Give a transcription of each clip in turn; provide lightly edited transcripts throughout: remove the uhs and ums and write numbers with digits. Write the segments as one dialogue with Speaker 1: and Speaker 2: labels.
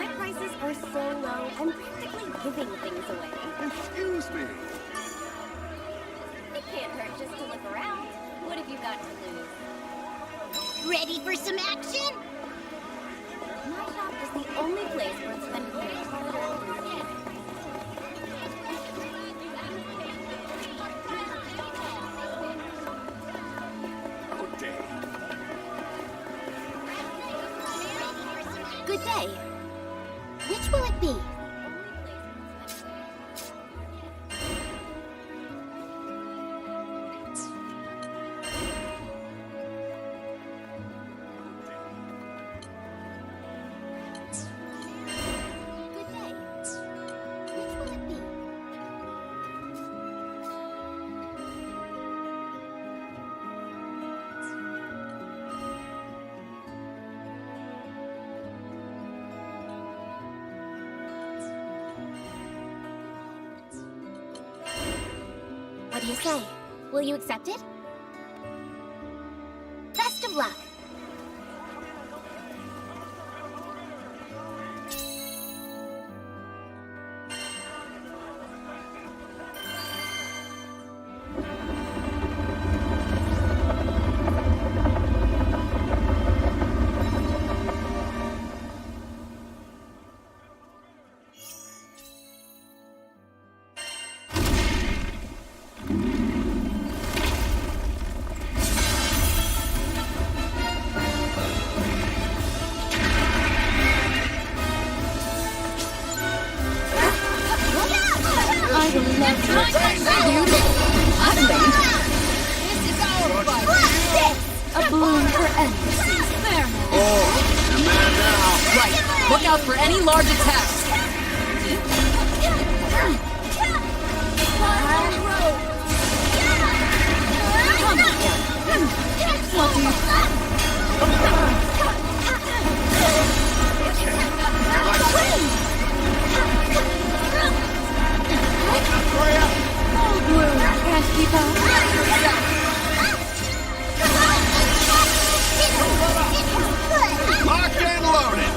Speaker 1: My prices are so low, I'm practically giving things away.
Speaker 2: Excuse me.
Speaker 1: It can't hurt just to look around. What have you got to lose?
Speaker 3: Ready for some action?
Speaker 1: My shop is the only place where it's spending your hard-earned money.
Speaker 2: Good day.
Speaker 3: Good day. Which will it be? Good day. Which will it be? What do you say? Will you accept it? Best of luck!
Speaker 4: I will love to you. A bloom for endless. There.
Speaker 2: Oh, the man now.
Speaker 4: Right. Look out for any large attacks. Oh, Blue can't keep up.
Speaker 2: Locked and loaded.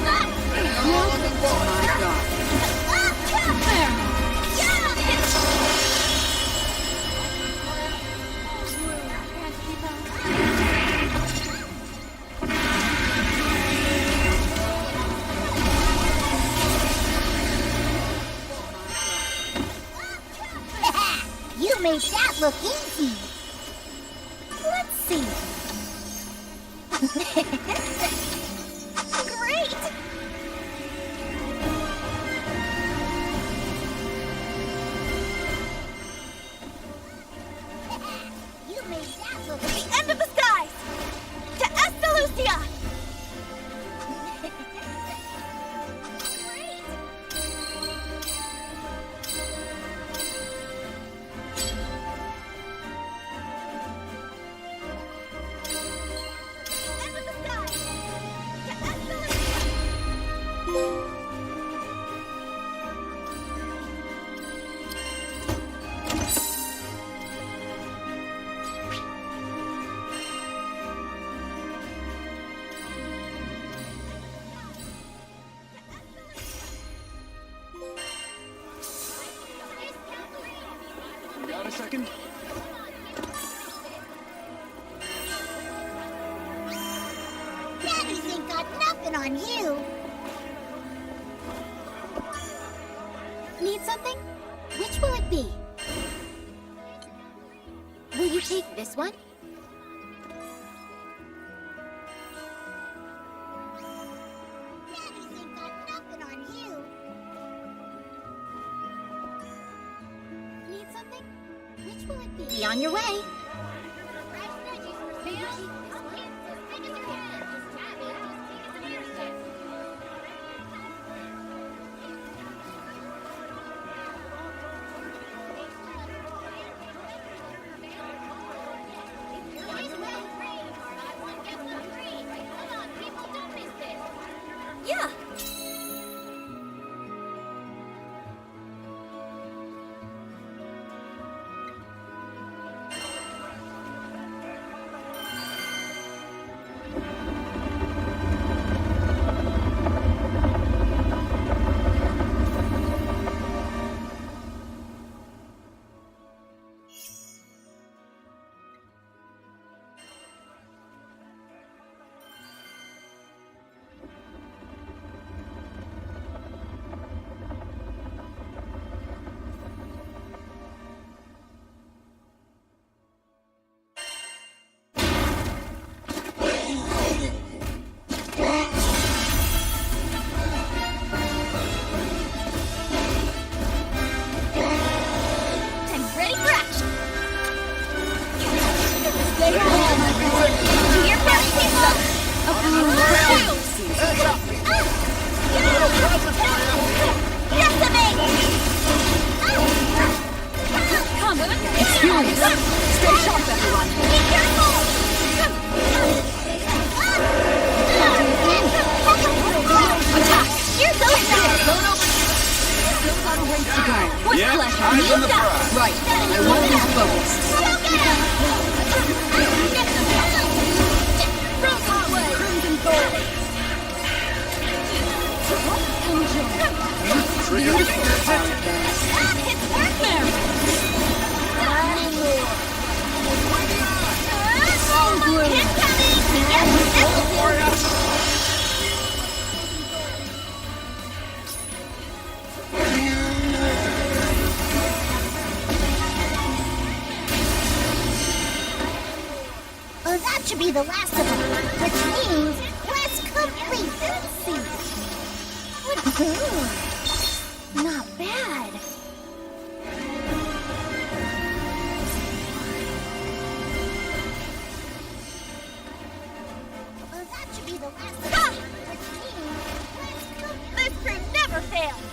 Speaker 3: You made that look easy. Let's see. Great! You made that look
Speaker 1: The end of the skies! To Estalucia!
Speaker 3: great!
Speaker 1: End of the skies! To Estalucia!
Speaker 2: Got a second?
Speaker 3: Daddies ain't got nothing on you. Need something? Which will it be? Will you take this one? Daddies ain't got nothing on you. Need something? Which will it be? Be on your way.
Speaker 1: Yeah!
Speaker 4: With
Speaker 2: Yeah,
Speaker 4: pleasure.
Speaker 2: I've been the prize.
Speaker 4: Right. I won't lose focus. Crimson gold.
Speaker 2: Trigger.
Speaker 3: It's working!
Speaker 4: Blue.
Speaker 3: Well, that should be the last of them, which means quest complete. Let's see. Not bad. Well, that should be the last of them, which means quest complete. This crew never fails.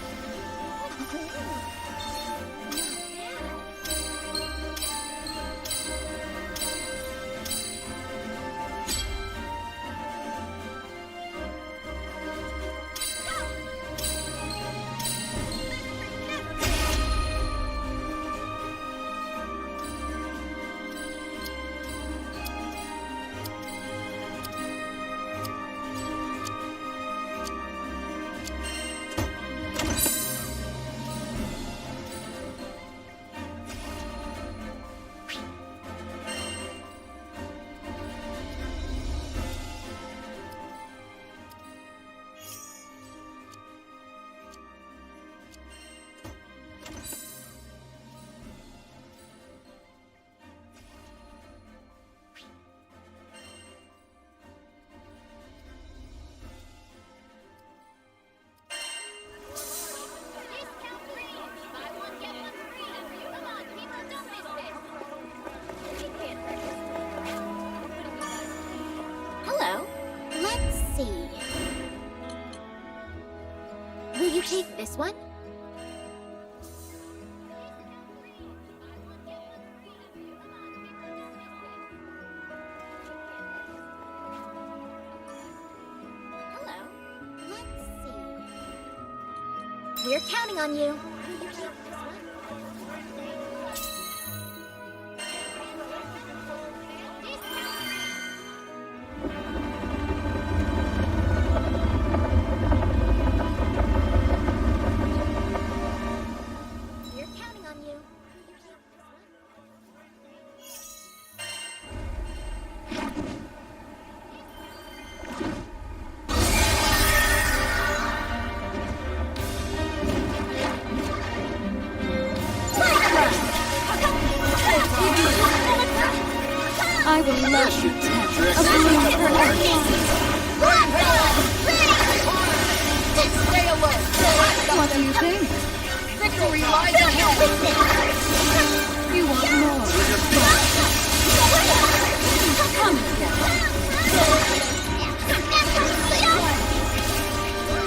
Speaker 1: Hello.
Speaker 3: Let's see. Will you take this one?
Speaker 1: Hello.
Speaker 3: Let's see. We're counting on you. Will you take this one? We're counting on you. Will you take this one?
Speaker 4: I will let you test a balloon for
Speaker 3: Stay alert!
Speaker 4: What do you think?
Speaker 3: Victory lies ahead!
Speaker 4: You want more?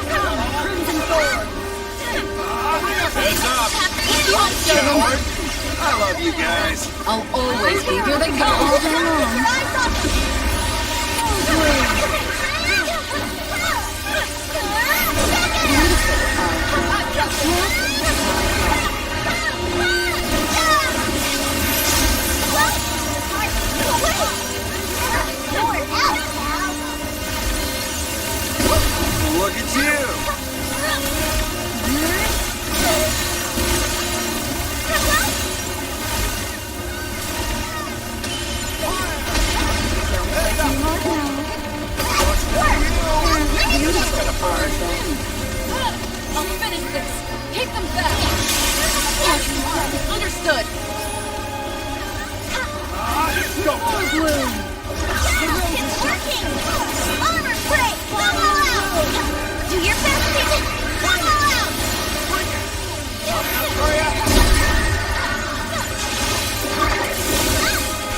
Speaker 4: Come
Speaker 3: Crimson Thorn!
Speaker 2: Heads up. Coward. I love you guys.
Speaker 4: I'll always be here to go all day long.
Speaker 2: Look at you.
Speaker 4: I'll finish this. Take them back. Understood. Blue.
Speaker 3: It's working! Armor break! Follow out! Do your best, Pigeon! Follow out!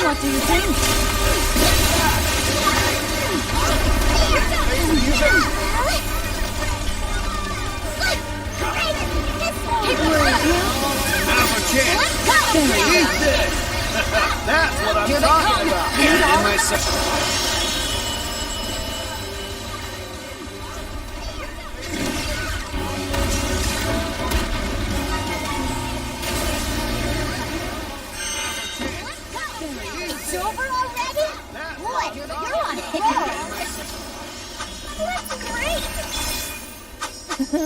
Speaker 4: What do you think?
Speaker 2: Now's our chance.
Speaker 3: Let's go!
Speaker 2: Eat this. That's what I'm
Speaker 4: Here they
Speaker 2: talking
Speaker 4: come.
Speaker 2: about.
Speaker 4: Here they
Speaker 2: And
Speaker 4: are.
Speaker 2: my son.
Speaker 3: We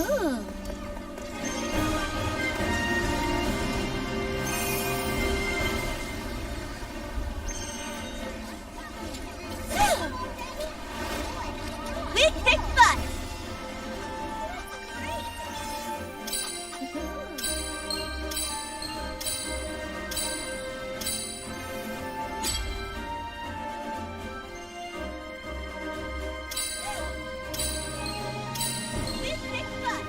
Speaker 3: kick butt! We kick butt!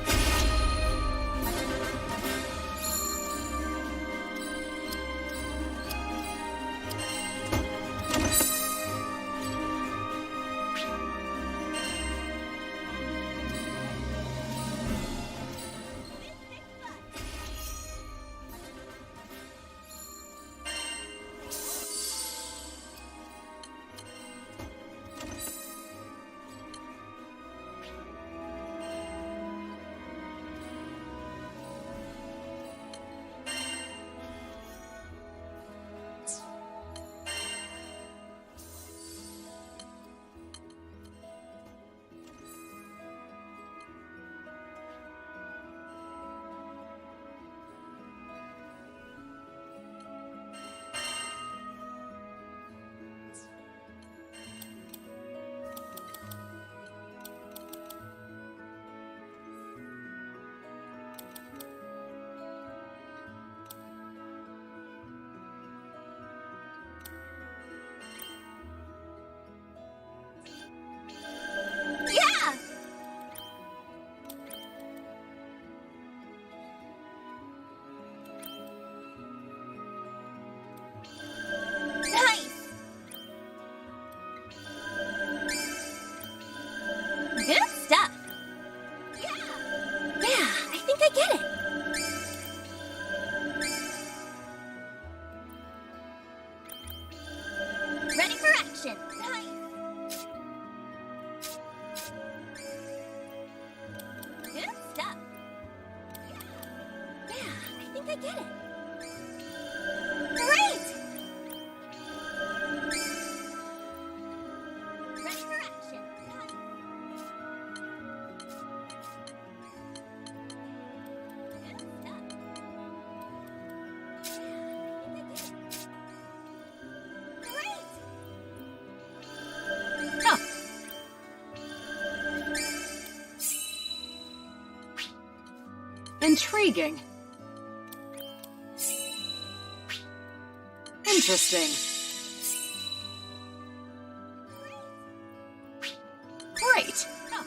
Speaker 3: Yeah! Nice! Good stuff! Yeah! Yeah, I think I get it. Ready for action! Nice! Good stuff! Yeah, I think I get it. Great! Ready for action! Nice! Good stuff! Yeah, I think I get it. Great!
Speaker 4: Huh. Intriguing. Interesting. Great. Huh.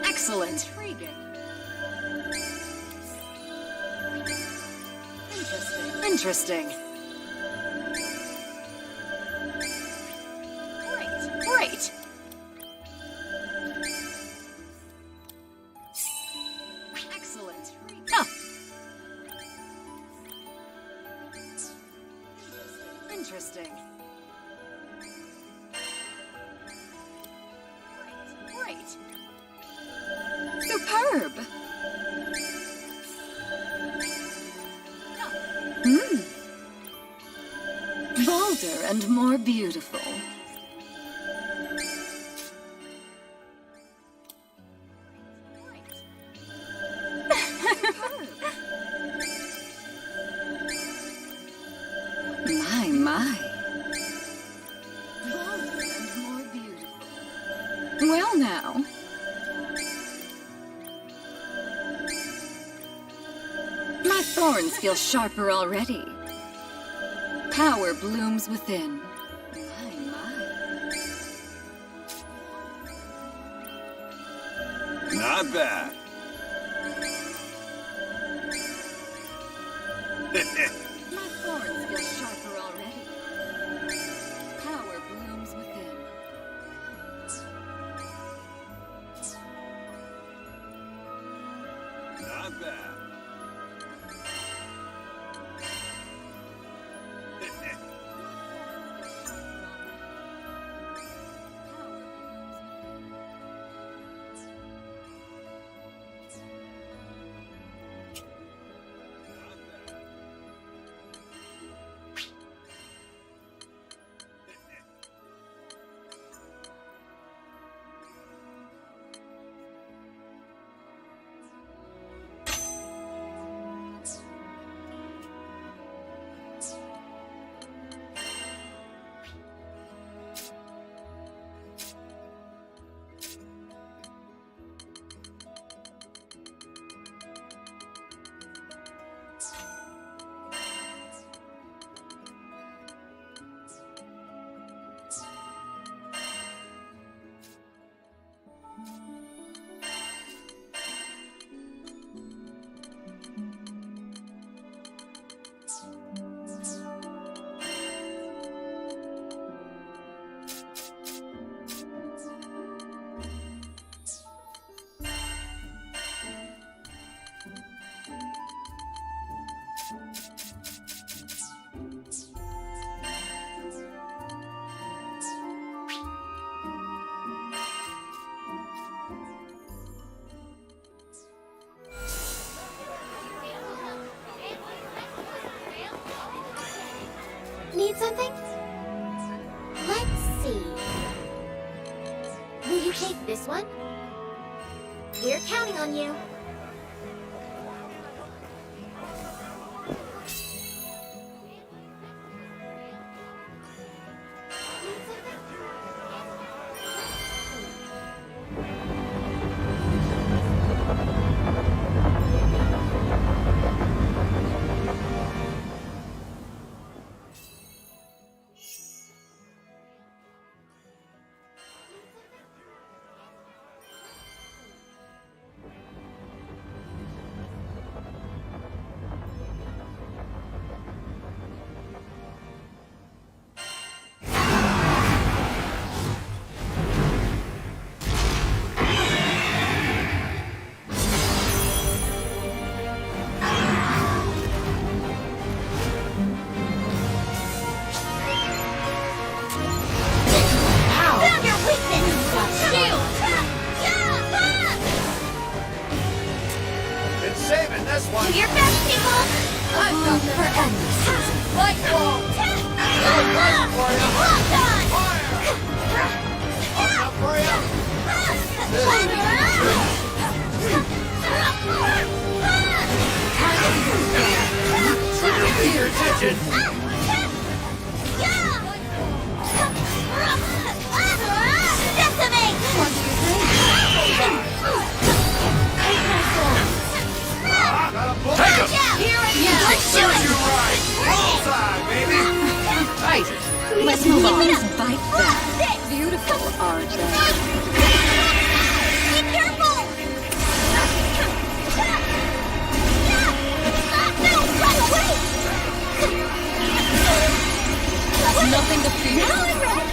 Speaker 4: Excellent. Intriguing. Interesting. Great. Excellent. Huh. Interesting. Great. Superb. Bolder and more beautiful. My. Bolder and more beautiful. Well now. My thorns feel sharper already. Power blooms within. My.
Speaker 2: Not bad.
Speaker 4: My thorns feel sharper already. Power blooms within.
Speaker 2: Not bad.
Speaker 1: Will you take this one? We're counting on you.
Speaker 3: Do your best, people!
Speaker 4: I've got for endless.
Speaker 3: Light wall! Locked on!
Speaker 2: Pay your attention.
Speaker 3: Decimate!
Speaker 2: Take him.
Speaker 3: Here and now! Let's do
Speaker 2: Serves
Speaker 3: it!
Speaker 2: you right. Bullseye, baby.
Speaker 4: Right. Let's move on.
Speaker 3: Keep it up.
Speaker 4: Bite that. Beautiful, RJ.
Speaker 3: Be careful! No, run away!
Speaker 4: Nothing to fear.
Speaker 3: Now I'm ready!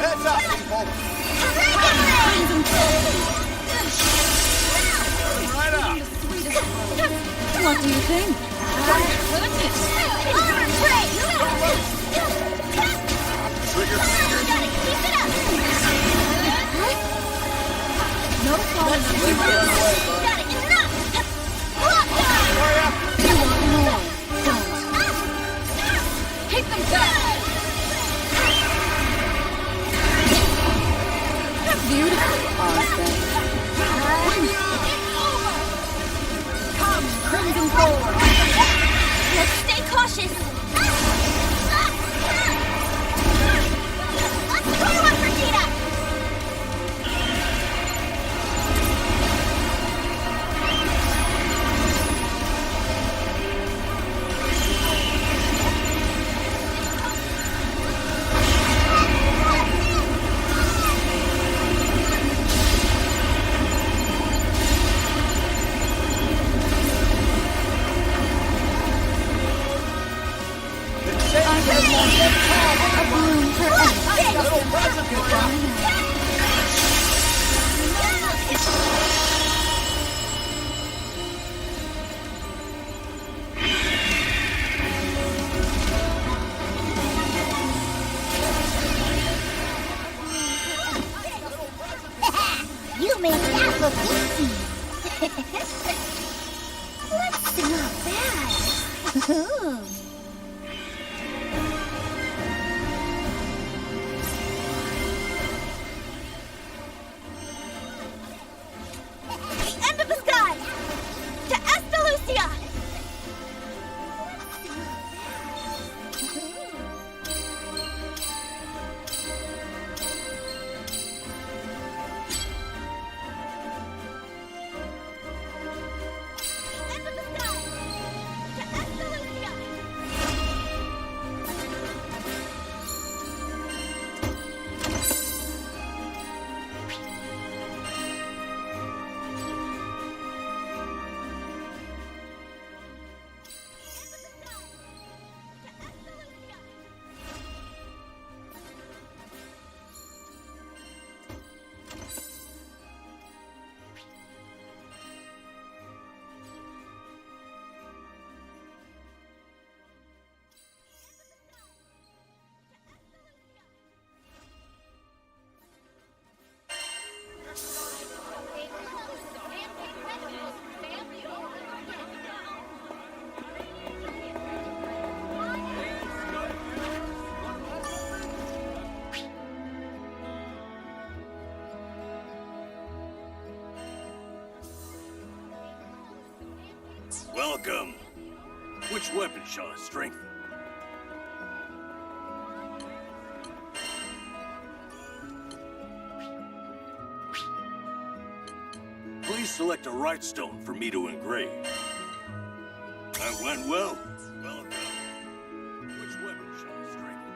Speaker 2: Heads up, people. Right up.
Speaker 4: What do you think?
Speaker 2: Trigger finger.
Speaker 4: No falling.
Speaker 2: Hurry up.
Speaker 4: You want more? Don't. Take them back. Beautiful, RJ.
Speaker 3: Come, Crimson Forward! Let's stay cautious! Let's go on, Vegeta!
Speaker 4: A bloom for endless.
Speaker 2: Little present for you.
Speaker 3: You made that look easy. That's not bad. The end of the sky! To Estalucia! End of the sky! To Estalucia!
Speaker 2: Welcome. Which weapon shall I strengthen? Please select a right stone for me to engrave. That went well. Welcome. Which weapon shall I strengthen?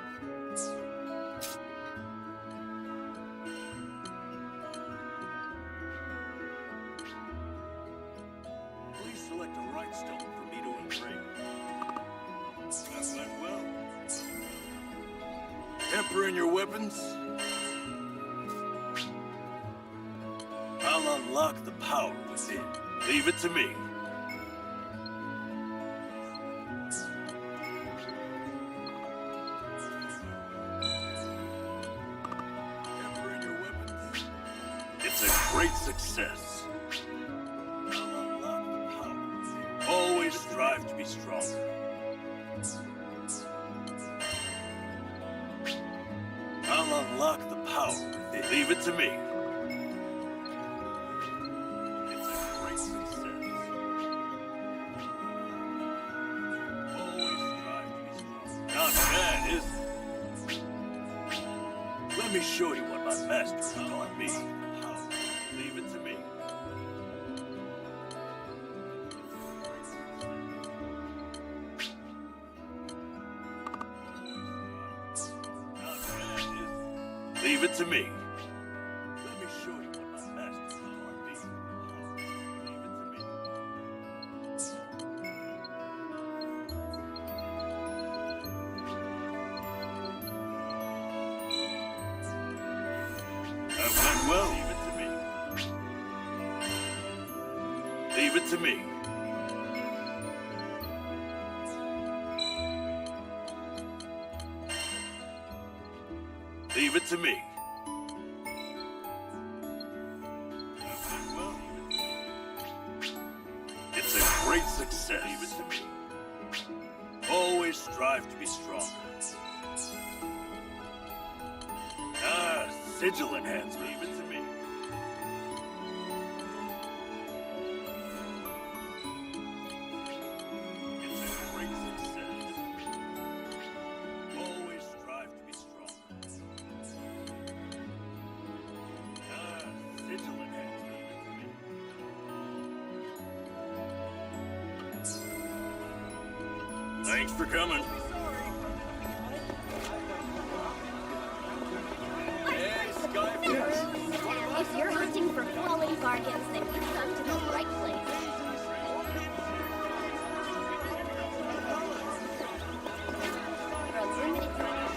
Speaker 2: Please select a right stone for me to engrave. That went well. Temper in your weapons. I'll unlock the power within. Leave it to me. Temper in your weapons. It's a great success. I'll unlock the power within. Always strive to be stronger. I'll unlock the power within. Leave it to me. Not bad, is it? Let me show you what my master has taught me. Leave it to me. Not bad, is it? Leave it to me. Let me show you what my master has taught me. Leave it to me. That went well. Leave it to me. Leave it to me. Leave it to me. That went well. It's a great success. Leave it to me. Always strive to be stronger. Sigil enhancement. Leave it to me. It's a great success. Always strive to be strong. Sigil enhancement. Leave it to me. Thanks for coming.
Speaker 1: If you're hunting for quality bargains, then you've come to the right place. For a limited time.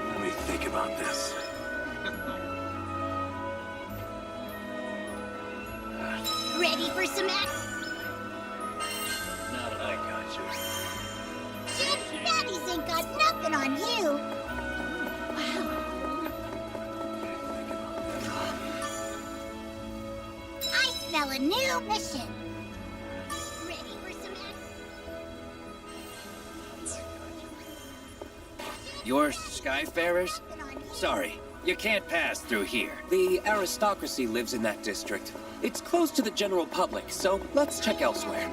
Speaker 2: Let me think about this.
Speaker 3: Ready for some action?
Speaker 2: Now that I got you.
Speaker 3: Shit, Daddies ain't got nothing on you. I smell a new mission. Ready for some action?
Speaker 5: You're Skyfarers? Sorry, you can't pass through here. The aristocracy lives in that district. It's closed to the general public, so let's check elsewhere.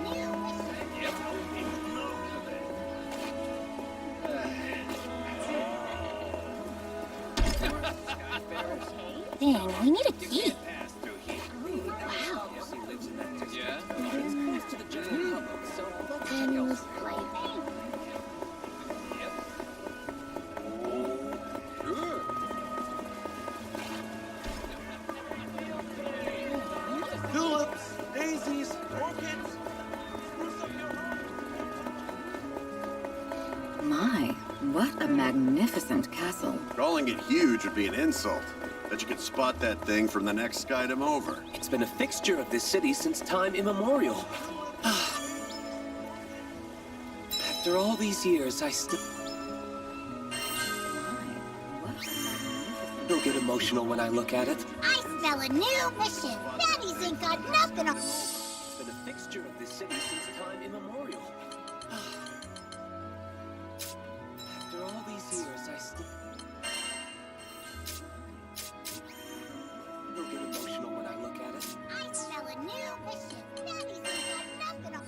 Speaker 3: Dang, we need a key.
Speaker 5: Pass through here.
Speaker 3: Wow.
Speaker 5: Lives in that district. Yeah? It's closed to the general public, so let's check
Speaker 3: Then
Speaker 5: elsewhere.
Speaker 3: play.
Speaker 2: Tulips, daisies, orchids. Spruce up your home.
Speaker 4: My, what a magnificent castle.
Speaker 6: Calling it huge would be an insult. Bet you could spot that thing from the next skydom over.
Speaker 5: It's been a fixture of this city since time immemorial. After all these years, I still... You'll get emotional when I look at it.
Speaker 3: I smell a new mission. Daddies ain't got nothing on.
Speaker 5: It's been a fixture of this city since time immemorial. After all tears I still... You'll get emotional when I look at it.
Speaker 3: I smell a new mission. Daddy's ain't got nothing on.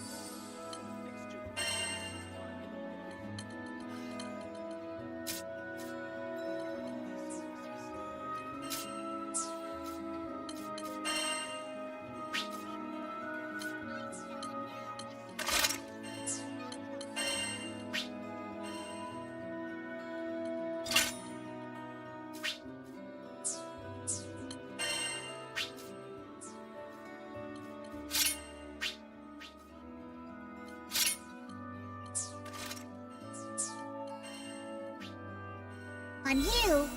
Speaker 3: On you.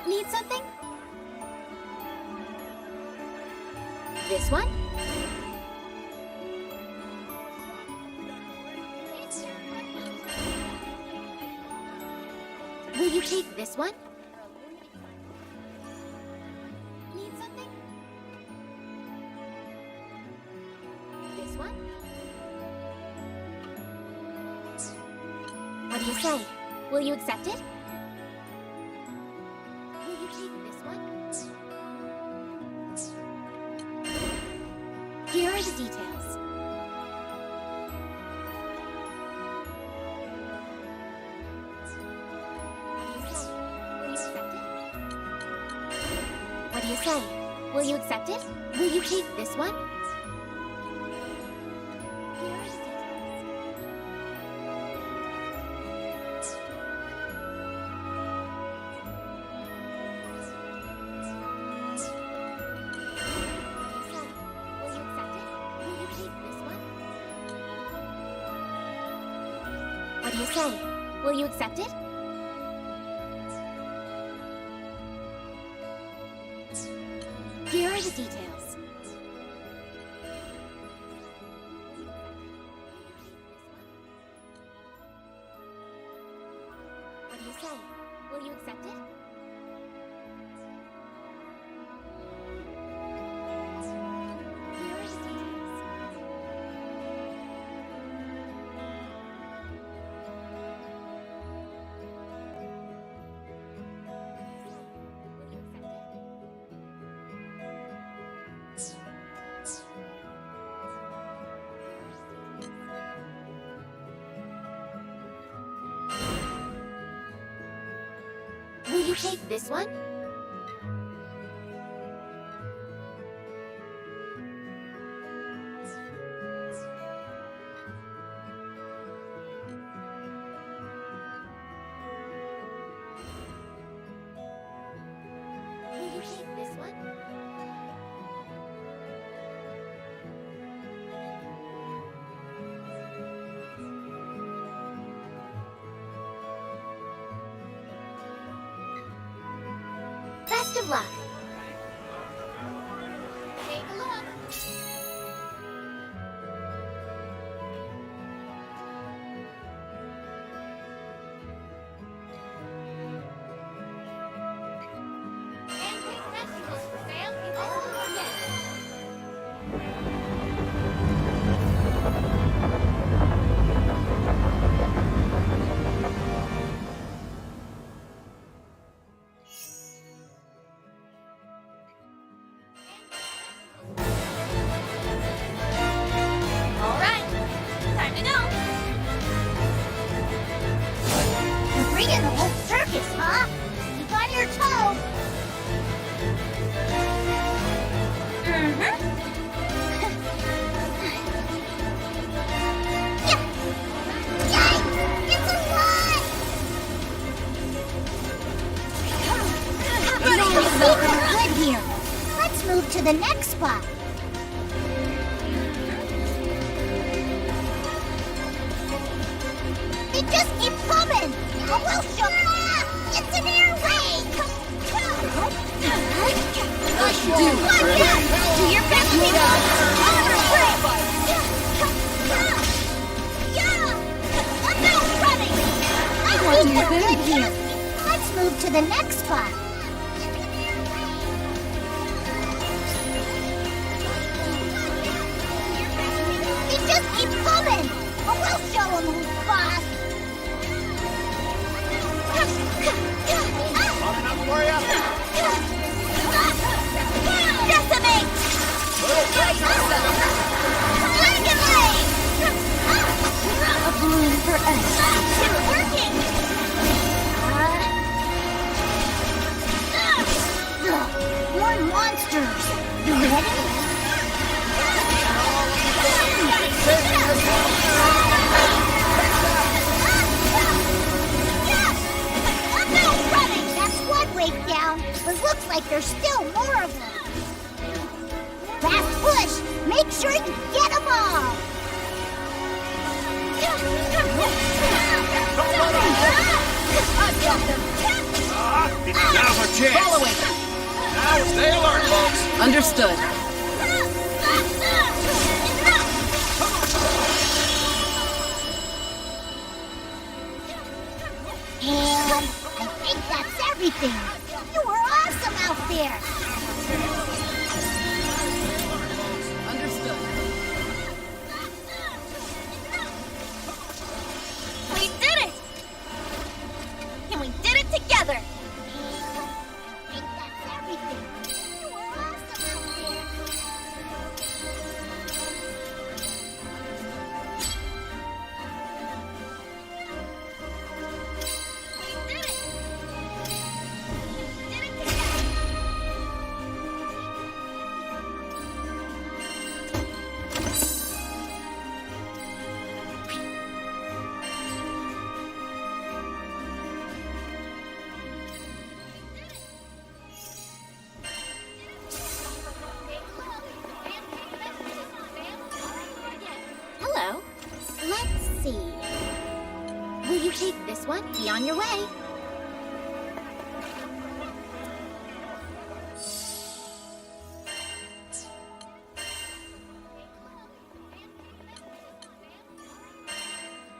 Speaker 3: Need something? This one? Will you take this one? Need something? This one? What do you say? Will you accept it? Will you take this one? Here are the details. What do you say? Will you accept it? Will you take this one? Here are the What do you say? Will you accept it? Here are the details. What do you say? Will you accept it? Here are the details. Will you accept it? Will you take this one? Will you take this one? Best of luck. Take a look. Antique vegetables for sale in to the next spot. They just keep coming. Oh, we'll show them. It's an airway.
Speaker 4: Nice do.
Speaker 3: Watch out. Do your best, people. Armor break. I'm not running. I
Speaker 4: What do
Speaker 3: need
Speaker 4: you
Speaker 3: a
Speaker 4: think?
Speaker 3: good chance. Let's move to the next spot. They just keep coming. But we'll show them who's boss.
Speaker 6: Coming up for ya?
Speaker 3: Decimate! Dragon Blade!
Speaker 4: A balloon for us.
Speaker 3: It's working! More monsters! You ready? I'm not running! That's one wave down, but looks like there's still more of them. Fast push! Make sure you get them all! I've got them!
Speaker 6: Now's our chance.
Speaker 4: Following.
Speaker 6: Now stay alert, folks.
Speaker 4: Understood.
Speaker 3: And I think that's everything. You were awesome out there.
Speaker 4: Understood.
Speaker 3: We did it! And we did it together. I think that's everything. You were awesome out there. We did it! We did it together.
Speaker 1: Hello. Let's see. Will you take this one? Be on your way.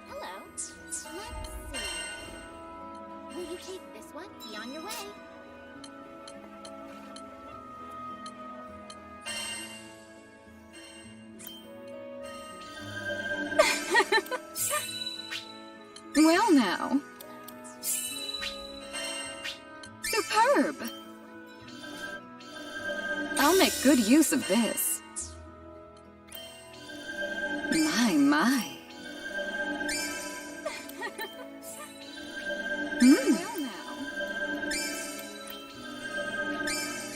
Speaker 1: Hello. Let's see. Will you take this one? Be on your way.
Speaker 4: Well now. Superb. I'll make good use of this. My. Well now.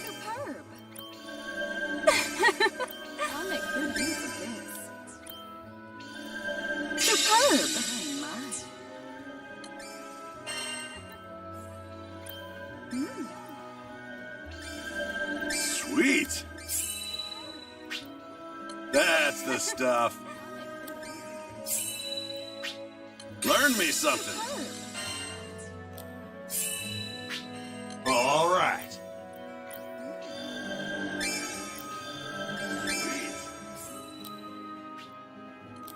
Speaker 4: Superb. I'll make good use of this. Superb. My.
Speaker 6: Sweet. That's the stuff. Learn me something. All right. Sweet.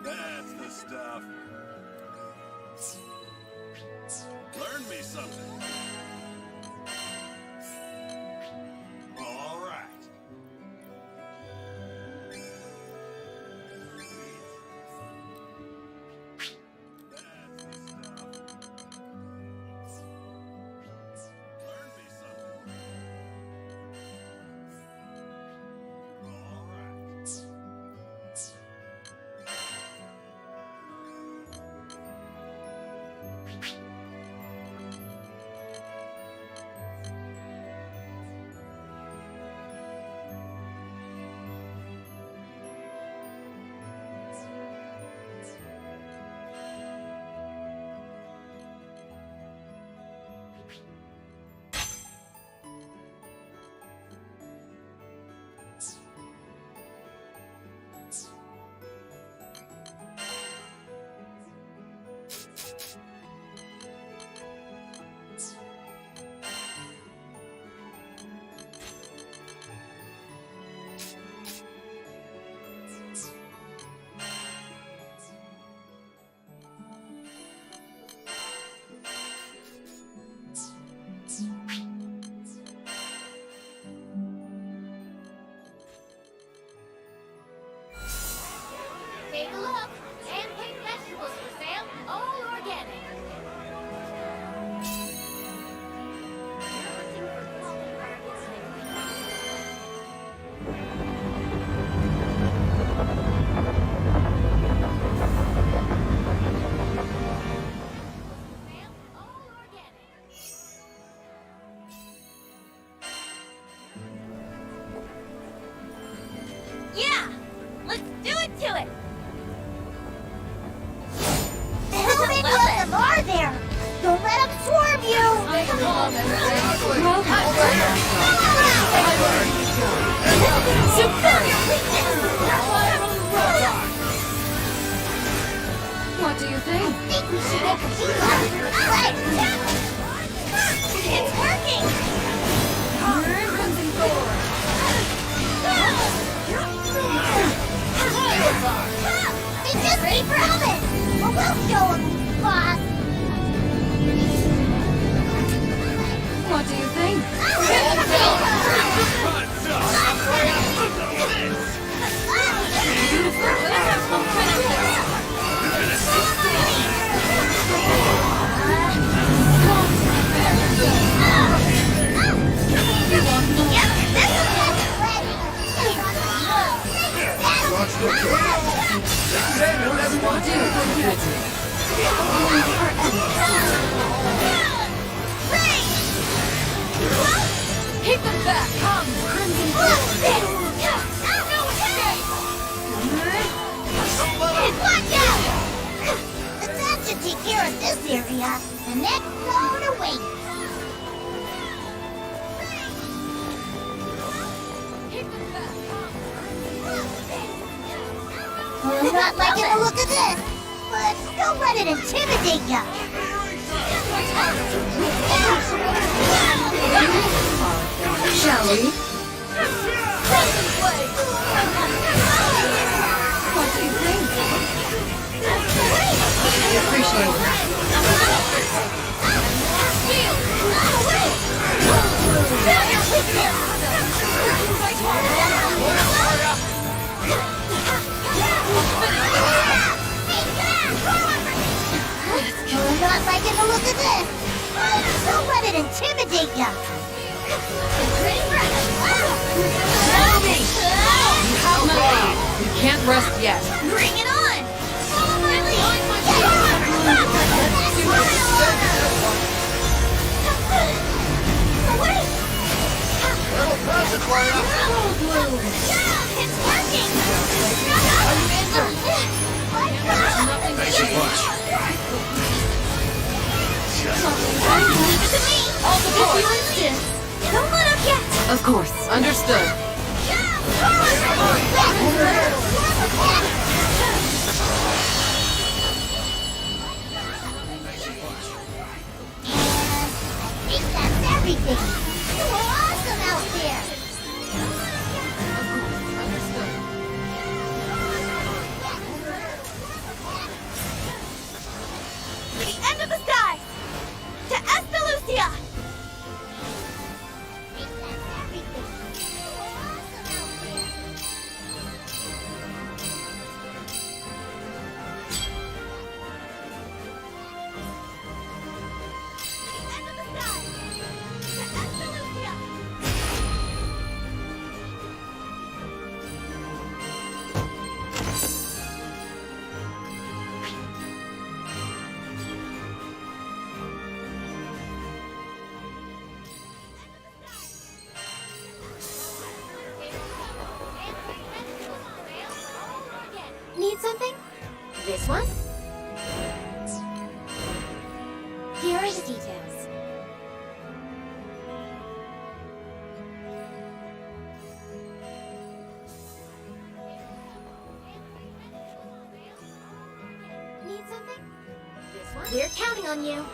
Speaker 6: That's the stuff. Learn me something. All right.
Speaker 1: Take a look. Hand-picked vegetables for sale, all organic.
Speaker 3: Yeah! Let's do it to it! How many of them are there? Don't let them swarm you! Superior
Speaker 4: What do you think?
Speaker 3: I think we should get the team on. It's working! They just keep coming! But we'll show them, boss!
Speaker 4: What do you think? Keep them back! Come, Crimson
Speaker 3: Watch out! That should take care of this area. The next zone awaits.
Speaker 4: Keep them back!
Speaker 3: I'm not liking the look of this, but don't let it intimidate ya.
Speaker 4: Shall we? What do you think? I appreciate
Speaker 3: I'm not liking the look of this, but don't let it intimidate ya.
Speaker 4: You can't rest yet.
Speaker 3: Bring it on! Follow my It's working! Leave it to me!
Speaker 4: All the
Speaker 3: If
Speaker 4: boys.
Speaker 3: you insist. Don't let him get!
Speaker 4: Of course. Understood.
Speaker 3: I think that's everything. You were awesome out there.
Speaker 4: Understood.
Speaker 3: To the end of the sky! To Estalucia! I think that's everything. You were awesome out there. To the end of the sky! To Estalucia!
Speaker 1: Need something? This one? Here are the details. Need something? This one? We're counting on you.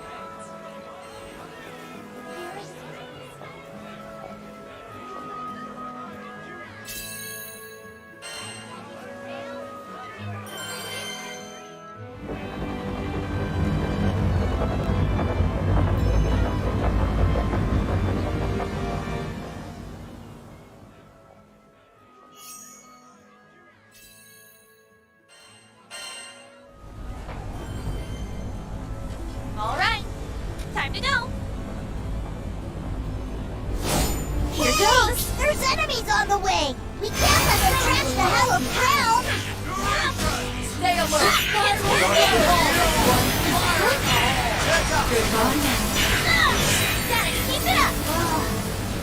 Speaker 3: a crown!
Speaker 4: Stay alert.
Speaker 3: Gotta keep it up!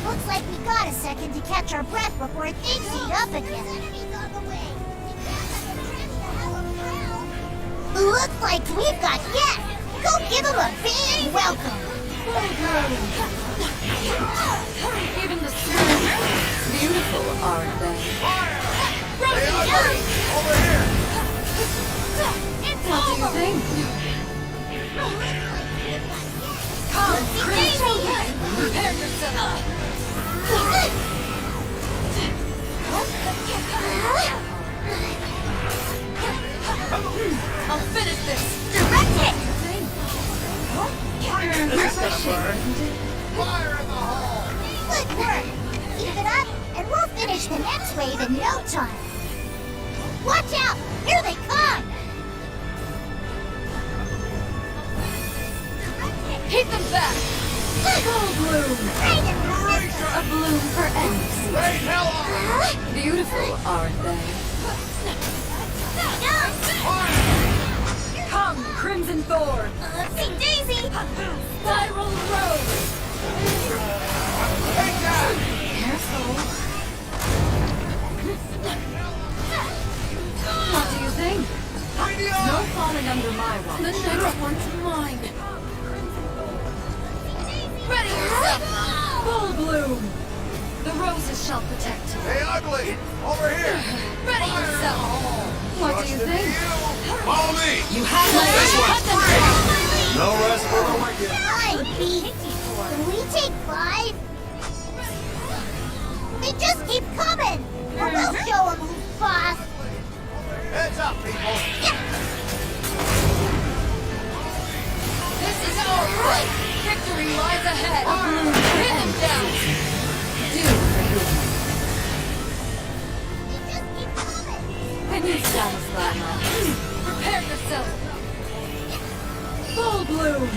Speaker 3: Looks like we got a second to catch our breath before things heat up again. Looks like we've got guests! Go give them a big welcome!
Speaker 4: Even the smooth, beautiful, aren't they?
Speaker 2: Over here!
Speaker 4: What do you think? Come, Crimson! Prepare yourself! I'll finish this!
Speaker 3: Direct it!
Speaker 2: Fire in the hole!
Speaker 3: Good work! Keep it up, and we'll finish the next wave in no time! Watch out! Here they come!
Speaker 4: Keep them back! Full bloom! A bloom for ends.
Speaker 2: Great hell on!
Speaker 4: Beautiful, aren't they? Come, Crimson Thorn!
Speaker 3: Oopsie daisy!
Speaker 4: Spiral Rose! Careful! What do you think? No falling under my watch. The next one's mine. Ready yourself! Full bloom! The roses shall protect you.
Speaker 2: Hey, ugly! Over here!
Speaker 4: Ready yourself! What do you think?
Speaker 2: Follow me!
Speaker 4: You have my cut them down!
Speaker 2: No rest for the wicked!
Speaker 3: Fine, Pete! Can we take 5? They just keep coming! Or we'll show them who's boss!
Speaker 2: Heads up, people!
Speaker 4: This is our fight! Victory lies ahead! Hit them down! Do for you.
Speaker 3: They just keep coming!
Speaker 4: Can you satisfy my needs? Prepare yourself! Full bloom!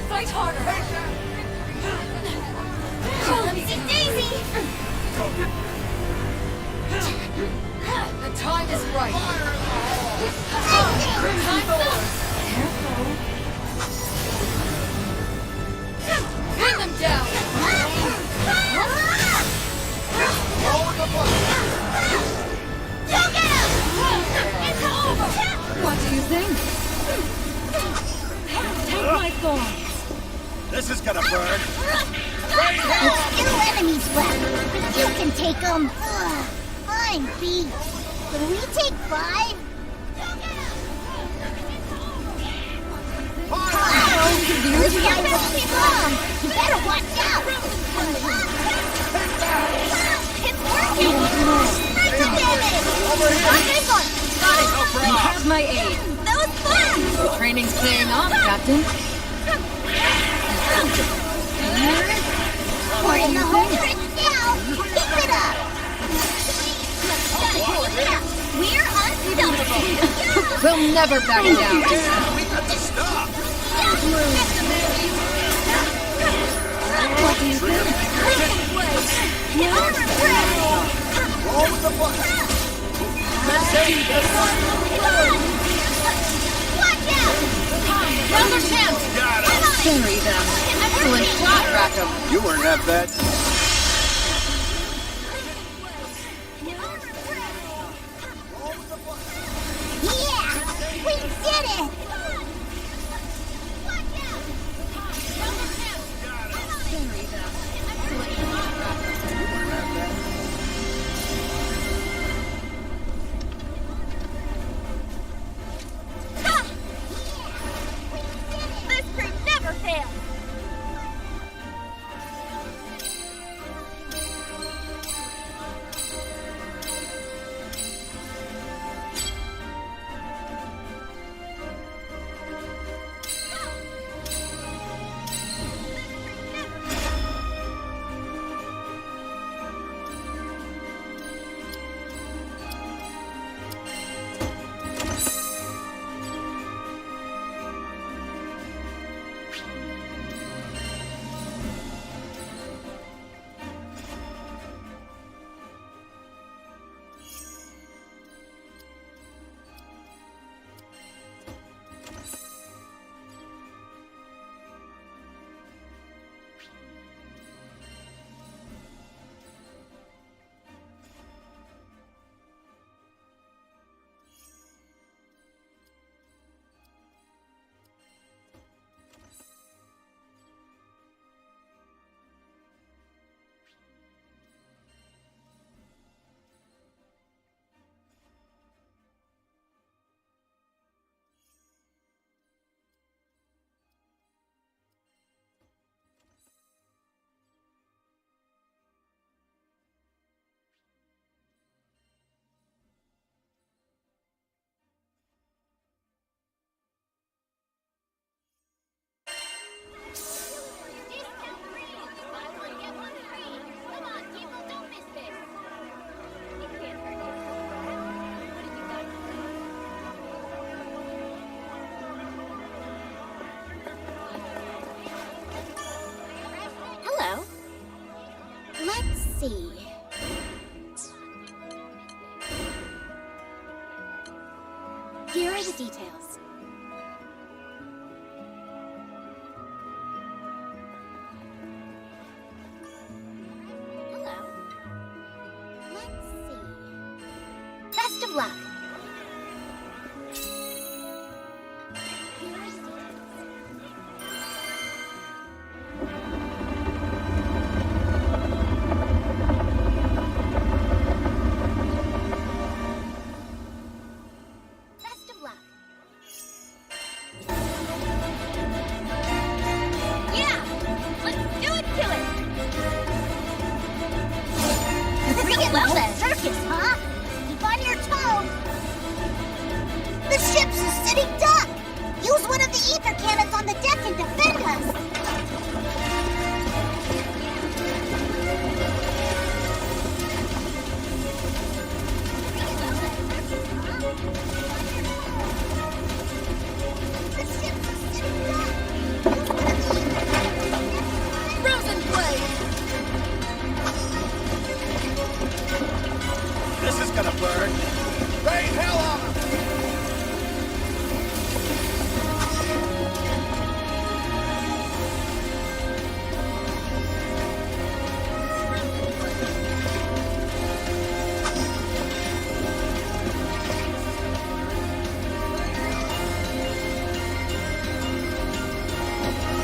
Speaker 4: Fight harder!
Speaker 3: Oopsie daisy!
Speaker 4: The time is right! Crimson Thorn! Careful! Pin them down!
Speaker 3: Go get him! It's over!
Speaker 4: What do you think? Take my thorns!
Speaker 6: This is gonna burn.
Speaker 3: It's 2 enemies left. You can take them. Fine, Pete. Can we take 5? This guy looks strong. You better watch out. It's working. Psycho damage. Got it.
Speaker 4: You have my aid!
Speaker 3: That was fun.
Speaker 4: The training's paying off, Captain.
Speaker 3: We're in the home stretch now. Keep it up. We're unstoppable.
Speaker 4: We'll never back down.
Speaker 2: We got to stop!
Speaker 4: What do you think?
Speaker 2: Roll with the button!
Speaker 3: Watch out!
Speaker 4: Another chance!
Speaker 2: Got it!
Speaker 4: Bury them. Excellent shot, Rackham.
Speaker 6: You weren't half bad.
Speaker 3: Yeah! We did it!
Speaker 4: Bury them. Excellent shot, Rackham.
Speaker 3: This crew never fails!
Speaker 1: see. Here are the details. Hello. Let's see. Best of luck. Here are the details. Best of luck. Yeah! Let's do it to it!
Speaker 3: Freaking well circus, huh? Keep on your toes. The ship's a sitting duck. Use one of the ether cannons on the deck and defend us. The ship's a sitting duck.
Speaker 4: Frozen blade!
Speaker 6: This is gonna burn. Rain hell on them!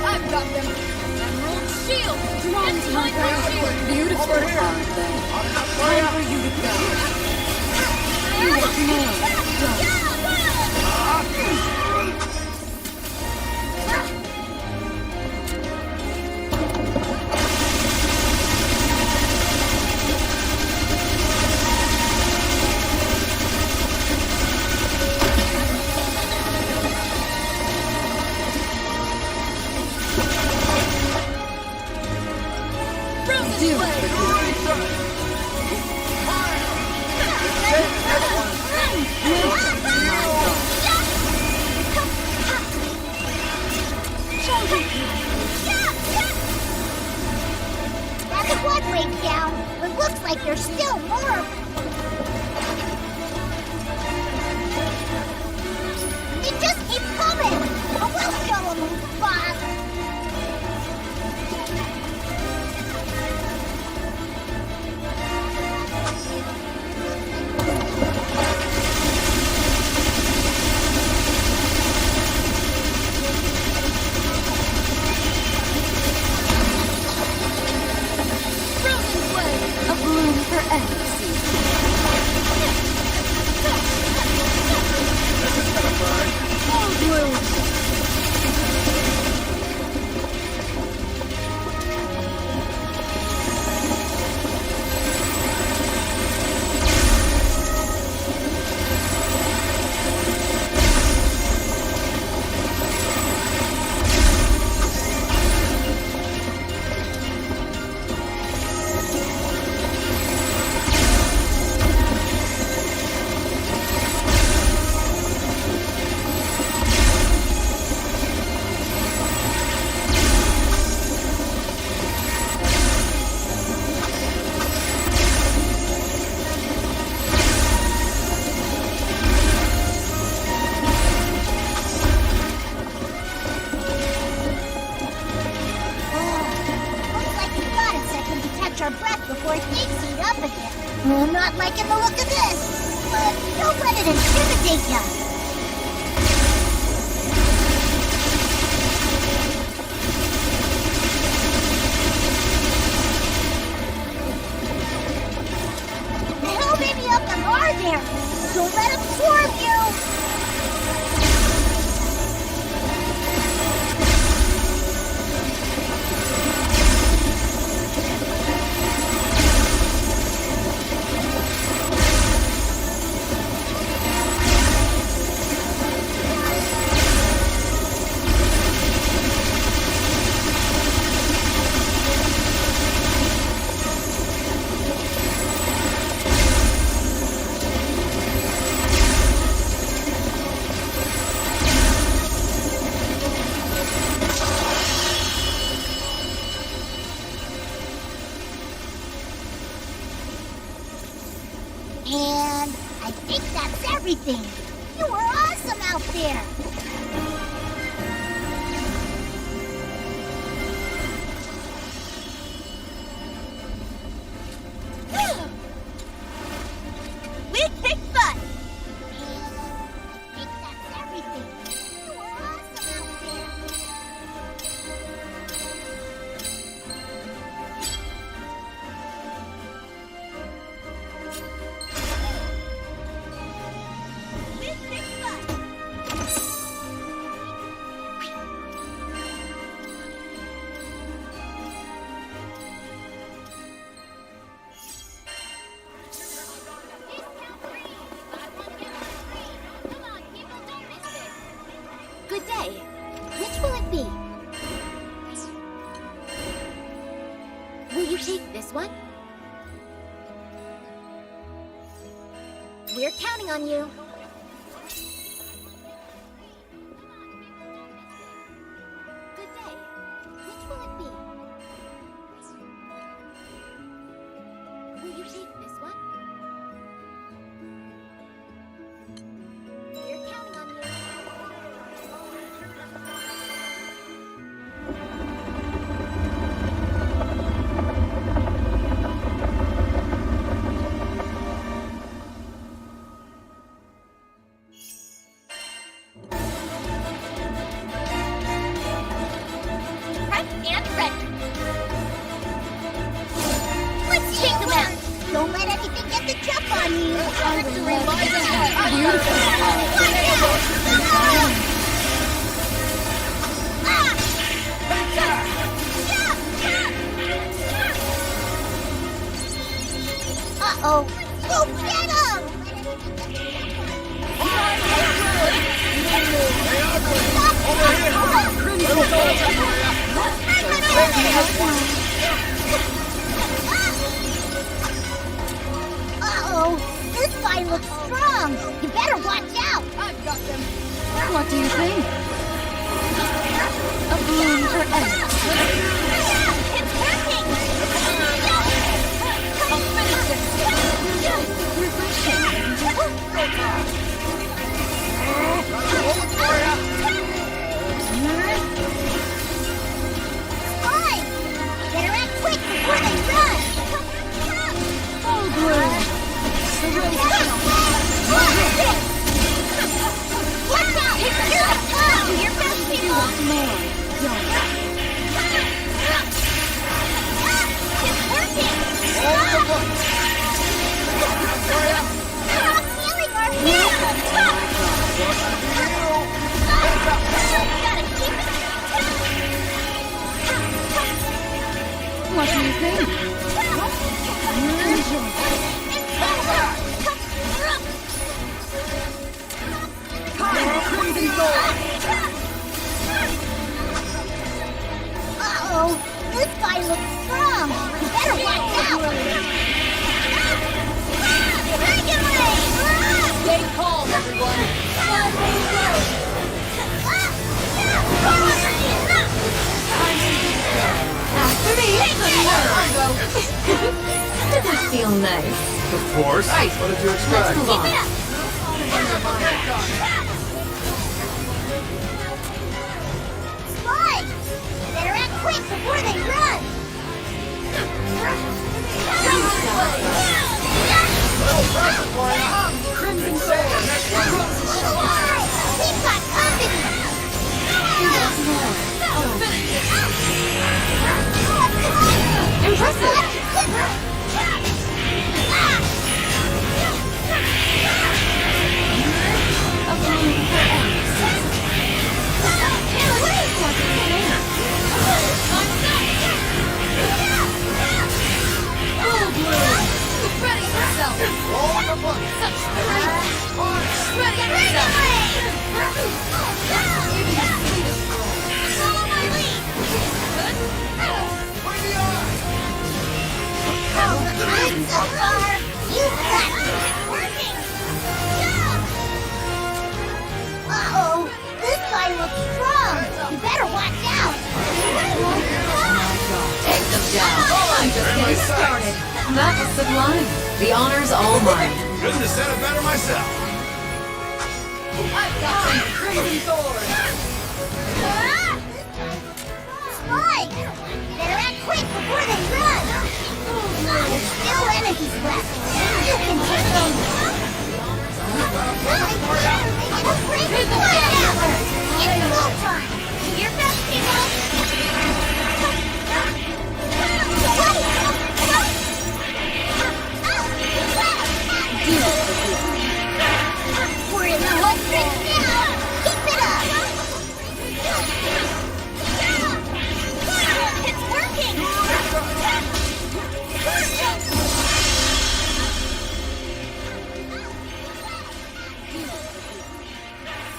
Speaker 4: I've got them! Emerald shield! It's time for shield!
Speaker 6: Beautiful over here. Time for you to go.
Speaker 4: Frozen blade!
Speaker 3: That's one wave down, but looks like there's still more. They just keep coming, but we'll show them who's boss.
Speaker 4: Frozen blade!
Speaker 1: A bloom for ecstasy.
Speaker 6: This is gonna burn.
Speaker 1: All bloom.
Speaker 3: Looks like we got a second to catch our breath before things heat up again. I'm not liking the look of this, but don't let it intimidate ya. How many of them are there? Don't let them swarm you. And I think that's everything. You were awesome out there. We kicked butt. And I think that's everything. You were awesome out there. We kicked butt.
Speaker 1: Good day. Which will it be? Will you take this one? We're counting on you. Good day. Which will it be? Will you take this one? We're counting on you.
Speaker 3: Prepped and ready. Let's take them out. Don't let anything get the jump on you.
Speaker 4: Victory lies ahead.
Speaker 3: Beautiful. Watch out! Come on! Ah! Uh-oh. Go get him! Uh-oh. This guy looks strong. You better watch out.
Speaker 4: I've got them.
Speaker 7: What do you think? A bloom for Ed.
Speaker 3: It's working.
Speaker 4: I'll finish
Speaker 3: Fine. Better act quick before they run.
Speaker 7: Oh, bloom.
Speaker 3: Watch out! You're up! Do your best, people! It's working! Stop stealing our hits! Gotta keep it.
Speaker 7: What do you think?
Speaker 3: Uh-oh, this guy looks strong. You better watch out.
Speaker 4: Stay calm, everyone.
Speaker 7: After me. Does it feel nice?
Speaker 8: Of course.
Speaker 7: Right.
Speaker 8: What did you
Speaker 7: Let's
Speaker 8: expect?
Speaker 7: move on.
Speaker 3: Slide! Better act quick before they run!
Speaker 8: Crimson Sand.
Speaker 3: We've got company!
Speaker 7: A bloom for
Speaker 4: Ready yourself. Such strength. Ready yourself.
Speaker 3: Follow my lead! I'm so far! You've got it working! Uh-oh! This guy looks strong! You better watch out!
Speaker 7: Take them down. I'm just getting started. That was sublime. The honor's all mine.
Speaker 8: Couldn't have said it better myself.
Speaker 4: I've got some crimson thorns.
Speaker 3: Spike! Better act quick before they run! There's still enemies left. You can take them!
Speaker 4: Hit the hammer!
Speaker 3: It's go time! Do your best, people! We're in the hot streak now! Keep it up! It's working!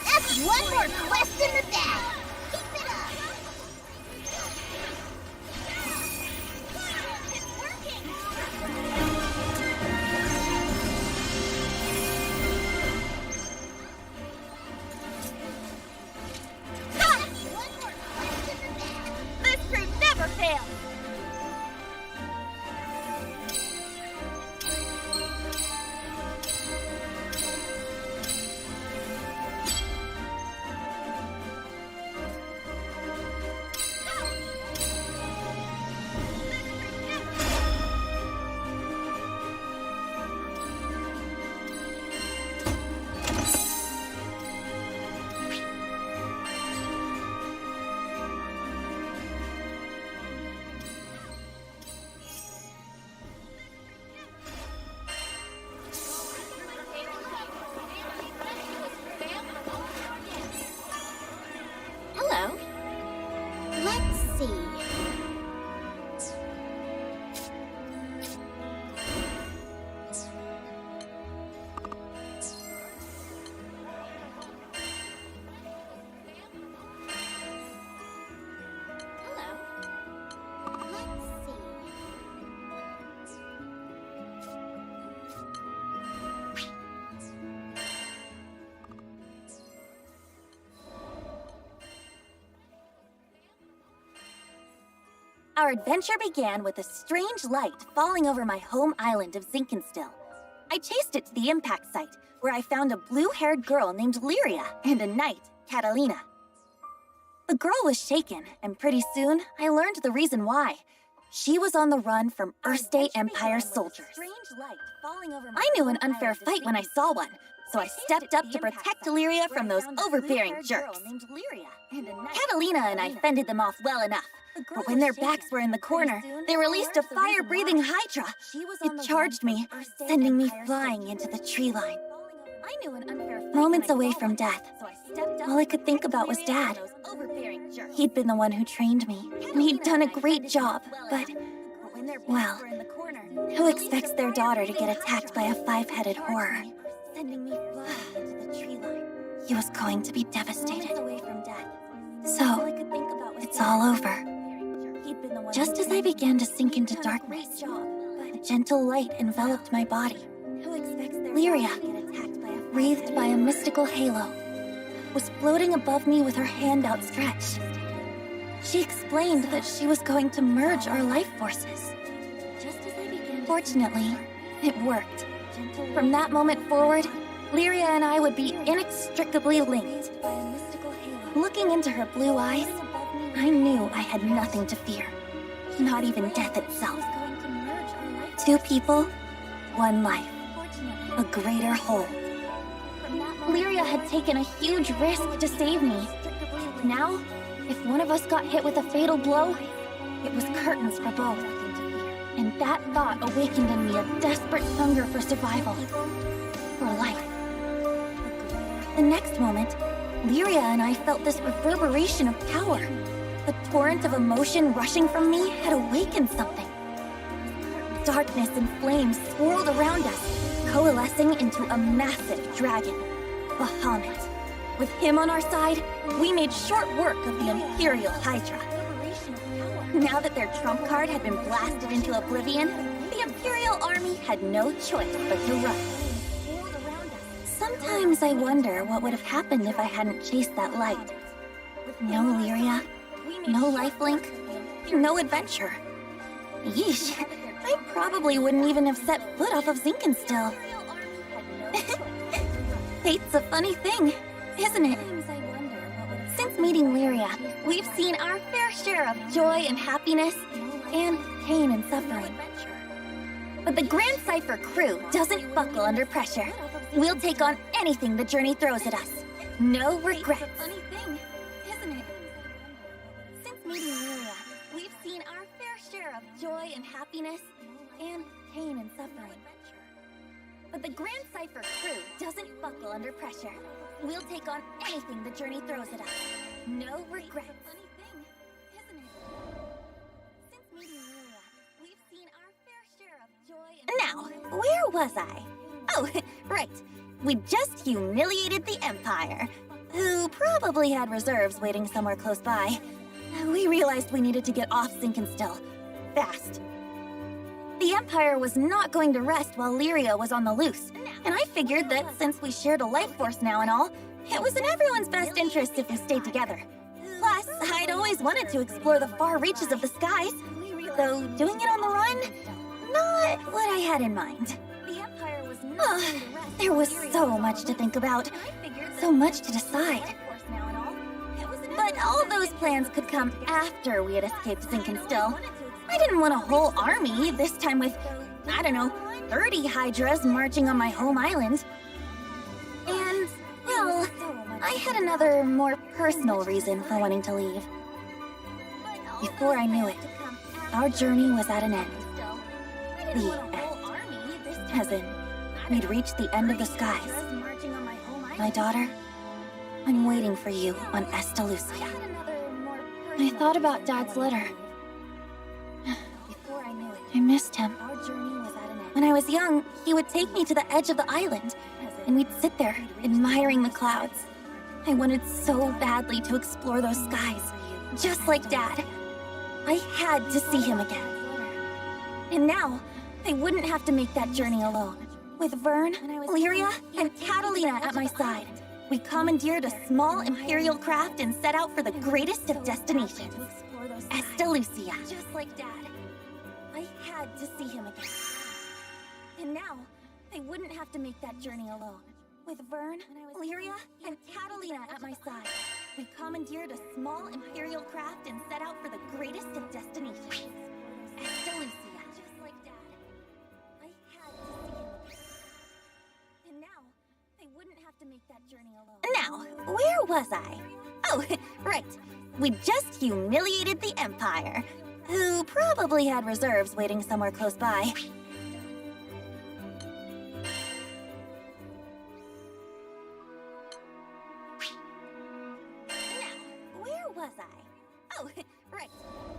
Speaker 3: That's one more quest in the bag! Keep it up! It's working! One more quest in the bag! This crew never fails!
Speaker 1: Hello. Let's see. Hello. Let's see.
Speaker 9: Our adventure began with a strange light falling over my home island of Zinkenstill. I chased it to the impact site, where I found a blue-haired girl named Lyria and a knight, Catalina. The girl was shaken, and pretty soon I learned the reason why. She was on the run from Erste Empire soldiers. I knew an unfair fight when I saw one, so I stepped up to protect Lyria from those overbearing jerks. Catalina and I fended them off well enough. But when their backs were in the corner, they released a fire-breathing Hydra. It charged me, sending me flying into the tree line. Moments away from death, all I could think about was Dad. He'd been the one who trained me, and he'd done a great job, but, well, who expects their daughter to get attacked by a five-headed horror? He was going to be devastated. So, it's all over. Just as I began to sink into darkness, a gentle light enveloped my body. Lyria, wreathed by a mystical halo, was floating above me with her hand outstretched. She explained that she was going to merge our life forces. Fortunately, it worked. From that moment forward, Lyria and I would be inextricably linked. Looking into her blue eyes, I knew I had nothing to fear. Not even death itself. Two people, one life. A greater whole. Lyria had taken a huge risk to save me. Now, if one of us got hit with a fatal blow, it was curtains for both. And that thought awakened in me a desperate hunger for survival. For life. The next moment, Lyria and I felt this reverberation of power. The torrent of emotion rushing from me had awakened something. Darkness and flames swirled around us, coalescing into a massive dragon, Bahamut. With him on our side, we made short work of the Imperial Hydra. Now that their trump card had been blasted into oblivion, the Imperial Army had no choice but to run. Sometimes I wonder what would have happened if I hadn't chased that light. No Lyria, no lifelink, no adventure. Yeesh, I probably wouldn't even have set foot off of Zinkenstill. Fate's a funny thing, isn't it? Since meeting Lyria, we've seen our fair share of joy and happiness, and pain and suffering. But the Grand Cypher crew doesn't buckle under pressure. We'll take on anything the journey throws at us. No regrets. Funny thing, isn't it? Since meeting Lyria, we've seen our fair share of joy and happiness, and pain and suffering. But the Grand Cypher crew doesn't buckle under pressure. We'll take on anything the journey throws at us. No regrets. Funny thing, isn't it? Since meeting Lyria, we've seen our fair share of joy and... Now, where was I? Oh, right. We just humiliated the Empire, who probably had reserves waiting somewhere close by. We realized we needed to get off Sinkenstill. Fast. The Empire was not going to rest while Lyria was on the loose, and I figured that since we shared a life force now and all, it was in everyone's best interest if we stayed together. Plus, I'd always wanted to explore the far reaches of the skies, though doing it on the run, not what I had in mind. There was so much to think about, so much to decide. But all those plans could come after we had escaped Sinkenstill. I didn't want a whole army, this time with, I don't know, 30 Hydras marching on my home island. And, well, I had another, more personal reason for wanting to leave. Before I knew it, our journey was at an end. The end. As in, we'd reached the end of the skies. My daughter, I'm waiting for you on Estalucia. I thought about Dad's letter. I missed him. When I was young, he would take me to the edge of the island, and we'd sit there, admiring the clouds. I wanted so badly to explore those skies, just like Dad. I had to see him again. And now, I wouldn't have to make that journey alone. With Vern, Lyria, and Catalina at my side, we commandeered a small Imperial craft and set out for the greatest of destinations, Estalucia. Just like Dad. I had to see him again. And now, I wouldn't have to make that journey alone. With Vern, Lyria, and Catalina at my side, we commandeered a small Imperial craft and set out for the greatest of destinations, Estalucia. Just like Dad. I had to see him again. And now, I wouldn't have to make that journey alone. Now, where was I? Oh, right. We just humiliated the Empire, who probably had reserves waiting somewhere close by. Now, where was I? Oh, right.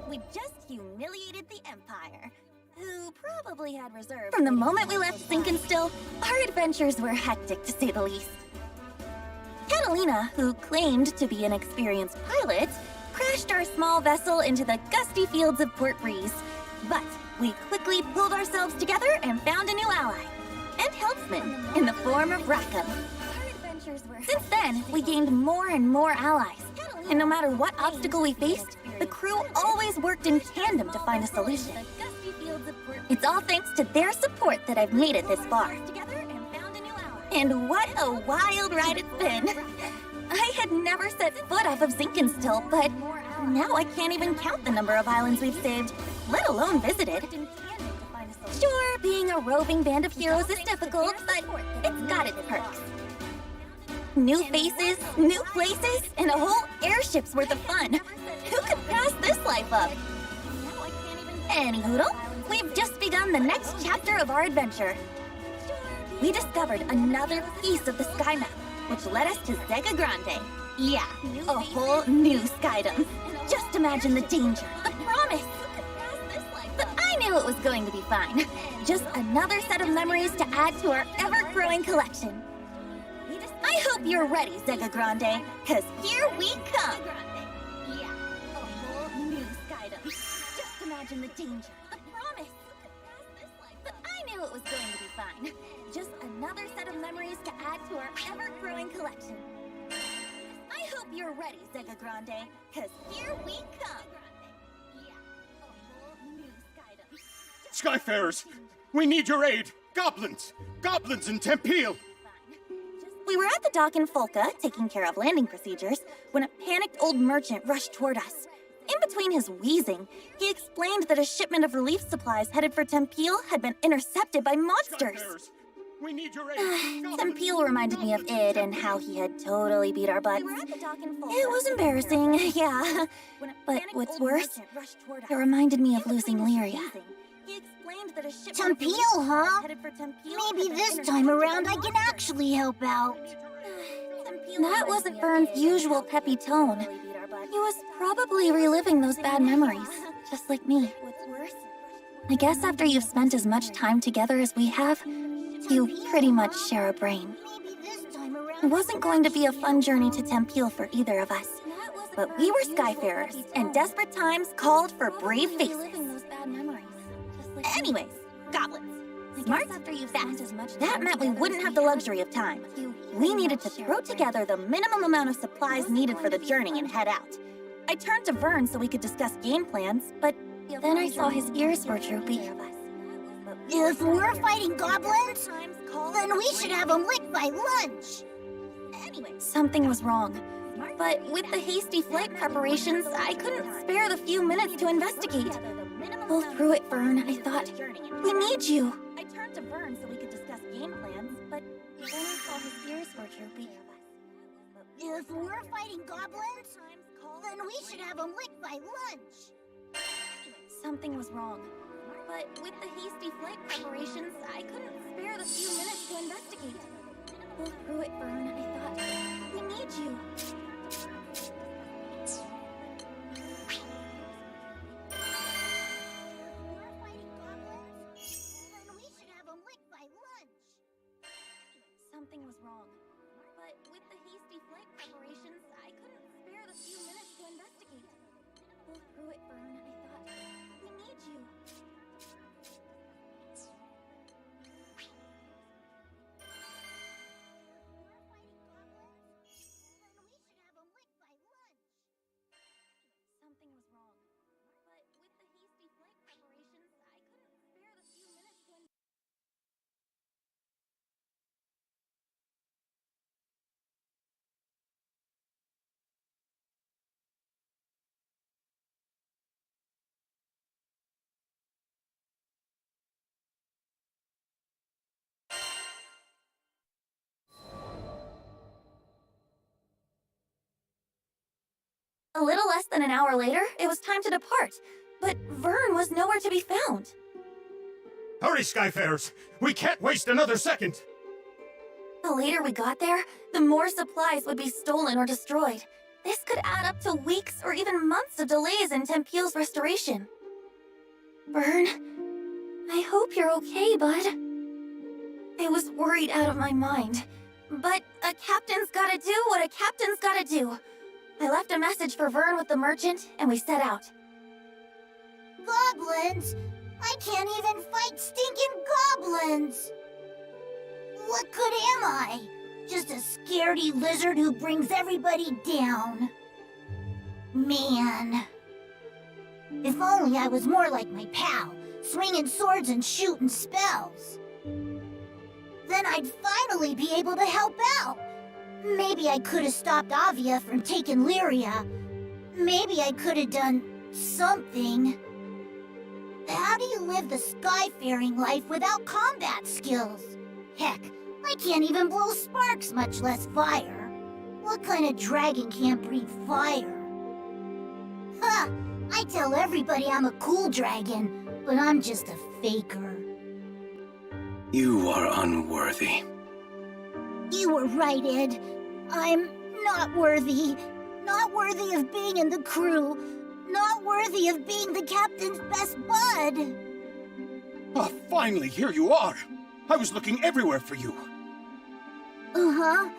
Speaker 9: We just humiliated the Empire, who probably had reserves. From the moment we left Sinkenstill, our adventures were hectic to say the least. Catalina, who claimed to be an experienced pilot, crashed our small vessel into the gusty fields of Port Breeze. But we quickly pulled ourselves together and found a new ally, and helpsman, in the form of Rackham. Since then, we gained more and more allies, and no matter what obstacle we faced, the crew always worked in tandem to find a solution. It's all thanks to their support that I've made it this far. And what a wild ride it's been! I had never set foot off of Sinkenstill, but now I can't even count the number of islands we've saved, let alone visited. Sure, being a roving band of heroes is difficult, but it's got its perks. New faces, new places, and a whole airship's worth of fun. Who could pass this life up? Anyhoodle, we've just begun the next chapter of our adventure. We discovered another piece of the sky map, which led us to Zega Grande. Yeah, a whole new skydom. Just imagine the danger, the promise. But I knew it was going to be fine. Just another set of memories to add to our ever-growing collection. I hope you're ready, Zega Grande, because here we come. Yeah, a whole new skydom. Just imagine the danger, the promise. But I knew it was going to be fine. Just another set of memories to add to our ever-growing collection. I hope you're ready, Zega Grande, because here we come. Yeah, a whole new skydom.
Speaker 8: Skyfarers, we need your aid! Goblins! Goblins in Tempeel!
Speaker 9: We were at the dock in Folka, taking care of landing procedures, when a panicked old merchant rushed toward us. In between his wheezing, he explained that a shipment of relief supplies headed for Tempeel had been intercepted by monsters.
Speaker 8: We need your aid.
Speaker 9: Tempeel reminded me of Id and how he had totally beat our butts. It was embarrassing, yeah. But what's worse, it reminded me of losing Lyria.
Speaker 3: Tempeel, huh? Maybe this time around I can actually help out.
Speaker 9: That wasn't Vern's usual peppy tone. He was probably reliving those bad memories, just like me. I guess after you've spent as much time together as we have, you pretty much share a brain. It wasn't going to be a fun journey to Tempeel for either of us. But we were Skyfarers, and desperate times called for brave faces. Anyways, goblins. Smart, fast. That meant we wouldn't have the luxury of time. We needed to throw together the minimum amount of supplies needed for the journey and head out. I turned to Vern so we could discuss game plans, but then I saw his ears were droopy.
Speaker 3: If we're fighting goblins, then we should have them licked by lunch.
Speaker 9: Something was wrong. But with the hasty flight preparations, I couldn't spare the few minutes to investigate. Pull through it, Vern, I thought. We need you. I turned to Vern so we could discuss game plans, but then I saw his ears were droopy.
Speaker 3: If we're fighting goblins, then we should have them licked by lunch.
Speaker 9: Something was wrong. But with the hasty flight preparations, I couldn't spare the few minutes to investigate. Pull through it, Vern, I thought. We need you. Something was wrong. But with the hasty flight preparations, I couldn't spare the few minutes to investigate. Pull through it, Vern, I thought. We need you. Something was wrong. But with the hasty flight preparations, I couldn't spare the few minutes to investigate. A little less than an hour later, it was time to depart, but Vern was nowhere to be found.
Speaker 8: Hurry, Skyfarers! We can't waste another second!
Speaker 9: The later we got there, the more supplies would be stolen or destroyed. This could add up to weeks or even months of delays in Tempeel's restoration. Vern, I hope you're okay, bud. I was worried out of my mind, but a captain's gotta do what a captain's gotta do. I left a message for Vern with the merchant, and we set out.
Speaker 3: Goblins? I can't even fight stinking goblins! What good am I? Just a scaredy lizard who brings everybody down. Man. If only I was more like my pal, swinging swords and shooting spells. Then I'd finally be able to help out. Maybe I could have stopped Avia from taking Lyria. Maybe I could have done something. How do you live the skyfaring life without combat skills? Heck, I can't even blow sparks, much less fire. What kind of dragon can't breathe fire? Huh, I tell everybody I'm a cool dragon, but I'm just a faker.
Speaker 5: You are unworthy.
Speaker 3: You were right, Ed. I'm not worthy. Not worthy of being in the crew. Not worthy of being the captain's best bud.
Speaker 8: Oh, finally, here you are! I was looking everywhere for you.
Speaker 3: Uh-huh.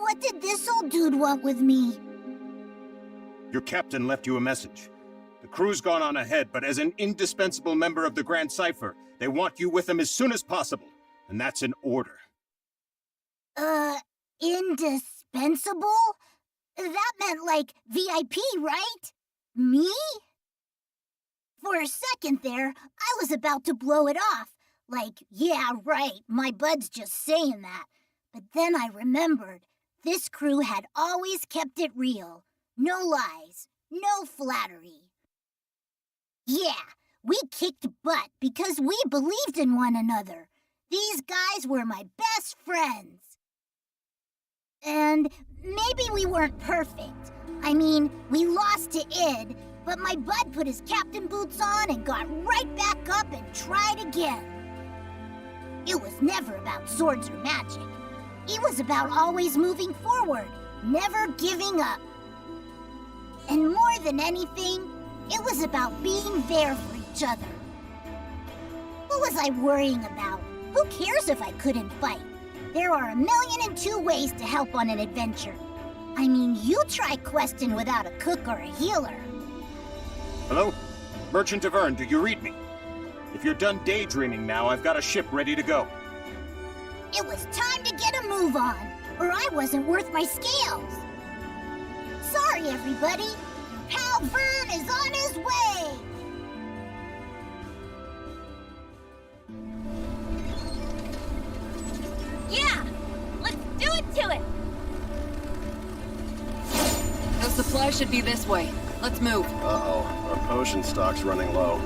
Speaker 3: What did this old dude want with me?
Speaker 8: Your captain left you a message. The crew's gone on ahead, but as an indispensable member of the Grand Cipher, they want you with them as soon as possible. And that's an order.
Speaker 3: Indispensable? That meant like VIP, right? Me? For a second there, I was about to blow it off. Like, yeah, right, my bud's just saying that. But then I remembered this crew had always kept it real. No lies, no flattery. Yeah, we kicked butt because we believed in one another. These guys were my best friends. And maybe we weren't perfect. I mean, we lost to Id, but my bud put his captain boots on and got right back up and tried again. It was never about swords or magic. It was about always moving forward, never giving up. And more than anything, it was about being there for each other. What was I worrying about? Who cares if I couldn't fight? There are 1,000,002 ways to help on an adventure. I mean, you try questing without a cook or a healer.
Speaker 8: Hello? Merchant of Vern, do you read me? If you're done daydreaming now, I've got a ship ready to go.
Speaker 3: It was time to get a move on, or I wasn't worth my scales. Sorry, everybody. Your pal Vern is on his way.
Speaker 9: Yeah! Let's do it to it!
Speaker 4: The supply should be this way. Let's move.
Speaker 6: Uh-oh, our potion stock's running low.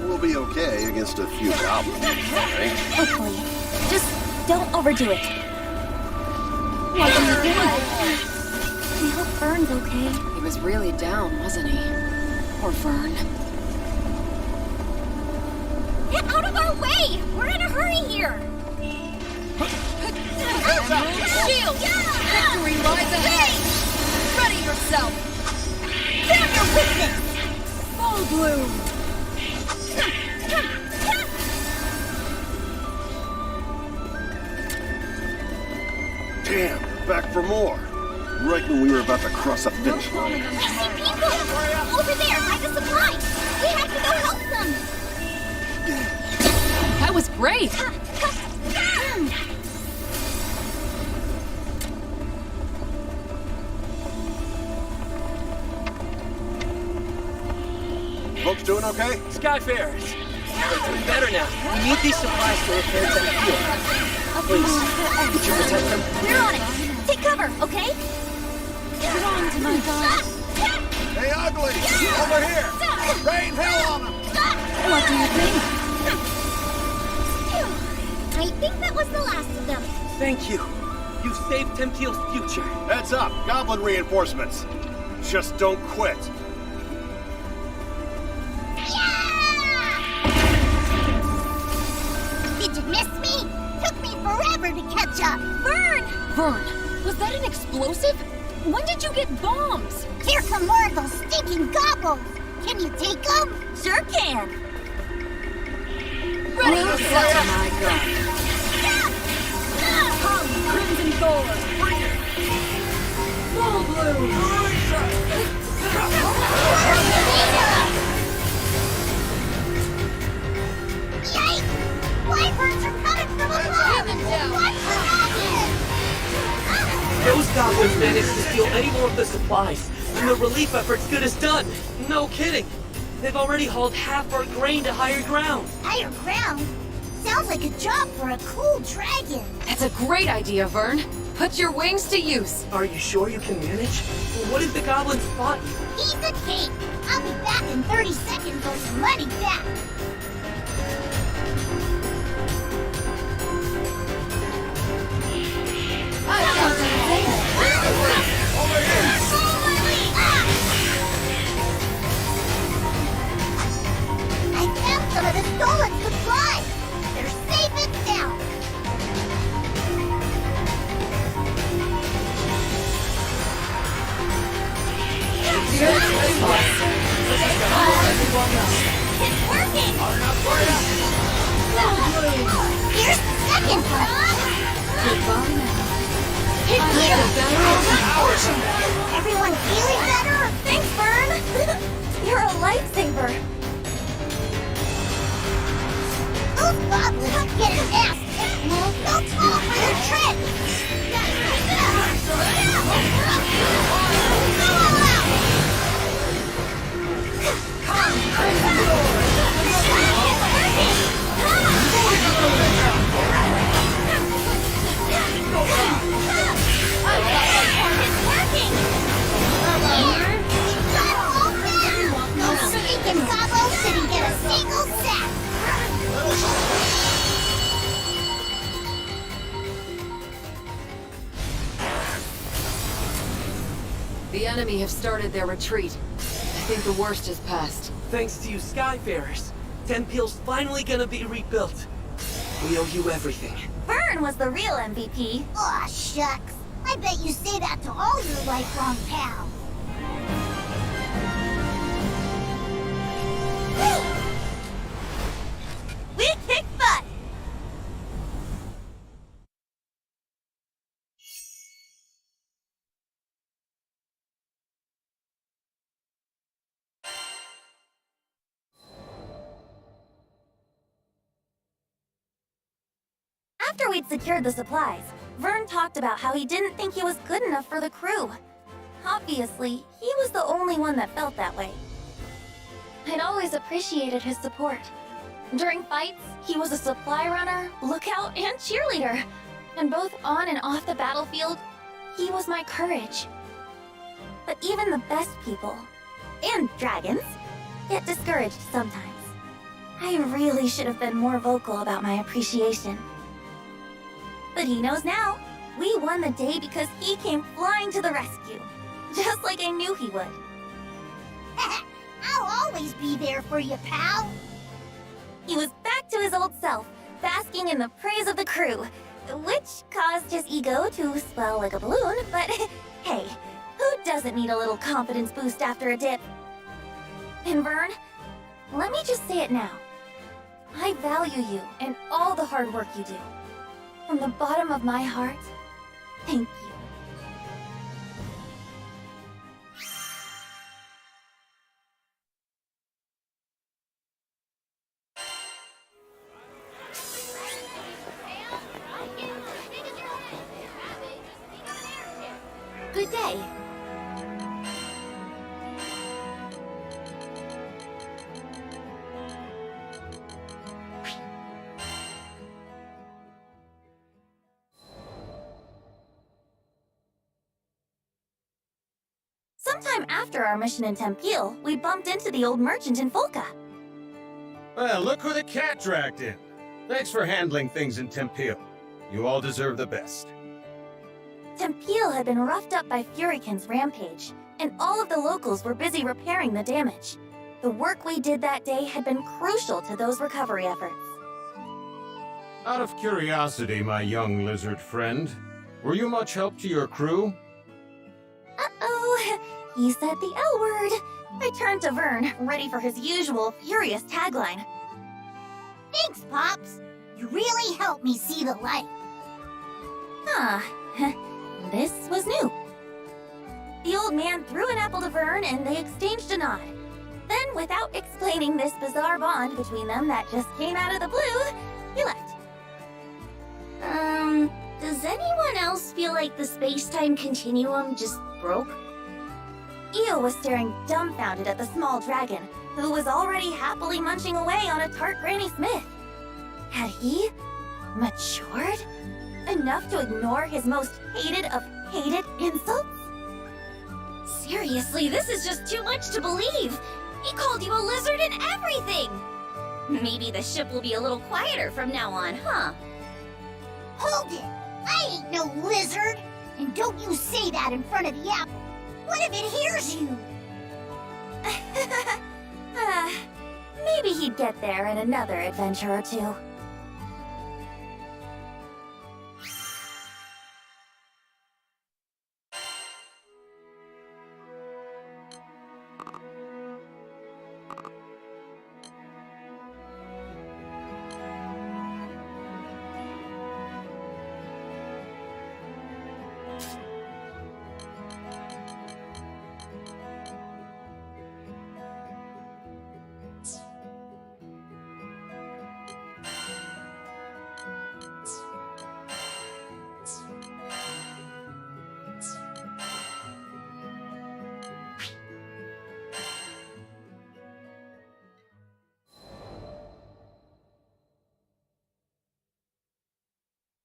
Speaker 6: We'll be okay against a few goblins, right?
Speaker 9: Hopefully. Just don't overdo it. What are you doing? I hope Vern's okay.
Speaker 4: He was really down, wasn't he? Poor Vern.
Speaker 9: Get out of our way! We're in a hurry here!
Speaker 4: Shield! Victory lies ahead! Ready yourself!
Speaker 3: Found your weakness!
Speaker 4: Full bloom!
Speaker 6: Damn, back for more. Right when we were about to cross the finish line.
Speaker 3: I see people! Over there, by the supplies! We have to go help them!
Speaker 4: That was great!
Speaker 6: Folks doing okay?
Speaker 5: Skyfarers! They're doing better now. We need these supplies to repair that field. Please, could you protect them?
Speaker 9: We're on it! Take cover, okay? Get on to my god.
Speaker 6: Hey, Ugly! Over here! Rain hell on them!
Speaker 9: What do you think?
Speaker 3: I think that was the last of them.
Speaker 5: Thank you. You saved Temteel's future.
Speaker 6: Heads up, goblin reinforcements. Just don't quit.
Speaker 3: Did you miss me? Took me forever to catch up. Vern!
Speaker 4: Vern, was that an explosive? When did you get bombs?
Speaker 3: Here come more of those stinking gobbles. Can you take them?
Speaker 9: Sure can!
Speaker 4: Ready yourself! Oh my god. Come, Crimson Thorn! Full bloom!
Speaker 3: Yikes! Wyverns are coming from above!
Speaker 4: Pin them down!
Speaker 3: Watch the magnet!
Speaker 10: Those goblins managed to steal any more of the supplies, and the relief effort's good as done. No kidding. They've already hauled half our grain to higher ground.
Speaker 3: Higher ground? Sounds like a job for a cool dragon.
Speaker 4: That's a great idea, Vern. Put your wings to use.
Speaker 10: Are you sure you can manage? What if the goblins spot you?
Speaker 3: Piece of cake. I'll be back in 30 seconds or some money back. I found some of the stolen supplies. They're safe and sound. It's working. Here's the second one.
Speaker 4: Goodbye now.
Speaker 3: Hit you. Everyone feeling better?
Speaker 9: Thanks, Vern! You're a lifesaver.
Speaker 3: Those goblins get an ass kicked. Don't fall for their trick.
Speaker 4: The enemy have started their retreat. I think the worst is past.
Speaker 10: Thanks to you Skyfarers, Tempeal's finally gonna be rebuilt. We owe you everything.
Speaker 9: Vern was the real MVP.
Speaker 3: Aw, shucks. I bet you say that to all your lifelong pals.
Speaker 9: We kick butt! After we'd secured the supplies, Vern talked about how he didn't think he was good enough for the crew. Obviously, he was the only one that felt that way. I'd always appreciated his support. During fights, he was a supply runner, lookout, and cheerleader. And both on and off the battlefield, he was my courage. But even the best people, and dragons, get discouraged sometimes. I really should have been more vocal about my appreciation. But he knows now. We won the day because he came flying to the rescue. Just like I knew he would.
Speaker 3: I'll always be there for you, pal.
Speaker 9: He was back to his old self, basking in the praise of the crew, which caused his ego to swell like a balloon, but hey, who doesn't need a little confidence boost after a dip? And Vern, let me just say it now. I value you and all the hard work you do. From the bottom of my heart, thank you. Good day. Sometime after our mission in Tempeal, we bumped into the old merchant in Folka.
Speaker 8: Well, look who the cat dragged in. Thanks for handling things in Tempeal. You all deserve the best.
Speaker 9: Tempeal had been roughed up by Furikin's rampage, and all of the locals were busy repairing the damage. The work we did that day had been crucial to those recovery efforts.
Speaker 8: Out of curiosity, my young lizard friend, were you much help to your crew?
Speaker 9: Uh-oh, he said the L word. I turned to Vern, ready for his usual furious tagline.
Speaker 3: Thanks, Pops. You really helped me see the light.
Speaker 9: Huh. This was new. The old man threw an apple to Vern and they exchanged a nod. Then, without explaining this bizarre bond between them that just came out of the blue, he left.
Speaker 1: Does anyone else feel like the space-time continuum just broke?
Speaker 9: Io was staring dumbfounded at the small dragon, who was already happily munching away on a tart Granny Smith. Had he matured enough to ignore his most hated of hated insults?
Speaker 1: Seriously, this is just too much to believe. He called you a lizard and everything. Maybe the ship will be a little quieter from now on, huh?
Speaker 3: Hold it! I ain't no lizard! And don't you say that in front of the apple! What if it hears you?
Speaker 9: Maybe he'd get there in another adventure or two.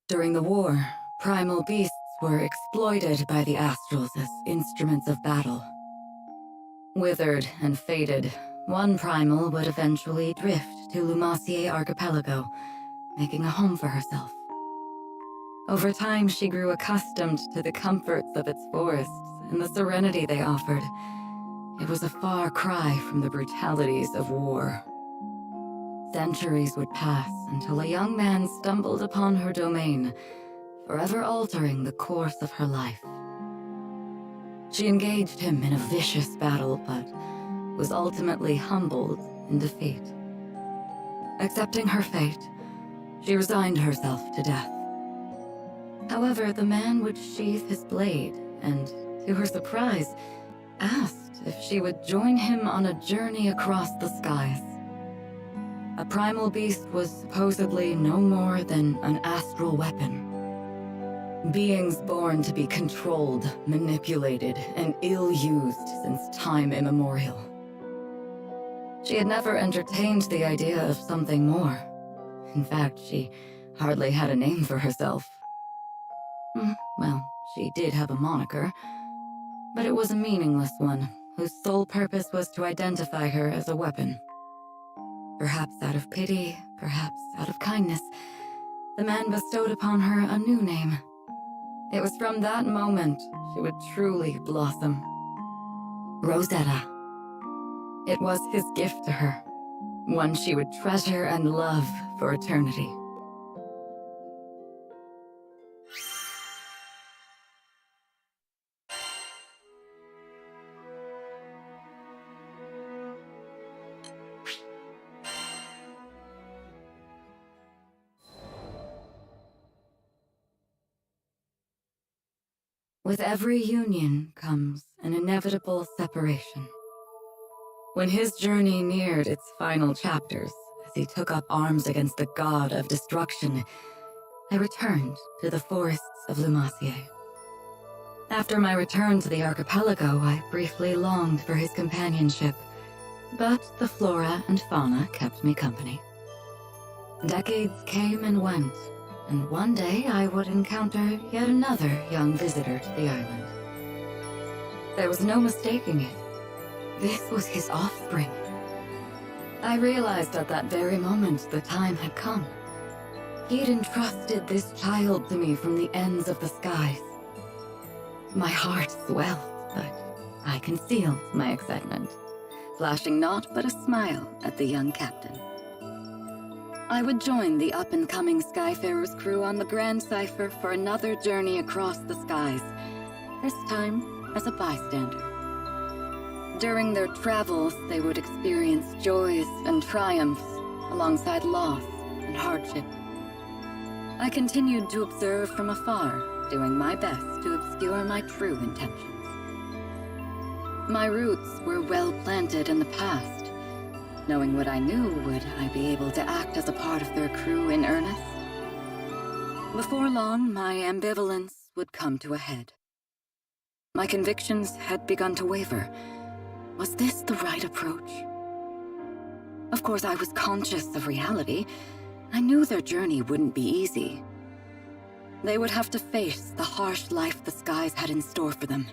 Speaker 4: During the war, primal beasts were exploited by the Astrals as instruments of battle. Withered and faded, one primal would eventually drift to Lumassier Archipelago, making a home for herself. Over time, she grew accustomed to the comforts of its forests and the serenity they offered, it was a far cry from the brutalities of war. Centuries would pass until a young man stumbled upon her domain, forever altering the course of her life. She engaged him in a vicious battle, but was ultimately humbled in defeat. Accepting her fate, she resigned herself to death. However, the man would sheathe his blade and, to her surprise, asked if she would join him on a journey across the skies. A primal beast was supposedly no more than an astral weapon. Beings born to be controlled, manipulated, and ill-used since time immemorial. She had never entertained the idea of something more. In fact, she hardly had a name for herself. Well, she did have a moniker, but it was a meaningless one, whose sole purpose was to identify her as a weapon. Perhaps out of pity, perhaps out of kindness, the man bestowed upon her a new name. It was from that moment she would truly blossom. Rosetta. It was his gift to her, one she would treasure and love for eternity. With every union comes an inevitable separation. When his journey neared its final chapters, as he took up arms against the god of destruction, I returned to the forests of Lumacier. After my return to the archipelago, I briefly longed for his companionship, but the flora and fauna kept me company. Decades came and went, and one day I would encounter yet another young visitor to the island. There was no mistaking it. This was his offspring. I realized at that very moment the time had come. He'd entrusted this child to me from the ends of the skies. My heart swelled, but I concealed my excitement, flashing naught but a smile at the young captain. I would join the up-and-coming Skyfarers crew on the Grand Cipher for another journey across the skies, this time as a bystander. During their travels, they would experience joys and triumphs, alongside loss and hardship. I continued to observe from afar, doing my best to obscure my true intentions. My roots were well planted in the past. Knowing what I knew, would I be able to act as a part of their crew in earnest? Before long, my ambivalence would come to a head. My convictions had begun to waver. Was this the right approach? Of course, I was conscious of reality. I knew their journey wouldn't be easy. They would have to face the harsh life the skies had in store for them.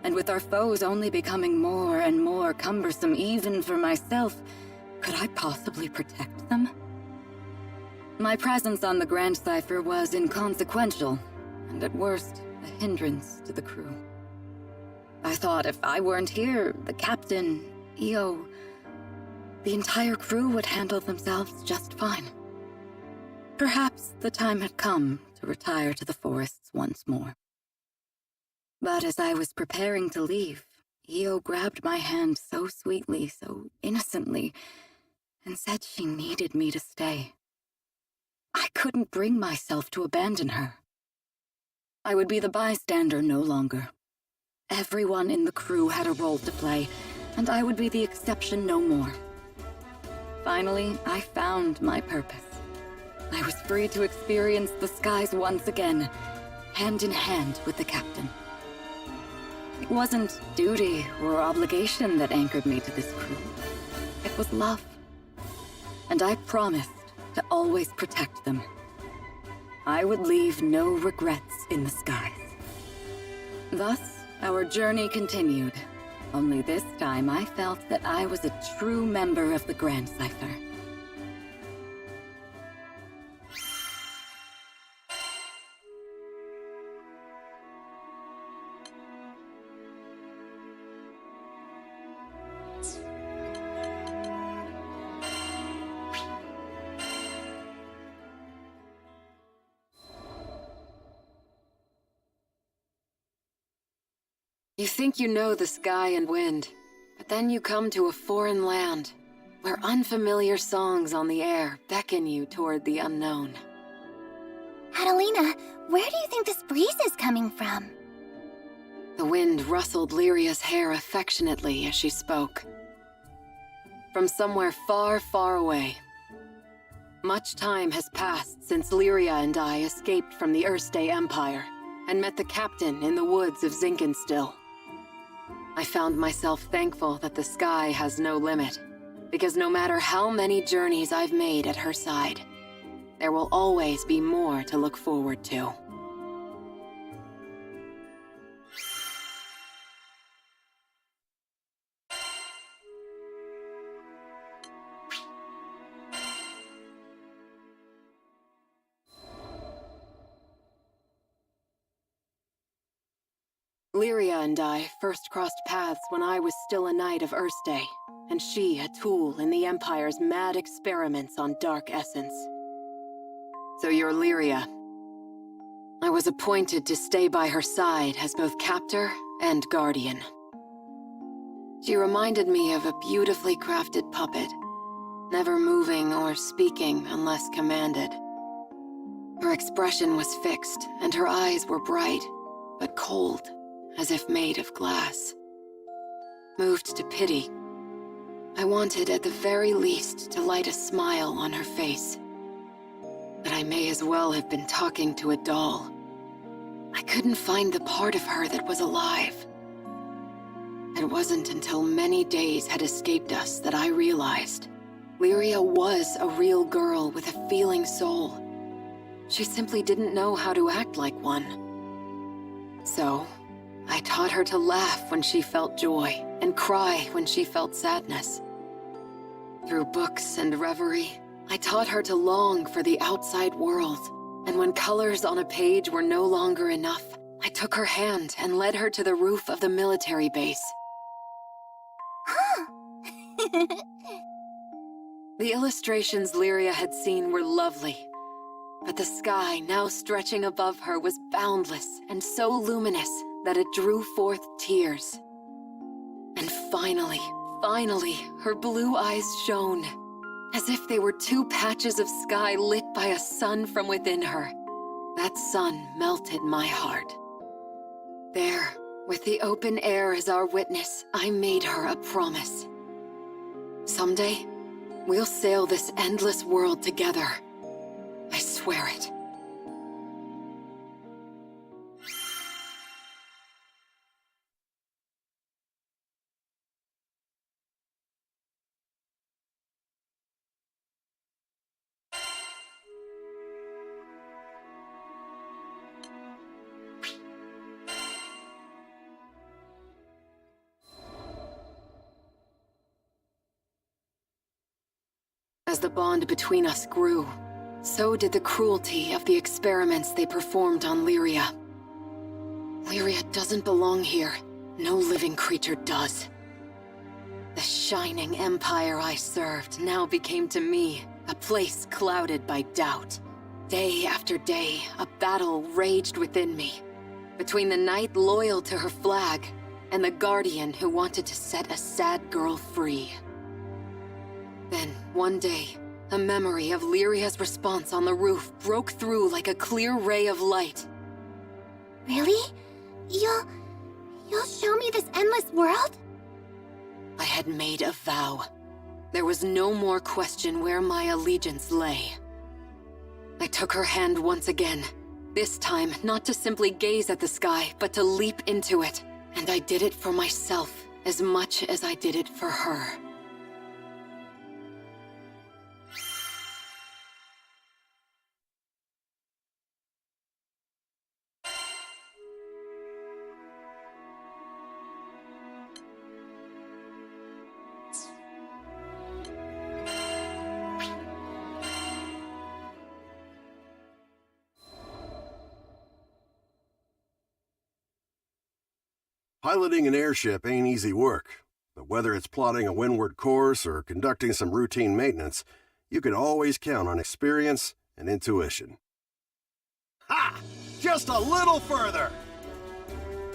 Speaker 4: And with our foes only becoming more and more cumbersome even for myself, could I possibly protect them? My presence on the Grand Cipher was inconsequential, and at worst, a hindrance to the crew. I thought if I weren't here, the captain, EO, the entire crew would handle themselves just fine. Perhaps the time had come to retire to the forests once more. But as I was preparing to leave, EO grabbed my hand so sweetly, so innocently, and said she needed me to stay. I couldn't bring myself to abandon her. I would be the bystander no longer. Everyone in the crew had a role to play, and I would be the exception no more. Finally, I found my purpose. I was free to experience the skies once again, hand in hand with the captain. It wasn't duty or obligation that anchored me to this crew. It was love. And I promised to always protect them. I would leave no regrets in the skies. Thus, our journey continued. Only this time I felt that I was a true member of the Grand Cipher. You think you know the sky and wind, but then you come to a foreign land where unfamiliar songs on the air beckon you toward the unknown.
Speaker 3: Adelina, where do you think this breeze is coming from?
Speaker 4: The wind rustled Lyria's hair affectionately as she spoke. From somewhere far, far away. Much time has passed since Lyria and I escaped from the Erste Empire and met the captain in the woods of Zinkenstill. I found myself thankful that the sky has no limit, because no matter how many journeys I've made at her side, there will always be more to look forward to. Lyria and I first crossed paths when I was still a knight of Erste, and she a tool in the Empire's mad experiments on dark essence. So you're Lyria. I was appointed to stay by her side as both captor and guardian. She reminded me of a beautifully crafted puppet, never moving or speaking unless commanded. Her expression was fixed, and her eyes were bright, but cold, as if made of glass. Moved to pity, I wanted at the very least to light a smile on her face. But I may as well have been talking to a doll. I couldn't find the part of her that was alive. It wasn't until many days had escaped us that I realized Lyria was a real girl with a feeling soul. She simply didn't know how to act like one. So, I taught her to laugh when she felt joy and cry when she felt sadness. Through books and reverie, I taught her to long for the outside world, and when colors on a page were no longer enough, I took her hand and led her to the roof of the military base. The illustrations Lyria had seen were lovely, but the sky now stretching above her was boundless and so luminous that it drew forth tears. And finally, her blue eyes shone, as if they were two patches of sky lit by a sun from within her. That sun melted my heart. There, with the open air as our witness, I made her a promise. Someday, we'll sail this endless world together. I swear it. As the bond between us grew, so did the cruelty of the experiments they performed on Lyria. Lyria doesn't belong here. No living creature does. The shining empire I served now became to me a place clouded by doubt. Day after day, a battle raged within me, between the knight loyal to her flag and the guardian who wanted to set a sad girl free. Then, one day, a memory of Lyria's response on the roof broke through like a clear ray of light.
Speaker 3: Really? You'll show me this endless world?
Speaker 4: I had made a vow. There was no more question where my allegiance lay. I took her hand once again, this time not to simply gaze at the sky, but to leap into it. And I did it for myself as much as I did it for her.
Speaker 6: Piloting an airship ain't easy work, but whether it's plotting a windward course or conducting some routine maintenance, you can always count on experience and intuition. Ha! Just a little further!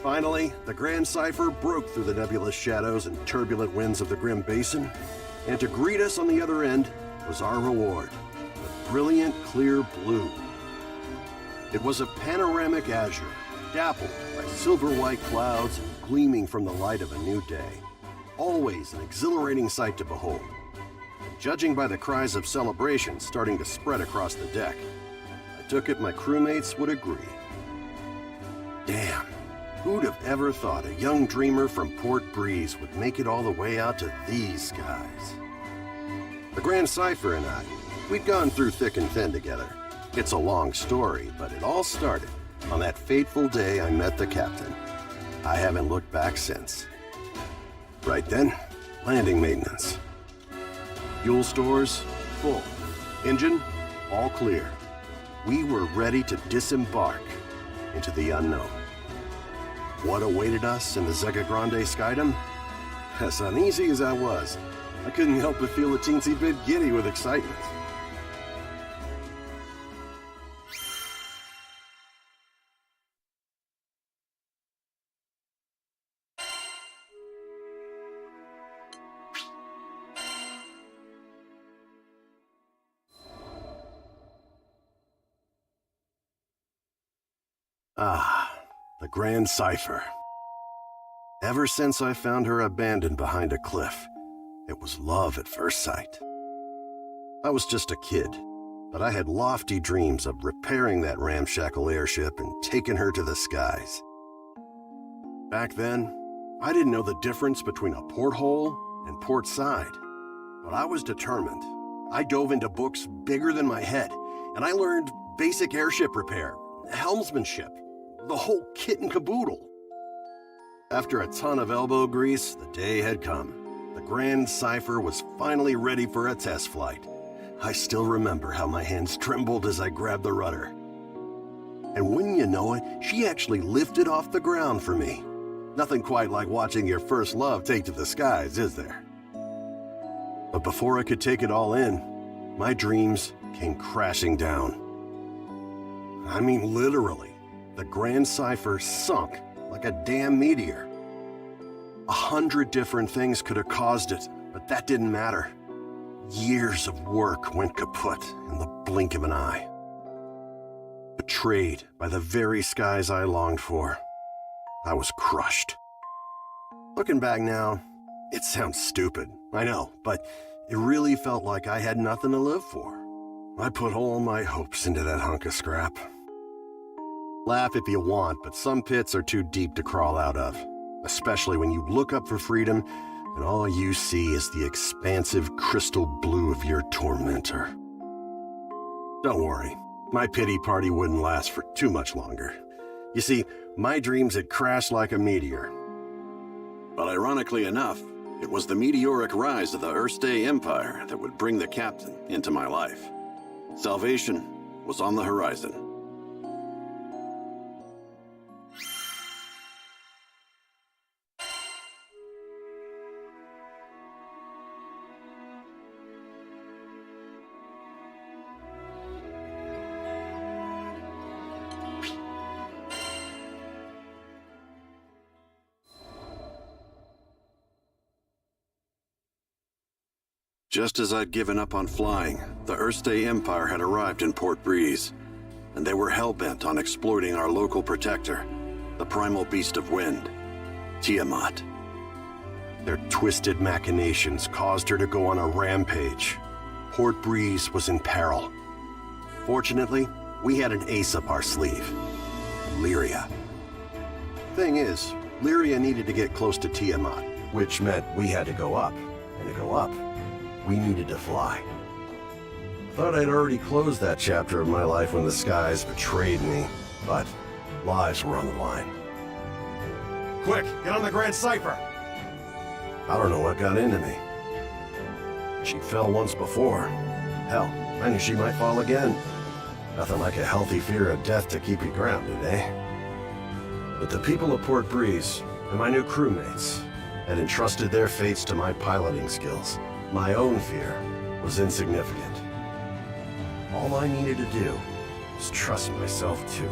Speaker 6: Finally, the Grand Cipher broke through the nebulous shadows and turbulent winds of the Grim Basin, and to greet us on the other end was our reward, the brilliant clear blue. It was a panoramic azure, dappled by silver-white clouds and gleaming from the light of a new day. Always an exhilarating sight to behold. And judging by the cries of celebration starting to spread across the deck, I took it my crewmates would agree. Damn. Who'd have ever thought a young dreamer from Port Breeze would make it all the way out to these skies? The Grand Cipher and I, we'd gone through thick and thin together. It's a long story, but it all started on that fateful day I met the captain. I haven't looked back since. Right then, landing maintenance. Fuel stores, full. Engine, all clear. We were ready to disembark into the unknown. What awaited us in the Zega Grande Skydom? As uneasy as I was, I couldn't help but feel a teensy bit giddy with excitement. Ah, the Grand Cipher. Ever since I found her abandoned behind a cliff, it was love at first sight. I was just a kid, but I had lofty dreams of repairing that ramshackle airship and taking her to the skies. Back then, I didn't know the difference between a porthole and port side, but I was determined. I dove into books bigger than my head, and I learned basic airship repair, helmsmanship, the whole kit and caboodle. After a ton of elbow grease, the day had come. The Grand Cipher was finally ready for a test flight. I still remember how my hands trembled as I grabbed the rudder. And wouldn't you know it, she actually lifted off the ground for me. Nothing quite like watching your first love take to the skies, is there? But before I could take it all in, my dreams came crashing down. I mean, literally. The Grand Cipher sunk like a damn meteor. 100 different things could have caused it, but that didn't matter. Years of work went kaput in the blink of an eye. Betrayed by the very skies I longed for, I was crushed. Looking back now, it sounds stupid, I know, but it really felt like I had nothing to live for. I put all my hopes into that hunk of scrap. Laugh if you want, but some pits are too deep to crawl out of, especially when you look up for freedom and all you see is the expansive crystal blue of your tormentor. Don't worry, my pity party wouldn't last for too much longer. You see, my dreams had crashed like a meteor. But ironically enough, it was the meteoric rise of the Erste Empire that would bring the captain into my life. Salvation was on the horizon. Just as I'd given up on flying, the Erste Empire had arrived in Port Breeze, and they were hell-bent on exploiting our local protector, the primal beast of wind, Tiamat. Their twisted machinations caused her to go on a rampage. Port Breeze was in peril. Fortunately, we had an ace up our sleeve, Lyria. Thing is, Lyria needed to get close to Tiamat, which meant we had to go up, and to go up, we needed to fly. Thought I'd already closed that chapter of my life when the skies betrayed me, but lives were on the line. Quick, get on the Grand Cipher! I don't know what got into me. She fell once before. Hell, I knew she might fall again. Nothing like a healthy fear of death to keep you grounded, eh? But the people of Port Breeze, and my new crewmates, had entrusted their fates to my piloting skills. My own fear was insignificant. All I needed to do was trust myself too.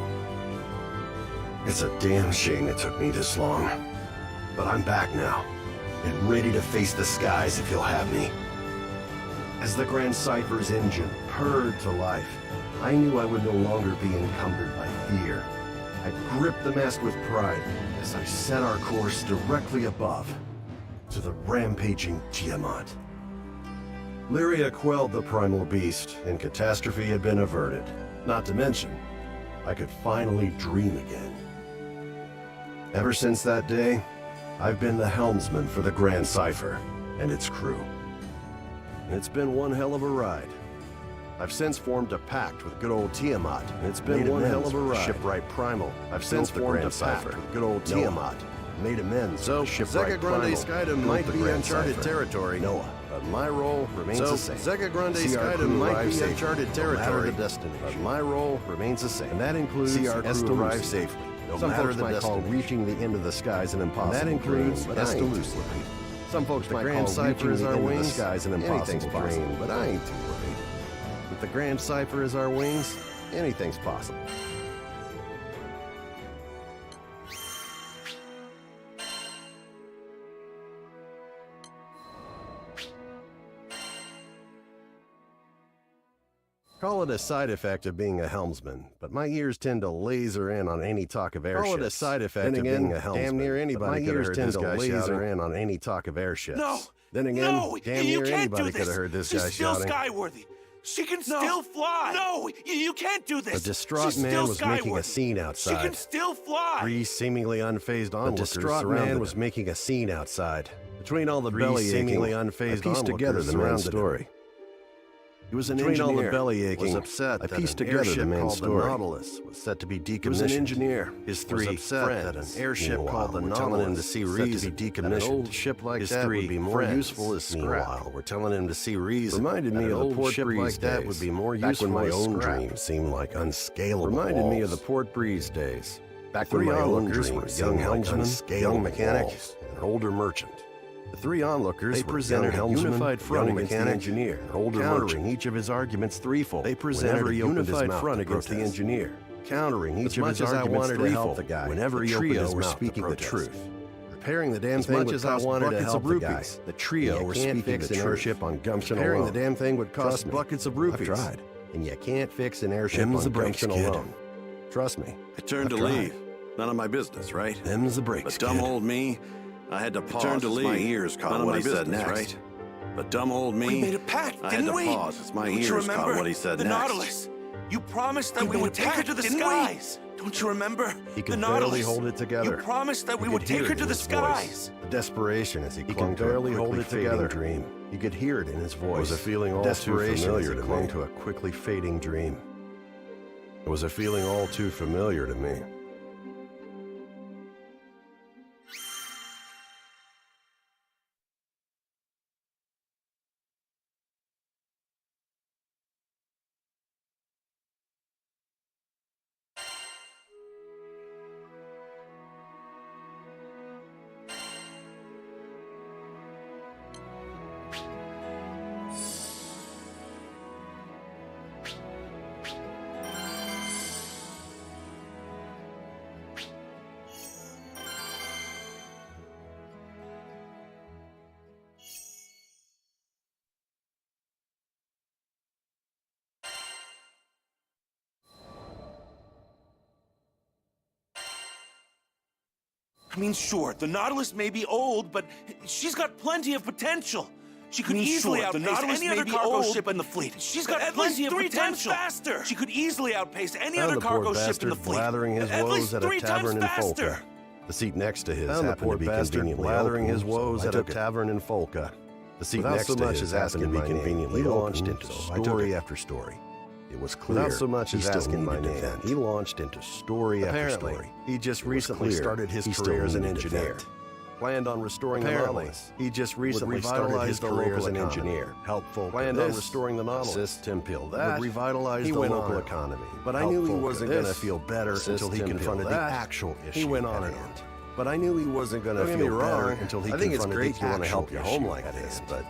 Speaker 6: It's a damn shame it took me this long. But I'm back now, and ready to face the skies if you'll have me. As the Grand Cypher's engine purred to life, I knew I would no longer be encumbered by fear. I gripped the mask with pride as I set our course directly above, to the rampaging Tiamat. Lyria quelled the primal beast, and catastrophe had been averted. Not to mention, I could finally dream again. Ever since that day, I've been the helmsman for the Grand Cypher and its crew. It's been one hell of a ride. I've since formed a pact with good old Tiamat. It's been one hell of a ride. Shipwright Primal. I've since formed a pact with good old Tiamat. Made amends. So Shipwright Primal. Skydom might be uncharted territory. Noah. But my role remains the same. Zega Grande Skydom might be uncharted territory. But my role remains the same. And that includes Estelus arrive safely. Some folks might call reaching the end of the skies an impossible. That includes Estelus. Some folks might call reaching the end of the skies an impossible dream, but I ain't too worried. With the Grand Cypher as our wings, anything's possible. Call it a side effect of being a helmsman, but my ears tend to laser in on any talk of airships. Call it a side effect of being a helmsman. Damn near anybody could have heard this guy laser in on any talk of airships.
Speaker 2: No!
Speaker 6: Then again,
Speaker 2: no,
Speaker 6: damn near anybody could have heard this guy shouting.
Speaker 2: She's still skyworthy. She can still fly. No, you can't do this.
Speaker 6: A distraught man was making a scene outside.
Speaker 2: She can still fly.
Speaker 6: Three seemingly unfazed onlookers surrounded man was making a scene outside. Between all the belly seemingly unfazed onlookers, I pieced together the man's story. He was an engineer. All the belly aching, was upset. I pieced together the man's story. The Nautilus was set to be decommissioned. He was an engineer. His three friends. That an airship called the Nautilus telling him to see reason. To be decommissioned. An old ship like his that would be more useful as scrap. We're telling him to see reason. Reminded me of the port breeze like that would be more useful. When my own dreams seemed like unscalable. Reminded me of the port breeze days. Back when my own dreams, young helmsman, young mechanic, and an older merchant. The three onlookers they presented a unified front against the engineer, countering each of his arguments threefold. They presented a unified front against the engineer, countering each of his arguments threefold. Whenever he opened his mouth, speaking the truth. Repairing the damn thing would cost buckets of rupees. The trio were speaking the airship on gumption alone. Repairing the damn thing would cost buckets of rupees. I've tried, and you can't fix an airship on gumption alone. Trust me.
Speaker 11: I turned to leave. None of my business, right?
Speaker 6: Them's the breaks,
Speaker 11: but dumb old me. I had to pause. Turned to leave. My ears caught what he said next. Right? But dumb old me.
Speaker 2: We made a pact, didn't we?
Speaker 11: I had to pause as my ears caught what he said
Speaker 2: the
Speaker 11: next.
Speaker 2: Nautilus. You promised that we would take her to the skies. Don't you remember?
Speaker 6: He could barely hold it together.
Speaker 2: You promised that we would take her to the skies.
Speaker 6: The desperation as he clung to barely hold it together. Dream. You could hear it in his voice. It was a feeling all too familiar to clung to a quickly fading dream. It was a feeling all too familiar to me.
Speaker 2: I mean, sure, the Nautilus may be old, but she's got plenty of potential. She could easily outpace any other cargo ship in the fleet. She's got plenty of potential. At least 3 times faster. She could easily outpace any other cargo ship in the fleet.
Speaker 6: Blathering his woes at a tavern in Folka. The seat next to his happened to be conveniently blathering his woes at a tavern in Folka. The seat next to his happened to be conveniently launched into story after story. It was clear. Without so much as asking my name, he launched into story after story. He just recently started his career as an engineer. Planned on restoring the Nautilus. He just recently started his career as an engineer. Helpful. Planned on restoring the Nautilus. Assist Tim Peel that. Would revitalize the local economy. But I knew he wasn't going to feel better until he confronted the actual issue. He went on and on. But I knew he wasn't going to feel better until he confronted the actual issue. I think it's great you want to help your home like this, but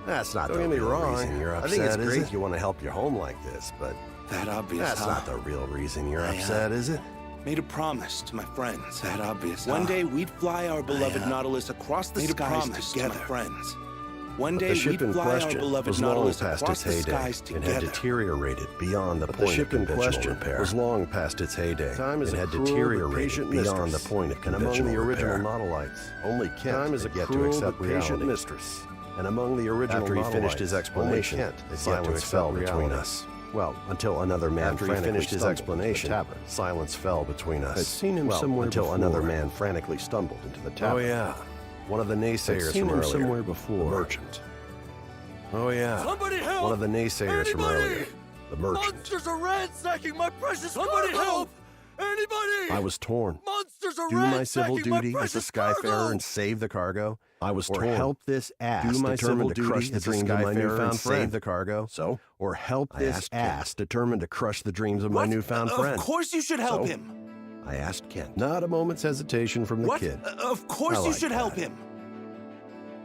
Speaker 6: that's not the real reason you're upset. I think it's great you want to help your home like this, but that's not the real reason you're upset, is it?
Speaker 2: Made a promise to my friends.
Speaker 11: That obvious.
Speaker 2: One day we'd fly our beloved Nautilus across the skies together. To my friends. One day we'd fly our beloved Nautilus across the skies together.
Speaker 6: And had deteriorated beyond the point of conventional repair. Was long past its heyday. Time is had deteriorated beyond the point of conventional repair. And among the original Nautilites, only Kent is yet to accept patient mistress. And among the original After he finished his explanation, silence fell between us. Well, until another man finished his explanation, silence fell between us. I'd seen him somewhere until another man frantically stumbled into the tavern. Oh yeah, one of the naysayers from earlier. Somewhere before. The merchant. Oh yeah.
Speaker 2: Somebody help!
Speaker 6: One of the naysayers from earlier. The merchant.
Speaker 2: Monsters are ransacking my precious Somebody cargo! Help! Anybody!
Speaker 6: I was torn.
Speaker 2: Monsters are
Speaker 6: do my civil duty
Speaker 2: my
Speaker 6: as a skyfarer and save the cargo. I was torn. Help this ass
Speaker 2: do my
Speaker 6: determined
Speaker 2: civil
Speaker 6: to crush the dreams of my newfound friend. Save the cargo.
Speaker 2: So?
Speaker 6: Or help this ass determined to crush the dreams of my newfound friend.
Speaker 2: Of course you should help him.
Speaker 6: I asked Kent. Not a moment's hesitation from the kid.
Speaker 2: Of course you should help him.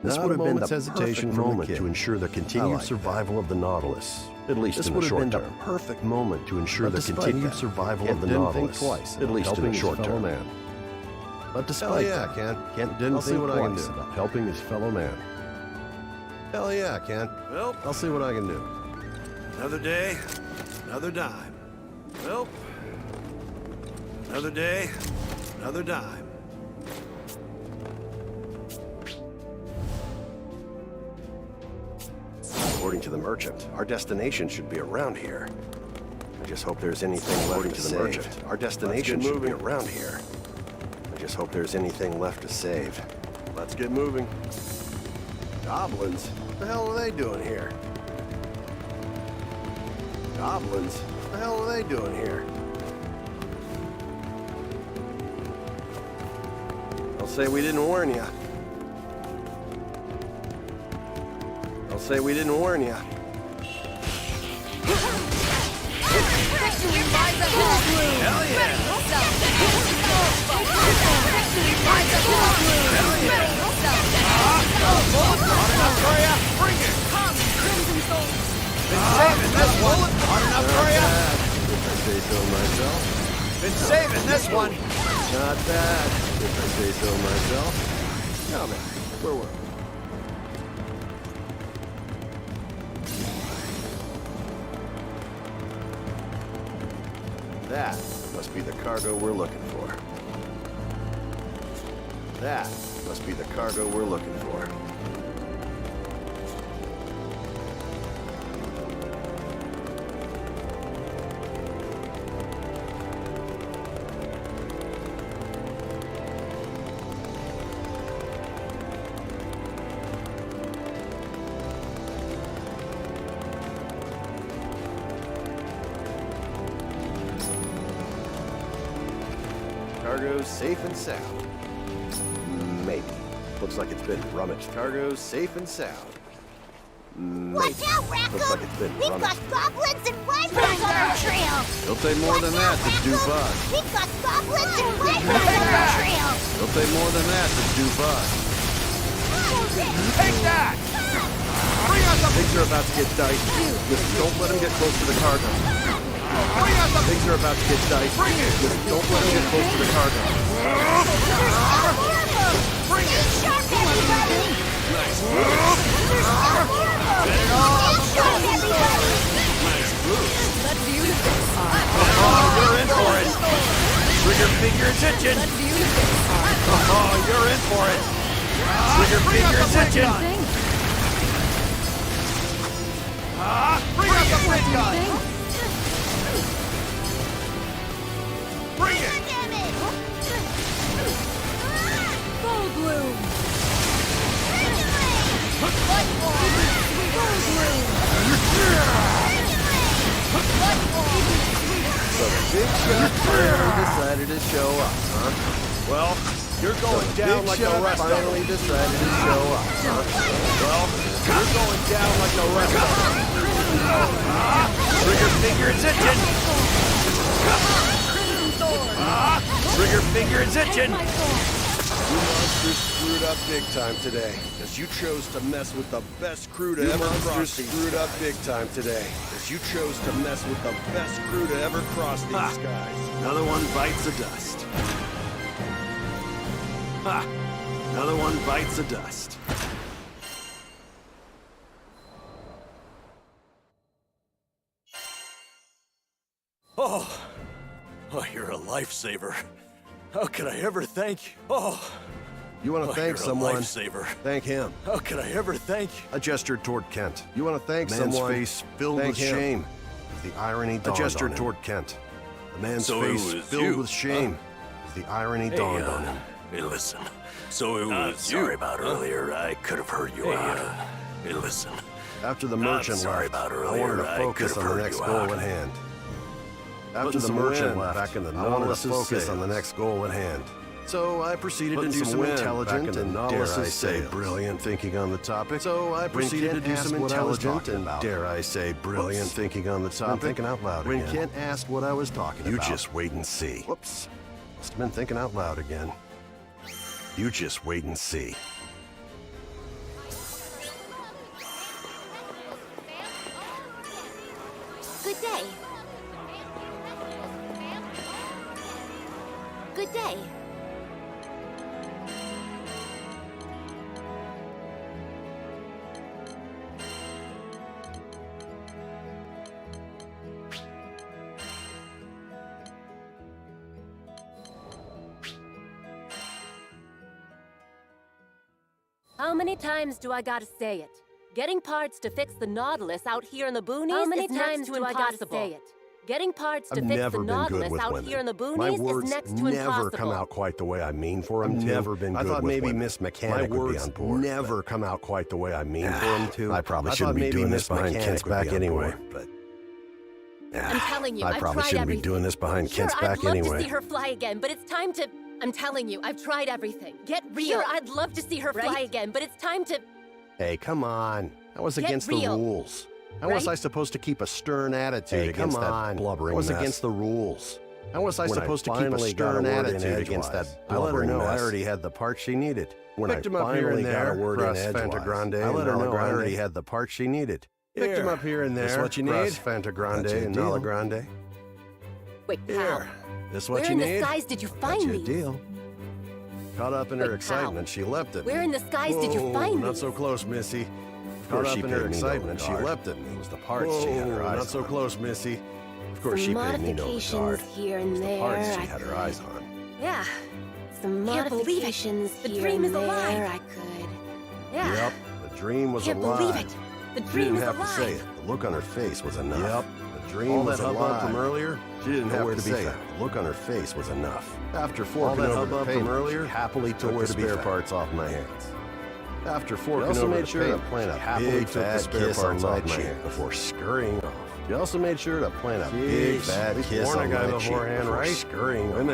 Speaker 6: This would have been the hesitation moment to ensure the continued survival of the Nautilus. At least in the short term. This would have been the perfect moment to ensure the continued survival of the Nautilus. Twice, at least in the short term. But despite that, Kent didn't see what I can do about helping his fellow man. Hell yeah, Kent. Well, I'll see what I can do.
Speaker 11: Another day, another dime. Well, another day, another dime.
Speaker 6: According to the merchant, our destination should be around here. I just hope there's anything left to save. Our destination should be around here. I just hope there's anything left to save. Let's get moving. Goblins? What the hell are they doing here? Goblins? What the hell are they doing here? I'll say we didn't warn you. I'll say we didn't warn you.
Speaker 11: Hell yeah! Bring it! Been saving this one. Hot enough for ya?
Speaker 6: If I say so myself.
Speaker 11: Been saving this one.
Speaker 6: Not bad, if I say so myself. Now then, where were we? That must be the cargo we're looking for. That must be the cargo we're looking for. Cargo's safe and sound. Maybe. Looks like it's been rummaged. Cargo's safe and sound. Maybe.
Speaker 3: Watch out, Raccoon!
Speaker 6: Looks like it's been
Speaker 3: We've
Speaker 6: rummaged.
Speaker 3: got goblins and wyverns on our trail!
Speaker 6: It'll take more than that to dupe us.
Speaker 3: We've got goblins and wyverns on our trail!
Speaker 6: It'll take more than that to dupe us.
Speaker 11: Take that! Bring us up!
Speaker 6: Things are about to get dicey. Just don't let them get close to the cargo.
Speaker 11: Bring us up!
Speaker 6: Things are about to get dicey.
Speaker 11: Bring it!
Speaker 6: Just don't let them get close to the cargo.
Speaker 11: Bring it!
Speaker 3: Sharp, everybody!
Speaker 11: Nice.
Speaker 3: Sharp, everybody!
Speaker 7: That's beautiful.
Speaker 11: Oh, you're in for it. Trigger finger's itching.
Speaker 7: That's beautiful.
Speaker 11: Oh, you're in for it. Trigger finger's itching. Bring us the red gun. Bring it.
Speaker 7: Full bloom.
Speaker 6: So the big shot finally decided to show up, huh?
Speaker 11: Well, you're going
Speaker 6: So the
Speaker 11: down
Speaker 6: big
Speaker 11: like the
Speaker 6: shot
Speaker 11: rest of them.
Speaker 6: finally decided to show up, huh?
Speaker 11: Well, you're going down like the rest of them. Trigger finger's itching. Trigger finger's itching.
Speaker 6: You monsters screwed up big time today, because you chose to mess with the best crew to ever cross these screwed up big time today, because you chose to mess with the best crew to ever cross these skies.
Speaker 11: Another one bites the dust. Ha! Another one bites the dust. Oh, you're a lifesaver. How could I ever thank you? Oh,
Speaker 6: You want to thank someone?
Speaker 11: Lifesaver.
Speaker 6: Thank him.
Speaker 11: How could I ever thank you?
Speaker 6: I gestured toward Kent. You want to thank
Speaker 11: Man's
Speaker 6: someone?
Speaker 11: face filled
Speaker 6: thank
Speaker 11: with
Speaker 6: him.
Speaker 11: shame.
Speaker 6: The irony dawned
Speaker 11: I gestured
Speaker 6: on him.
Speaker 11: toward Kent. The man's
Speaker 6: So it
Speaker 11: face
Speaker 6: was
Speaker 11: filled
Speaker 6: you,
Speaker 11: with shame.
Speaker 6: The irony dawned on him.
Speaker 11: Hey, listen. So it was sorry about earlier. I could have heard you out. Hey, listen.
Speaker 6: After the merchant
Speaker 11: sorry
Speaker 6: left,
Speaker 11: about
Speaker 6: I
Speaker 11: earlier.
Speaker 6: wanted to
Speaker 11: I
Speaker 6: focus
Speaker 11: could have
Speaker 6: on the
Speaker 11: heard
Speaker 6: next
Speaker 11: you
Speaker 6: goal
Speaker 11: out.
Speaker 6: at hand. After
Speaker 11: Putting
Speaker 6: the
Speaker 11: some
Speaker 6: merchant
Speaker 11: wind
Speaker 6: left,
Speaker 11: back in the
Speaker 6: I wanted to
Speaker 11: Nautilus's
Speaker 6: focus on the
Speaker 11: sails.
Speaker 6: next goal at hand. So I proceeded to
Speaker 11: Putting
Speaker 6: do
Speaker 11: some
Speaker 6: some
Speaker 11: wind
Speaker 6: intelligent
Speaker 11: back in the
Speaker 6: and, dare I
Speaker 11: Nautilus's
Speaker 6: say,
Speaker 11: sails.
Speaker 6: brilliant thinking on the topic. So I proceeded to do some intelligent and, dare I say, brilliant thinking on the topic. Thinking out loud
Speaker 11: When
Speaker 6: again.
Speaker 11: Kent
Speaker 6: asked what I was talking
Speaker 11: You
Speaker 6: about.
Speaker 11: just wait and see.
Speaker 6: Whoops. Must have been thinking out loud again. You just wait and see.
Speaker 1: Good day. Good day.
Speaker 12: How many times do I gotta say it? Getting parts to fix the Nautilus out here in the boonies
Speaker 7: How many
Speaker 12: is next
Speaker 7: times
Speaker 12: to
Speaker 7: do I
Speaker 12: impossible.
Speaker 7: gotta say it?
Speaker 12: Getting parts to
Speaker 6: I've
Speaker 12: fix
Speaker 6: never
Speaker 12: the
Speaker 6: been good
Speaker 12: Nautilus
Speaker 6: with
Speaker 12: out
Speaker 6: women.
Speaker 12: here in the
Speaker 6: My
Speaker 12: boonies
Speaker 6: words
Speaker 12: is next to
Speaker 6: never
Speaker 12: impossible.
Speaker 6: come out quite the way I mean for them. I've never been good with women. I thought maybe Miss Mechanic would be on board. Never come out quite the way I mean for them to. I probably shouldn't be doing this behind Kent's back anyway, but
Speaker 12: I'm telling you,
Speaker 6: I
Speaker 12: I've
Speaker 6: probably
Speaker 12: tried
Speaker 6: shouldn't
Speaker 12: everything.
Speaker 6: be doing this behind
Speaker 12: Sure,
Speaker 6: Kent's
Speaker 12: I'd
Speaker 6: back
Speaker 12: love
Speaker 6: anyway.
Speaker 12: to see her fly again, but it's time to... I'm telling you, I've tried everything. Get real. Sure, I'd love to see her fly again, but it's time to...
Speaker 6: Hey, come on. That was
Speaker 12: Get
Speaker 6: against
Speaker 12: real.
Speaker 6: the rules. How was I supposed to keep a stern attitude against that blubbering mess? That was against the rules. How was I supposed to keep a stern attitude against that blubbering mess? I let her know I already had the part she needed. When I finally got a word in edgewise, I let her know I already had the part she needed. Picked him up here and there. This what you need? Fanta Grande and Nala Grande.
Speaker 12: Wait, how?
Speaker 6: Here. This what
Speaker 12: Where
Speaker 6: you
Speaker 12: in
Speaker 6: need?
Speaker 12: the skies did you find
Speaker 6: That's
Speaker 12: these?
Speaker 6: your deal. Caught up in her
Speaker 12: Wait,
Speaker 6: excitement, she leapt at me.
Speaker 12: Where in the skies did you find
Speaker 6: Not
Speaker 12: these?
Speaker 6: so close, Missy. Caught up in her excitement, she leapt at me. It was the parts she had her eyes on. Not so close, Missy. Of course, she paid me no regard.
Speaker 12: Here and
Speaker 6: The
Speaker 12: there.
Speaker 6: parts she had her eyes on.
Speaker 12: Yeah. Some
Speaker 1: Can't believe it.
Speaker 12: modifications
Speaker 1: The
Speaker 12: here
Speaker 1: dream
Speaker 12: and
Speaker 1: is alive.
Speaker 12: there I could. Yeah.
Speaker 6: Yep, the dream was
Speaker 12: Can't
Speaker 6: alive.
Speaker 12: believe it. The
Speaker 6: She
Speaker 12: dream
Speaker 6: didn't
Speaker 12: is
Speaker 6: have
Speaker 12: alive.
Speaker 6: to say it. The look on her face was enough. Yep, the dream was alive. From earlier, she didn't have to say it. The look on her face was enough. After forking over the payment, she happily took the spare parts off my hands. After forking over the payment, she happily took the spare parts off my cheek before scurrying off. She also made sure to plant a big bad kiss on my cheek before scurrying off.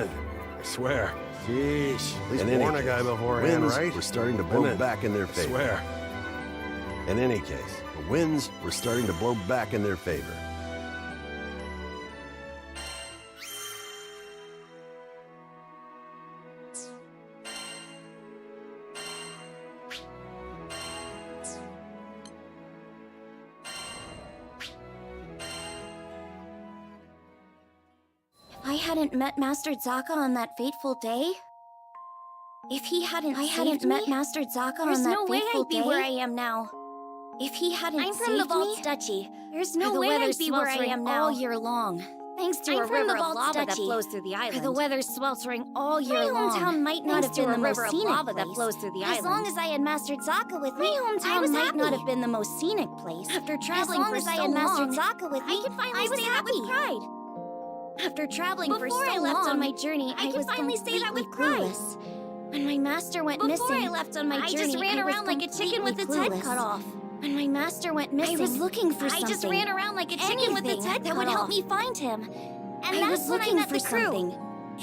Speaker 6: I swear. Sheesh. At least warn a guy beforehand, right? We're starting to blow back in their favor. Swear. In any case, the winds were starting to blow back in their favor.
Speaker 3: If I hadn't met Master Zaka on that fateful day, if he hadn't met Master Zaka on that fateful day, where I am now. If he hadn't saved me, I'm from the Vault's Duchy. There's no way I'd be where I am now all year long. Thanks to a river of lava that flows through the island. The weather's sweltering all year long. My hometown might not have been the most scenic lava that flows through the island. As long as I had Master Zaka with me, my hometown might not have been the most scenic place. After traveling for so long, I could finally say that with pride. After traveling for so long, before I left on my journey, I was finally say that with clueless. When my master went missing, I just ran around like a chicken with its head cut off. When my master went missing, I was looking for something. I just ran around like a chicken with its head cut off. That would help me find him. And that's when I met the crew.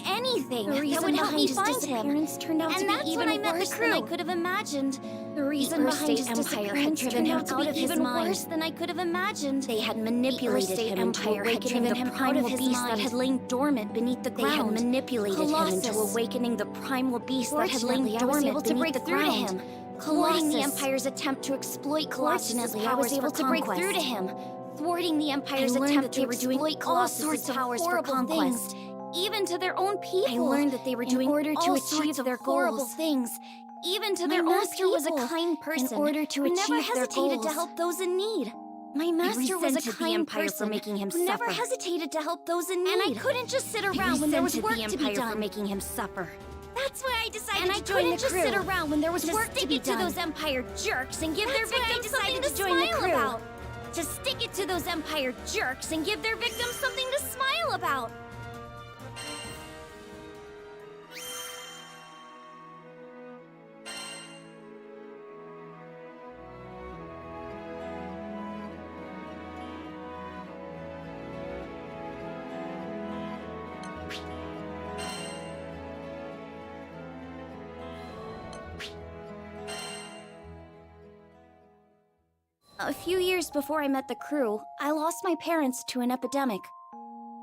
Speaker 3: Anything that would help me find him. Turned out to be even worse than I could have imagined. The reason behind his disappearance turned out to be even worse than I could have imagined. They had manipulated him into awakening the primal beast that had lain dormant beneath the ground. They had manipulated him into awakening the primal beast that had lain dormant beneath the ground. Thwarting the Empire's attempt to exploit Colossus' I was able to break through to him. Thwarting the Empire's attempt to exploit all sorts of horrible things.
Speaker 1: even to their own people.
Speaker 3: I learned that they were doing
Speaker 1: in order to
Speaker 3: all
Speaker 1: achieve
Speaker 3: sorts of
Speaker 1: their horrible
Speaker 3: goals.
Speaker 1: things, even to
Speaker 3: My
Speaker 1: their own
Speaker 3: master
Speaker 1: people.
Speaker 3: was a kind person
Speaker 1: in order to
Speaker 3: who
Speaker 1: achieve
Speaker 3: never
Speaker 1: their
Speaker 3: hesitated
Speaker 1: goals.
Speaker 3: to help those in need.
Speaker 1: My master was a
Speaker 3: resented the
Speaker 1: kind
Speaker 3: Empire
Speaker 1: person
Speaker 3: for making him
Speaker 1: who never
Speaker 3: suffer.
Speaker 1: hesitated to help those in need.
Speaker 3: And I couldn't just sit around when there was work to be done.
Speaker 1: For making him suffer. That's why I decided
Speaker 3: And I
Speaker 1: to join the
Speaker 3: couldn't just
Speaker 1: crew.
Speaker 3: sit around when there was work to
Speaker 1: stick
Speaker 3: be
Speaker 1: it
Speaker 3: done.
Speaker 1: to those Empire jerks and give their
Speaker 3: That's why I
Speaker 1: victims something
Speaker 3: decided
Speaker 1: to
Speaker 3: to join the
Speaker 1: smile
Speaker 3: crew.
Speaker 1: about. To stick it to those Empire jerks and give their victims something to smile about. A few years before I met the crew, I lost my parents to an epidemic.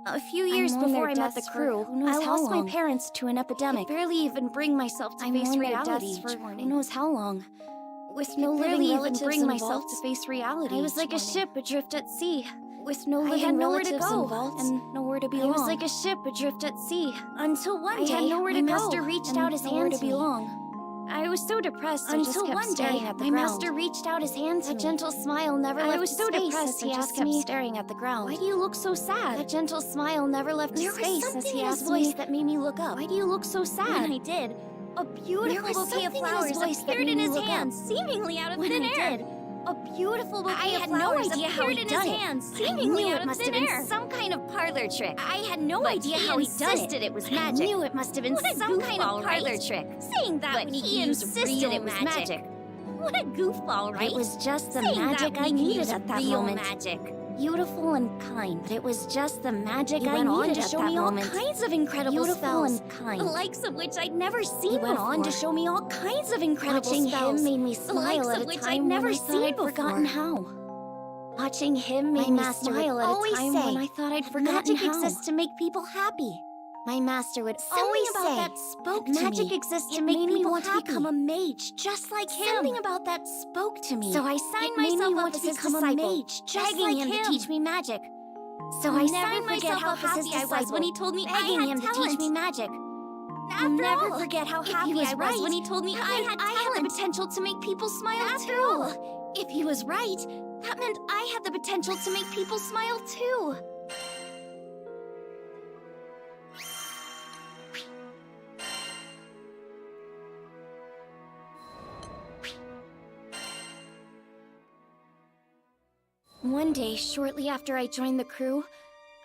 Speaker 1: A few years before I met the crew, I lost my parents to an epidemic. I barely even bring myself to face reality for who knows how long. With no living relatives bring myself to face reality. I was like a ship adrift at sea. With no living relatives involved and nowhere to belong. I was like a ship adrift at sea. Until one day, my master reached out his hand to belong. I was so depressed. Until one day, my master reached out his hand to me. A gentle smile never left his face. I was so depressed. He just kept staring at the ground. Why do you look so sad? A gentle smile never left his face as he asked me. That made me look up. Why do you look so sad? When I did, a beautiful bouquet of flowers appeared in his hand, seemingly out of thin air. A beautiful bouquet of flowers appeared in his hand, seemingly out of thin air. Some kind of parlor trick. I had no idea how he done it. It was magic. I knew it must have been some kind of parlor trick. Saying that when he insisted it was magic. What a goofball, right? It was just the magic I needed at that moment. Magic. Beautiful and kind. It was just the magic I needed to show me all kinds of incredible spells. And kind. The likes of which I'd never seen. He went on to show me all kinds of incredible spells. Watching him made me smile at a time when I thought I'd forgotten how. Watching him made me smile at a time when I thought I'd forgotten how. Magic exists to make people happy. My master would always say, something about that spoke to me. Magic exists to make people want to become a mage, just like him. Something about that spoke to me. So I signed myself up as his disciple, begging him to teach me magic. So I signed myself up as his disciple when he told me I had talent to teach me magic. I'll never forget how happy I was when he told me I had the potential to make people smile too. If he was right, that meant I had the potential to make people smile too. One day, shortly after I joined the crew,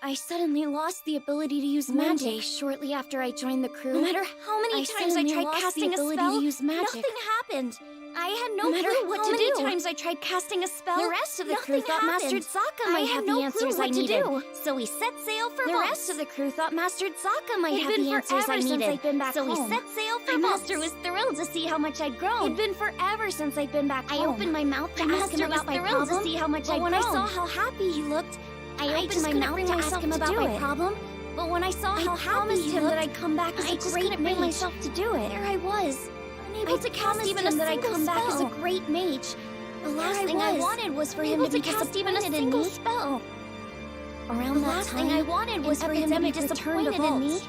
Speaker 1: I suddenly lost the ability to use magic. One day, shortly after I joined the crew, no matter how many times I tried casting a spell, nothing happened. I had no clue what to do. No matter how many times I tried casting a spell, the rest of the crew thought Master Zaka might have the answers I needed. So we set sail for Vaults. The rest of the crew thought Master Zaka might have the answers I needed. So we set sail for Vaults. My master was thrilled to see how much I'd grown. It'd been forever since I'd been back home. I opened my mouth to ask him about my problem, to see how much I'd grown. When I saw how happy he looked, I opened my mouth to ask him about my problem. But when I saw how happy he looked, that I'd come back as a great mage. Bring myself to do it. There I was, unable to cast even a single spell. As a great mage. The last thing I wanted was for him to be disappointed in me. Around that time, I wanted was for him to be disappointed in me.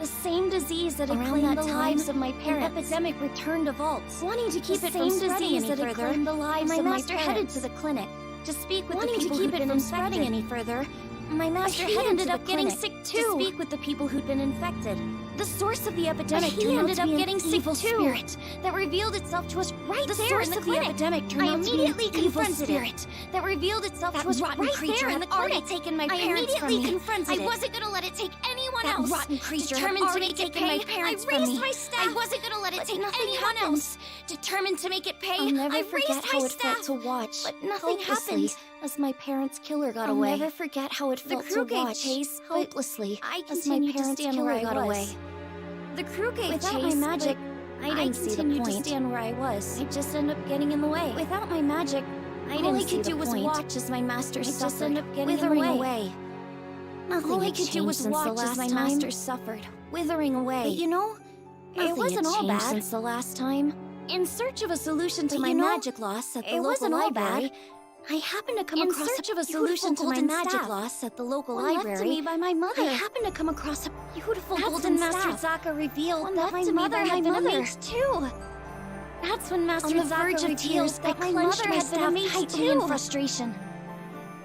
Speaker 1: The same disease that had claimed the lives of my parents. An epidemic returned to Vaults. Wanting to keep it from spreading any further, the lives of my master headed to the clinic to speak with the people who'd been spreading any further. My master ended up getting sick too. To speak with the people who'd been infected. The source of the epidemic ended up getting sick too. Spirit that revealed itself to us right there in the clinic. The epidemic turned out to be an evil spirit that revealed itself to us right there in the clinic. Taken my parents from me. I wasn't gonna let it take anyone else. That rotten creature determined to make it pay. My parents I raised my staff. I wasn't gonna let it take anyone else. Determined to make it pay. I'll never forget how it felt to watch. But nothing happened. As my parents' killer got away. I'll never forget how it felt to watch, chase hopelessly, as my parents' killer got away. The crew gave chase, without my magic, I didn't see the point. To stand where I was. I just ended up getting in the way. Without my magic, all I could do was watch as my master suffered, just ended up withering away. All I could do was watch as my master suffered, withering away. But you know, it wasn't all bad since the last time. In search of a solution to my magic loss at the local library, I happened to come across
Speaker 9: search of a solution to my magic loss at the local library.
Speaker 1: Left to me by my mother.
Speaker 9: I happened to come across a beautiful
Speaker 1: That's
Speaker 9: golden
Speaker 1: when
Speaker 9: Master
Speaker 1: staff.
Speaker 9: Zaka revealed
Speaker 1: One
Speaker 9: that
Speaker 1: left
Speaker 9: my
Speaker 1: to me
Speaker 9: mother
Speaker 1: by
Speaker 9: had
Speaker 1: my
Speaker 9: been a
Speaker 1: mother.
Speaker 9: mage too. That's when Master
Speaker 1: On the
Speaker 9: Zaka
Speaker 1: verge of
Speaker 9: revealed
Speaker 1: tears,
Speaker 9: that
Speaker 1: I
Speaker 9: my
Speaker 1: clenched
Speaker 9: mother
Speaker 1: my
Speaker 9: had been a
Speaker 1: staff
Speaker 9: mage
Speaker 1: tightly
Speaker 9: too.
Speaker 1: in frustration.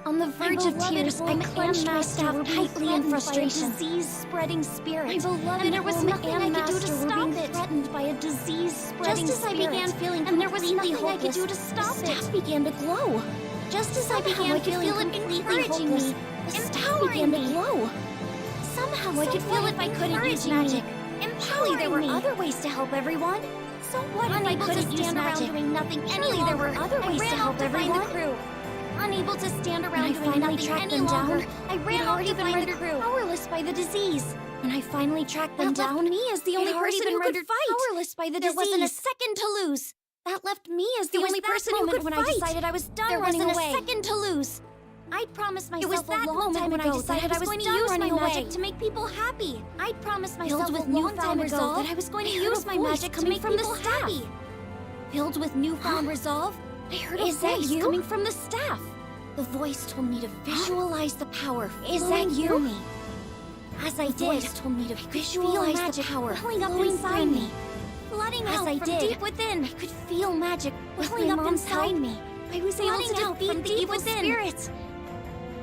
Speaker 9: On the verge of tears, I clenched my staff tightly in frustration.
Speaker 1: Disease-spreading spirit.
Speaker 9: My beloved
Speaker 1: and there was
Speaker 9: home
Speaker 1: nothing I
Speaker 9: and
Speaker 1: could do to
Speaker 9: master were
Speaker 1: stop
Speaker 9: being
Speaker 1: it.
Speaker 9: threatened by a disease-spreading
Speaker 1: Just as I
Speaker 9: spirit.
Speaker 1: began feeling
Speaker 9: and there was
Speaker 1: completely
Speaker 9: nothing I could
Speaker 1: hopeless,
Speaker 9: do to stop
Speaker 1: the
Speaker 9: it.
Speaker 1: staff began to glow. Just as I
Speaker 9: Somehow
Speaker 1: began
Speaker 9: I could
Speaker 1: feeling
Speaker 9: feel it
Speaker 1: completely
Speaker 9: encouraging
Speaker 1: hopeless,
Speaker 9: me,
Speaker 1: the staff
Speaker 9: empowering
Speaker 1: began to
Speaker 9: me.
Speaker 1: glow.
Speaker 9: Somehow I could feel it
Speaker 1: if I couldn't use
Speaker 9: encouraging
Speaker 1: magic.
Speaker 9: me,
Speaker 1: Surely there were
Speaker 9: empowering me.
Speaker 1: other ways to help everyone.
Speaker 9: So what if I
Speaker 1: Unable to
Speaker 9: couldn't use
Speaker 1: stand around
Speaker 9: magic?
Speaker 1: doing nothing any
Speaker 9: Surely there
Speaker 1: longer.
Speaker 9: were other
Speaker 1: I
Speaker 9: ways
Speaker 1: ran
Speaker 9: to
Speaker 1: off
Speaker 9: help
Speaker 1: to find the
Speaker 9: everyone.
Speaker 1: crew. Unable to stand
Speaker 9: When
Speaker 1: around
Speaker 9: I
Speaker 1: doing
Speaker 9: finally
Speaker 1: nothing
Speaker 9: tracked
Speaker 1: any
Speaker 9: them
Speaker 1: longer,
Speaker 9: down,
Speaker 1: I
Speaker 9: they'd
Speaker 1: ran off
Speaker 9: already
Speaker 1: to
Speaker 9: been
Speaker 1: find the
Speaker 9: rendered
Speaker 1: crew.
Speaker 9: powerless by the disease.
Speaker 1: When I finally tracked them
Speaker 9: That left
Speaker 1: down,
Speaker 9: me as the
Speaker 1: they'd
Speaker 9: only
Speaker 1: already
Speaker 9: person
Speaker 1: been
Speaker 9: who could
Speaker 1: rendered
Speaker 9: fight.
Speaker 1: powerless by the
Speaker 9: There
Speaker 1: disease.
Speaker 9: wasn't a second to lose.
Speaker 1: That left me as the
Speaker 9: It was
Speaker 1: only
Speaker 9: that
Speaker 1: person who
Speaker 9: moment
Speaker 1: could
Speaker 9: when
Speaker 1: fight.
Speaker 9: I decided I was done
Speaker 1: there
Speaker 9: running
Speaker 1: wasn't
Speaker 9: away.
Speaker 1: a second to lose. I'd promised myself
Speaker 9: was that
Speaker 1: a long
Speaker 9: moment
Speaker 1: time
Speaker 9: when I
Speaker 1: ago
Speaker 9: decided
Speaker 1: that
Speaker 9: I was
Speaker 1: going to
Speaker 9: done
Speaker 1: use my
Speaker 9: running
Speaker 1: magic
Speaker 9: away.
Speaker 1: to make people happy. I'd promised myself
Speaker 9: Filled with
Speaker 1: a long
Speaker 9: newfound
Speaker 1: time ago
Speaker 9: resolve,
Speaker 1: that I was going to
Speaker 9: I heard
Speaker 1: use
Speaker 9: a
Speaker 1: my
Speaker 9: voice
Speaker 1: magic to
Speaker 9: coming
Speaker 1: make
Speaker 9: from the
Speaker 1: people
Speaker 9: staff.
Speaker 1: happy. Filled with newfound resolve, I heard a
Speaker 9: Is that
Speaker 1: voice
Speaker 9: you?
Speaker 1: coming from the staff. The voice told me to visualize the power
Speaker 9: Is
Speaker 1: flowing
Speaker 9: that you?
Speaker 1: through me. As I
Speaker 9: The
Speaker 1: did,
Speaker 9: voice
Speaker 1: told me to
Speaker 9: feel
Speaker 1: visualize the
Speaker 9: magic
Speaker 1: power
Speaker 9: welling up
Speaker 1: flowing
Speaker 9: inside
Speaker 1: through
Speaker 9: me.
Speaker 1: Flooding
Speaker 9: As
Speaker 1: out
Speaker 9: I
Speaker 1: from
Speaker 9: did,
Speaker 1: deep within. I could feel magic welling
Speaker 9: my
Speaker 1: up
Speaker 9: mom's
Speaker 1: inside
Speaker 9: help,
Speaker 1: me. I was able
Speaker 9: flooding
Speaker 1: to
Speaker 9: out
Speaker 1: defeat
Speaker 9: from
Speaker 1: the
Speaker 9: deep
Speaker 1: evil
Speaker 9: within.
Speaker 1: spirits.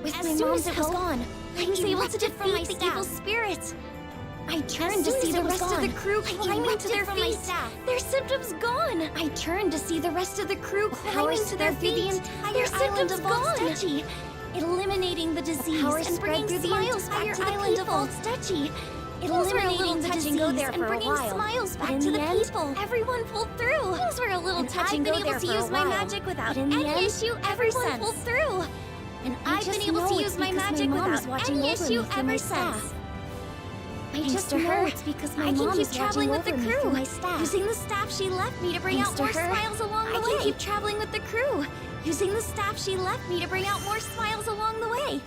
Speaker 9: With
Speaker 1: As
Speaker 9: my
Speaker 1: soon
Speaker 9: mom's
Speaker 1: as it was
Speaker 9: help,
Speaker 1: gone, I was able to
Speaker 9: erupted from my
Speaker 1: defeat the evil
Speaker 9: staff.
Speaker 1: spirits. I turned
Speaker 9: As
Speaker 1: to
Speaker 9: soon
Speaker 1: see
Speaker 9: as
Speaker 1: the
Speaker 9: it was
Speaker 1: rest of the
Speaker 9: gone,
Speaker 1: crew
Speaker 9: I
Speaker 1: climbing to
Speaker 9: erupted
Speaker 1: their
Speaker 9: from my
Speaker 1: feet.
Speaker 9: staff.
Speaker 1: Their symptoms gone. I turned to see the rest of the crew climbing to their
Speaker 9: spread through the
Speaker 1: feet.
Speaker 9: entire
Speaker 1: Their
Speaker 9: island
Speaker 1: symptoms
Speaker 9: of Old
Speaker 1: gone.
Speaker 9: Stetchy.
Speaker 1: Eliminating the disease
Speaker 9: power
Speaker 1: and
Speaker 9: spread
Speaker 1: bringing
Speaker 9: through the
Speaker 1: smiles back
Speaker 9: entire
Speaker 1: to the
Speaker 9: island of
Speaker 1: people.
Speaker 9: Old Stetchy.
Speaker 1: Things were a little
Speaker 9: Eliminating the
Speaker 1: touch and
Speaker 9: disease
Speaker 1: go there
Speaker 9: and
Speaker 1: for a
Speaker 9: bringing
Speaker 1: while.
Speaker 9: smiles
Speaker 1: But
Speaker 9: back
Speaker 1: in
Speaker 9: to
Speaker 1: the
Speaker 9: the
Speaker 1: end,
Speaker 9: people.
Speaker 1: everyone pulled through.
Speaker 9: Things were a little
Speaker 1: And
Speaker 9: touch
Speaker 1: I've
Speaker 9: and
Speaker 1: been
Speaker 9: go
Speaker 1: able
Speaker 9: there
Speaker 1: to
Speaker 9: for a
Speaker 1: use my
Speaker 9: while.
Speaker 1: magic without
Speaker 9: But in the
Speaker 1: any
Speaker 9: end,
Speaker 1: issue ever
Speaker 9: everyone
Speaker 1: since.
Speaker 9: pulled through.
Speaker 1: And
Speaker 9: I
Speaker 1: I've
Speaker 9: just
Speaker 1: been able
Speaker 9: know
Speaker 1: to
Speaker 9: it's
Speaker 1: use my
Speaker 9: because my
Speaker 1: magic
Speaker 9: mom is
Speaker 1: without
Speaker 9: watching
Speaker 1: any
Speaker 9: over
Speaker 1: issue
Speaker 9: me through
Speaker 1: ever
Speaker 9: my
Speaker 1: since.
Speaker 9: staff.
Speaker 1: I
Speaker 9: Thanks
Speaker 1: just
Speaker 9: to
Speaker 1: know
Speaker 9: her,
Speaker 1: it's because my
Speaker 9: I can
Speaker 1: mom
Speaker 9: keep
Speaker 1: is
Speaker 9: traveling
Speaker 1: watching
Speaker 9: with the
Speaker 1: over me
Speaker 9: crew.
Speaker 1: through my staff.
Speaker 9: Using the staff she left me to bring
Speaker 1: Thanks
Speaker 9: out
Speaker 1: to
Speaker 9: more
Speaker 1: her,
Speaker 9: smiles along the
Speaker 1: I
Speaker 9: way.
Speaker 1: can keep traveling with the crew. Using the staff she left me to bring out more smiles along the way.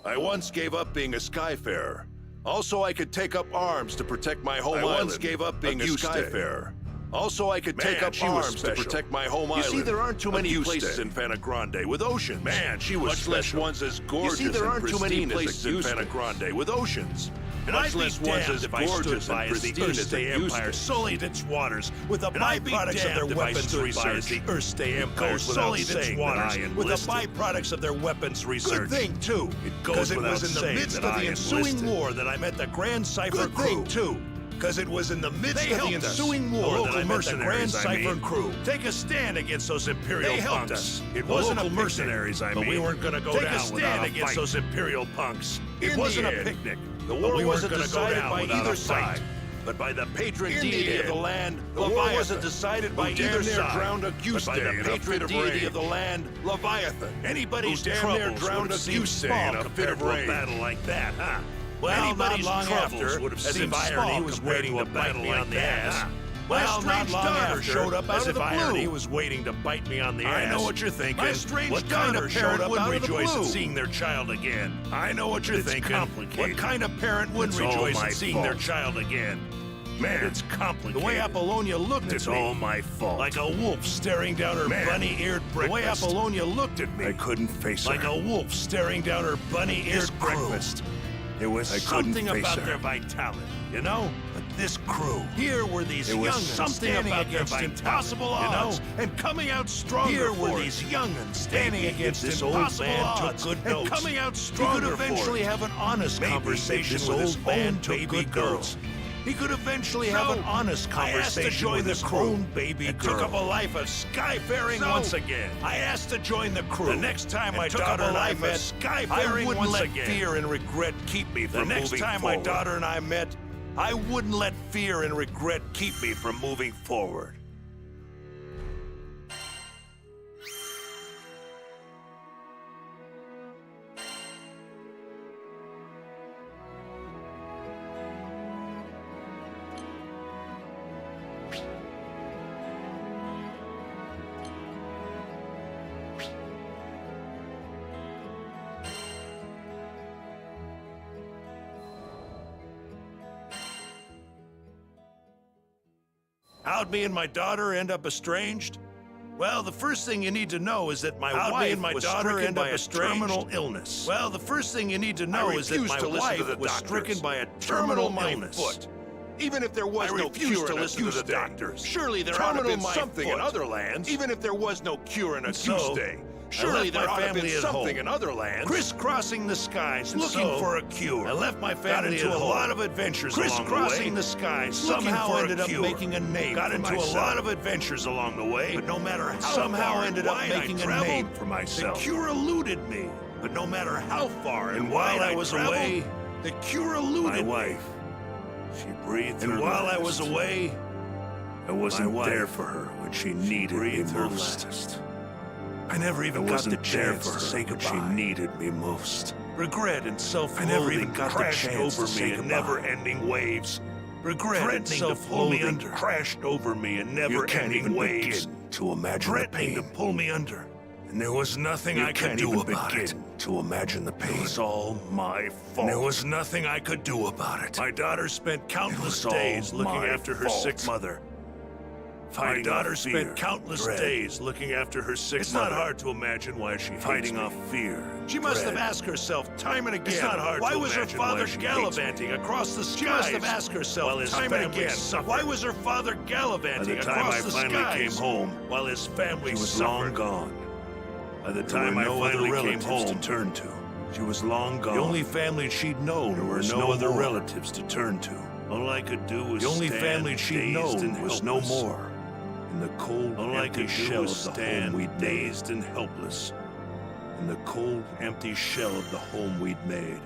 Speaker 13: I once gave up being a skyfarer. Also, I could take up arms to protect my home island. I once gave up being a skyfarer. Also, I could take up arms to protect my home island. You see, there aren't too many places in Fana Grande with oceans. Man, she was much less ones as gorgeous and pristine as in Fana Grande with oceans. Much less ones as gorgeous and pristine as the Empire sullied its waters with the byproducts of their weapons research. The Earthstay Empire sullied its waters with the byproducts of their weapons research. Good thing, too, because it was in the midst of the ensuing war that I met the Grand Cipher crew. Good thing, too, because it was in the midst of the ensuing war that I met the Grand Cipher crew. Take a stand against those Imperial punks. They helped us. It wasn't a mercenaries, but we weren't going to go down without a fight. Take a stand against those Imperial punks. It wasn't a picnic. The war wasn't decided by either side, but by the patron deity of the land, the war wasn't decided by either side, drowned a goose day in the patron deity of the land, Leviathan. Anybody who's damn near drowned a goose day in a pitiful battle like that, huh? Well, not long after, as if irony was waiting to bite me on the ass. Well, not long after, showed up as if irony was waiting to bite me on the ass. I know what you're thinking. My strange daughter showed up wouldn't rejoice at seeing their child again. I know what you're thinking. What kind of parent wouldn't rejoice at seeing their child again? Man, it's complicated. The way Apollonia looked at me. It's all my fault. Like a wolf staring down her bunny-eared breakfast. The way Apollonia looked at me. I couldn't face her. Like a wolf staring down her bunny-eared breakfast. There was something about their vitality, you know? But this crew, here were these young standing against impossible odds and coming out stronger. Here were these young'uns standing against impossible odds and coming out stronger. He could eventually have an honest conversation with his own baby girls. He could eventually have an honest conversation with his own baby girl. Took up a life of skyfaring once again. I asked to join the crew. The next time my daughter and I met, skyfaring once again. Fear and regret keep me from moving forward. The next time my daughter and I met, I wouldn't let fear and regret keep me from moving forward. How'd me and my daughter end up estranged? Well, the first thing you need to know is that my wife was stricken by a terminal illness. Well, the first thing you need to know is that my wife was stricken by a terminal illness. Even if there was no cure to listen to the doctors. Surely there ought to have been something in other lands. Even if there was no cure in a goose day. Surely there ought to have been something in other lands. Crisscrossing the skies, looking for a cure. I left my family into a lot of adventures along the way. Crisscrossing the skies, somehow ended up making a name. Got into a lot of adventures along the way, but no matter how somehow ended up making a name for myself. The cure eluded me, but no matter how far and while I was away, the cure eluded my wife. She breathed. And while I was away, I wasn't there for her when she needed me most. I never even got the chance to say goodbye. She needed me most. Regret and self-loathing I never even got crashed over me in never-ending waves. Regret and self-loathing crashed over me in never-ending waves. To imagine threatening to pull me under, and there was nothing I could do about it. To imagine the pain. It was all my fault. There was nothing I could do about it. My daughter spent countless days looking after her sick mother. My daughter spent countless days looking after her sick mother. It's not hard to imagine why she fighting off fear. She must have asked herself time and again. It's not hard why was her father gallivanting across the skies? She must have asked herself time and again. Why was her father gallivanting across the skies? By the time I finally came home, while his family was long gone. By the time I finally came home to turn to, she was long gone. The only family she'd known there were no other relatives to turn to. All I could do was the only family she'd known was no more. In the cold, empty shell of the home we'd dazed and helpless. In the cold, empty shell of the home we'd made.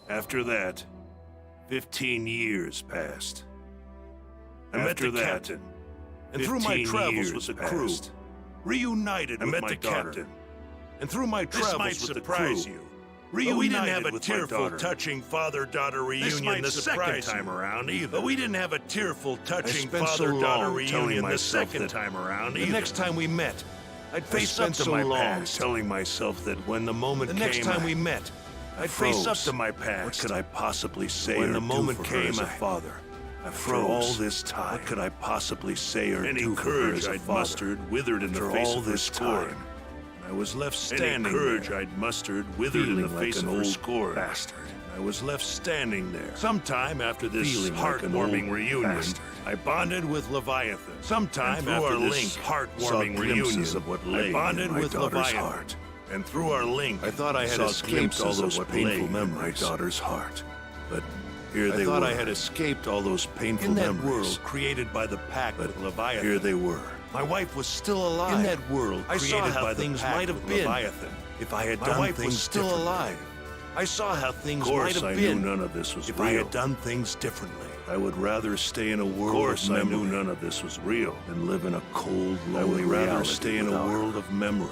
Speaker 13: After that, 15 years passed. I met the captain, and through my travels with the crew, reunited with my captain. And through my travels with the crew, reunited we didn't have a tearful, touching father-daughter reunion the second time around either. But we didn't have a tearful, touching father-daughter reunion the second time around either. The next time we met, I'd face up to my past, telling myself that when the moment came, the next time we met, I'd face up to my past. What could I possibly say when the moment came as a father? I froze. All this time, what could I possibly say or do for her as a father? Any courage I'd mustered withered in the face of her scorn. I was left standing there. Any courage I'd mustered withered in the face of her scorn. Bastard. I was left standing there. Sometime after this heartwarming reunion, I bonded with Leviathan. Sometime after this heartwarming reunion, I bonded with Leviathan. And through our link, I thought I had escaped all those painful memories. My daughter's heart. But here they were. I thought I had escaped all those painful memories. In that world created by the pack with Leviathan. Here they were. My wife was still alive. In that world created by the pack might have been. Leviathan. If I had done things was still alive. I saw how things might have been. Knew none of this was real. If I had done things differently. I would rather stay in a world of memory. I knew none of this was real than live in a cold, lonely reality. I would rather stay in a world of memory.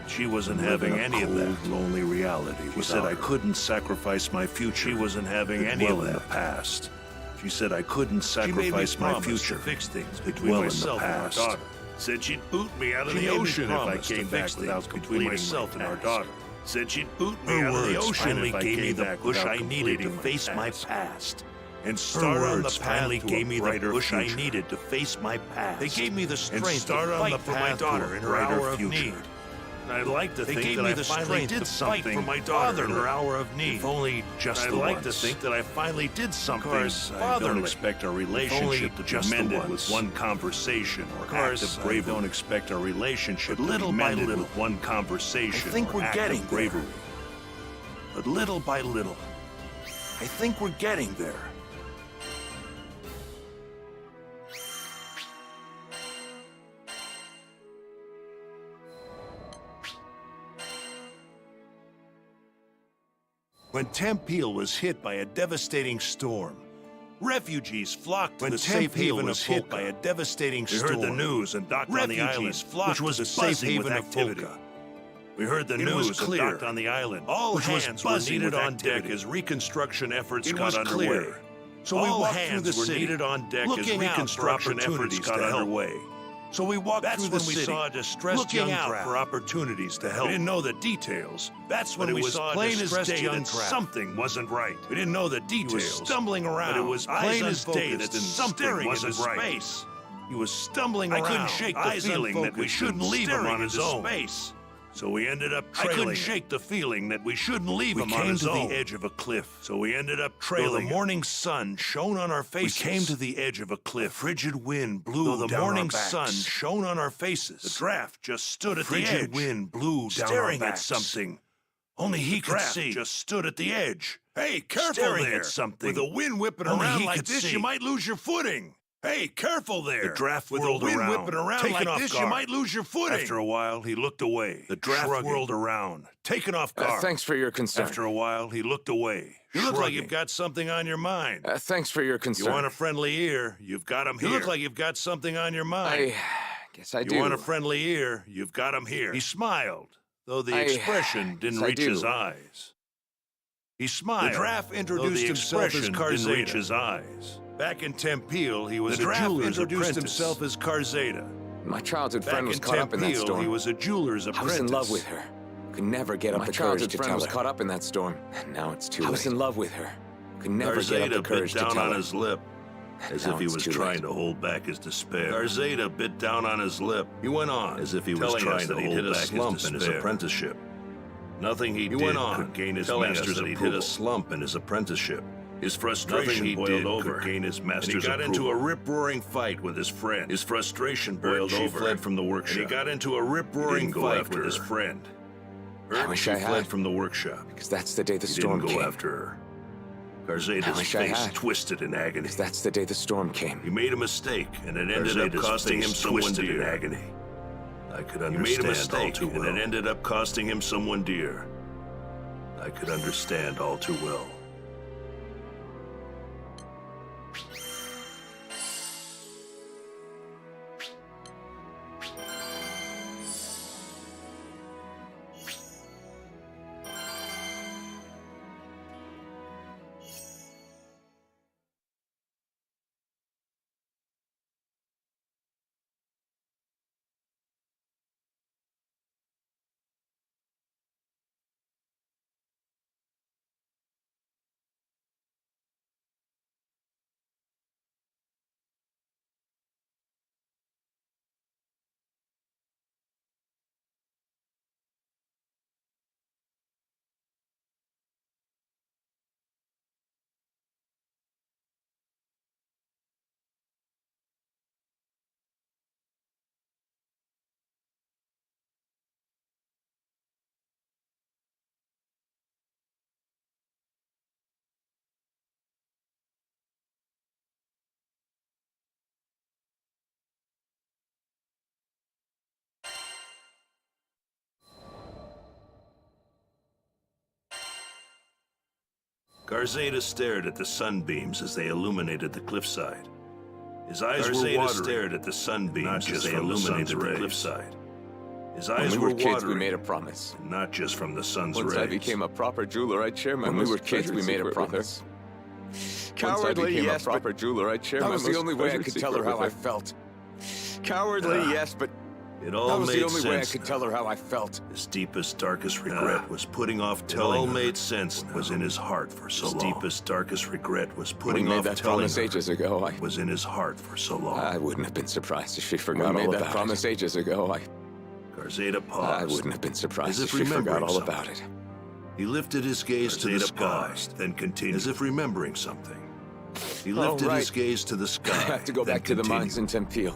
Speaker 13: She wasn't having any of that lonely reality. She said I couldn't sacrifice my future. She wasn't having any of that. In the past. She said I couldn't sacrifice my future. To fix things between myself and our daughter. Said she'd boot me out of the ocean if I came back without between myself and our daughter. Said she'd boot me out of the ocean if I came back push I needed to face my past. And start on the path finally gave me the push I needed to face my past. They gave me the strength to fight for my daughter in her hour of need. I'd like to think that I finally did something for my daughter in her hour of need. If only just the once. I'd like to think that I finally did something. Of course, I don't expect our relationship to be mended with one conversation or act of bravery. I don't expect our relationship to be mended with one conversation or act of bravery. But little by little, I think we're getting there. When Tempeal was hit by a devastating storm,
Speaker 2: Refugees flocked to the safe haven of hit by a devastating storm. We heard the news and docked on the island, which was a safe haven of activity. We heard the news and docked on the island. All hands were needed on deck as reconstruction efforts got underway. So we walked through the city, needed on deck as reconstruction efforts got underway. So we walked through the city, saw a distressed young crowd for opportunities to help. We didn't know the details. That's when we saw plain as day that something wasn't right. We didn't know the details. He was stumbling around. But it was plain as day that something wasn't right. He was stumbling around. I couldn't shake the feeling that we shouldn't leave him on his own. So we ended up trailing. I couldn't shake the feeling that we shouldn't leave him on his own. We came to the edge of a cliff, so we ended up trailing. The morning sun shone on our faces. We came to the edge of a cliff. A frigid wind blew down our backs. The morning sun shone on our faces. The draft just stood at the edge. Frigid wind blew down our backs. Staring at something. Only he could see. Just stood at the edge. Hey, careful staring there! At something. With a wind whipping around like this, you might lose your footing. Hey, careful there! The draft whirled around. Whipping around taken like this, you might lose your footing. After a while, he looked away. The draft whirled around, taken off guard.
Speaker 14: Thanks for your concern.
Speaker 2: After a while, he looked away. You look like you've got something on your mind.
Speaker 14: Thanks for your concern.
Speaker 2: You want a friendly ear? You've got him here. You look like you've got something on your mind.
Speaker 14: I guess I do.
Speaker 2: You want a friendly ear? You've got him here. He smiled, though the expression didn't reach his eyes. He smiled. The draft introduced himself as Carzeta. Didn't reach his eyes. Back in Tempeal, he was a jeweler's apprentice. Himself as Carzeta.
Speaker 14: My childhood friend was caught up in that storm.
Speaker 2: He was a jeweler's apprentice.
Speaker 14: I was in love with her. Could never get up the courage to tell her. My childhood friend was caught up in that storm, and now it's too late. I was in love with her. Could never get up the courage to tell her. Carzeta bit down on his lip, as if he was trying to hold back his despair. Carzeta bit down on his lip. He went on, as if he was trying to hold back his slump in his apprenticeship. Nothing he did could gain his master's approval. He hit a slump in his apprenticeship. His frustration boiled over. Gain his master's approval. He got into a rip-roaring fight with his friend. His frustration boiled over. He fled from the workshop. And he got into a rip-roaring fight with his friend. I wish I fled from the workshop. Because that's the day the storm came. He didn't go after her. Carzeta's face twisted in agony. Because that's the day the storm came. He made a mistake, and it ended up costing him someone dear. In agony. I could understand. He made a mistake, and it ended up costing him someone dear. I could understand all too well. Carzeta stared at the sunbeams as they illuminated the cliffside. His eyes were watering. Stared at the sunbeams as they illuminated the cliffside. His eyes were watering. When we were kids, we made a promise. Not just from the sun's rays. Once I became a proper jeweler, I'd share my. When we were kids, we made a promise. Cowardly, yes, but proper jeweler, I'd share my. That was the only way I could tell her how I felt. Cowardly, yes, but it all made sense. That was the only way I could tell her how I felt. His deepest, darkest regret was putting off telling her. It all made sense. Was in his heart for so long. His deepest, darkest regret was putting off telling her. We made that promise ages ago. Was in his heart for so long. I wouldn't have been surprised if she forgot all about it. We made that promise ages ago. Carzeta paused. I wouldn't have been surprised if she forgot all about it. He lifted his gaze to the sky, then continued, as if remembering something. He lifted his gaze to the sky. I have to go back to the mines in Tempeal.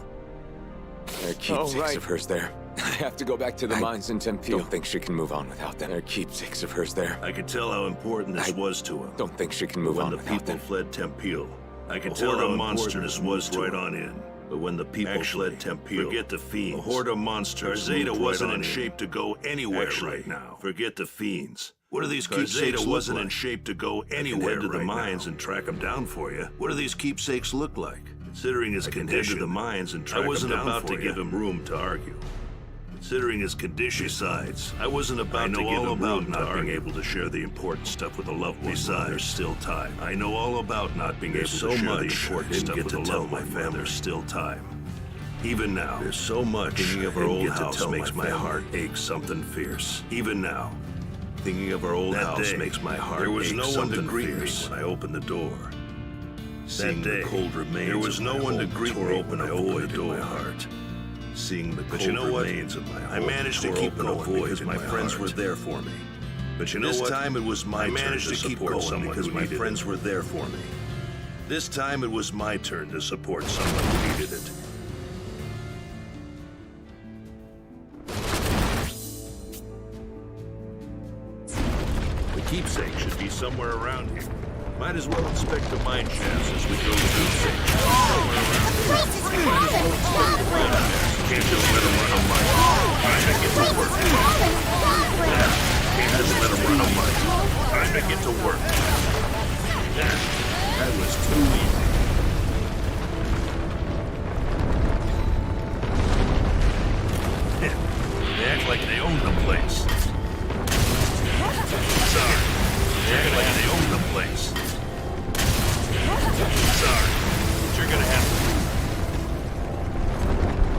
Speaker 14: There are keepsakes of hers there. I have to go back to the mines in Tempeal. Don't think she can move on without them. There are keepsakes of hers there. I could tell how important this was to him. Don't think she can move on without them. When the people fled Tempeal, I could tell how important this was right on in. But when the people fled Tempeal, forget the fiends. A horde of monsters. Carzeta wasn't in shape to go anywhere right now. Forget the fiends. What are these keepsakes wasn't in shape to go anywhere to the mines and track them down for you. What do these keepsakes look like? Considering his condition, to the mines and track I wasn't about to give him room to argue. Considering his condition, besides, I wasn't about to give him room not being able to share the important stuff with a loved one. Besides, there's still time. I know all about not being able to share the important stuff with a loved one. There's still time. Even now, there's so much. Thinking of our old house makes my heart ache something fierce. Even now, thinking of our old house makes my heart ache. There was no one to greet me when I opened the door. Seeing the cold remains. There was no one to greet me when I opened the door. My heart. Seeing the cold remains of my heart. I managed to keep going because my friends were there for me. But you know what? This time it was my turn to support someone because my friends were there for me. This time it was my turn to support someone who needed it. The keepsake should be somewhere around here. Might as well inspect the mine shafts as we go through. Can't just let him run on mine. Time to get to work. Can't just let him run on mine. Time to get to work. That was too easy. They act like they own the place. Sorry. They act like they own the place. Sorry, but you're gonna have to.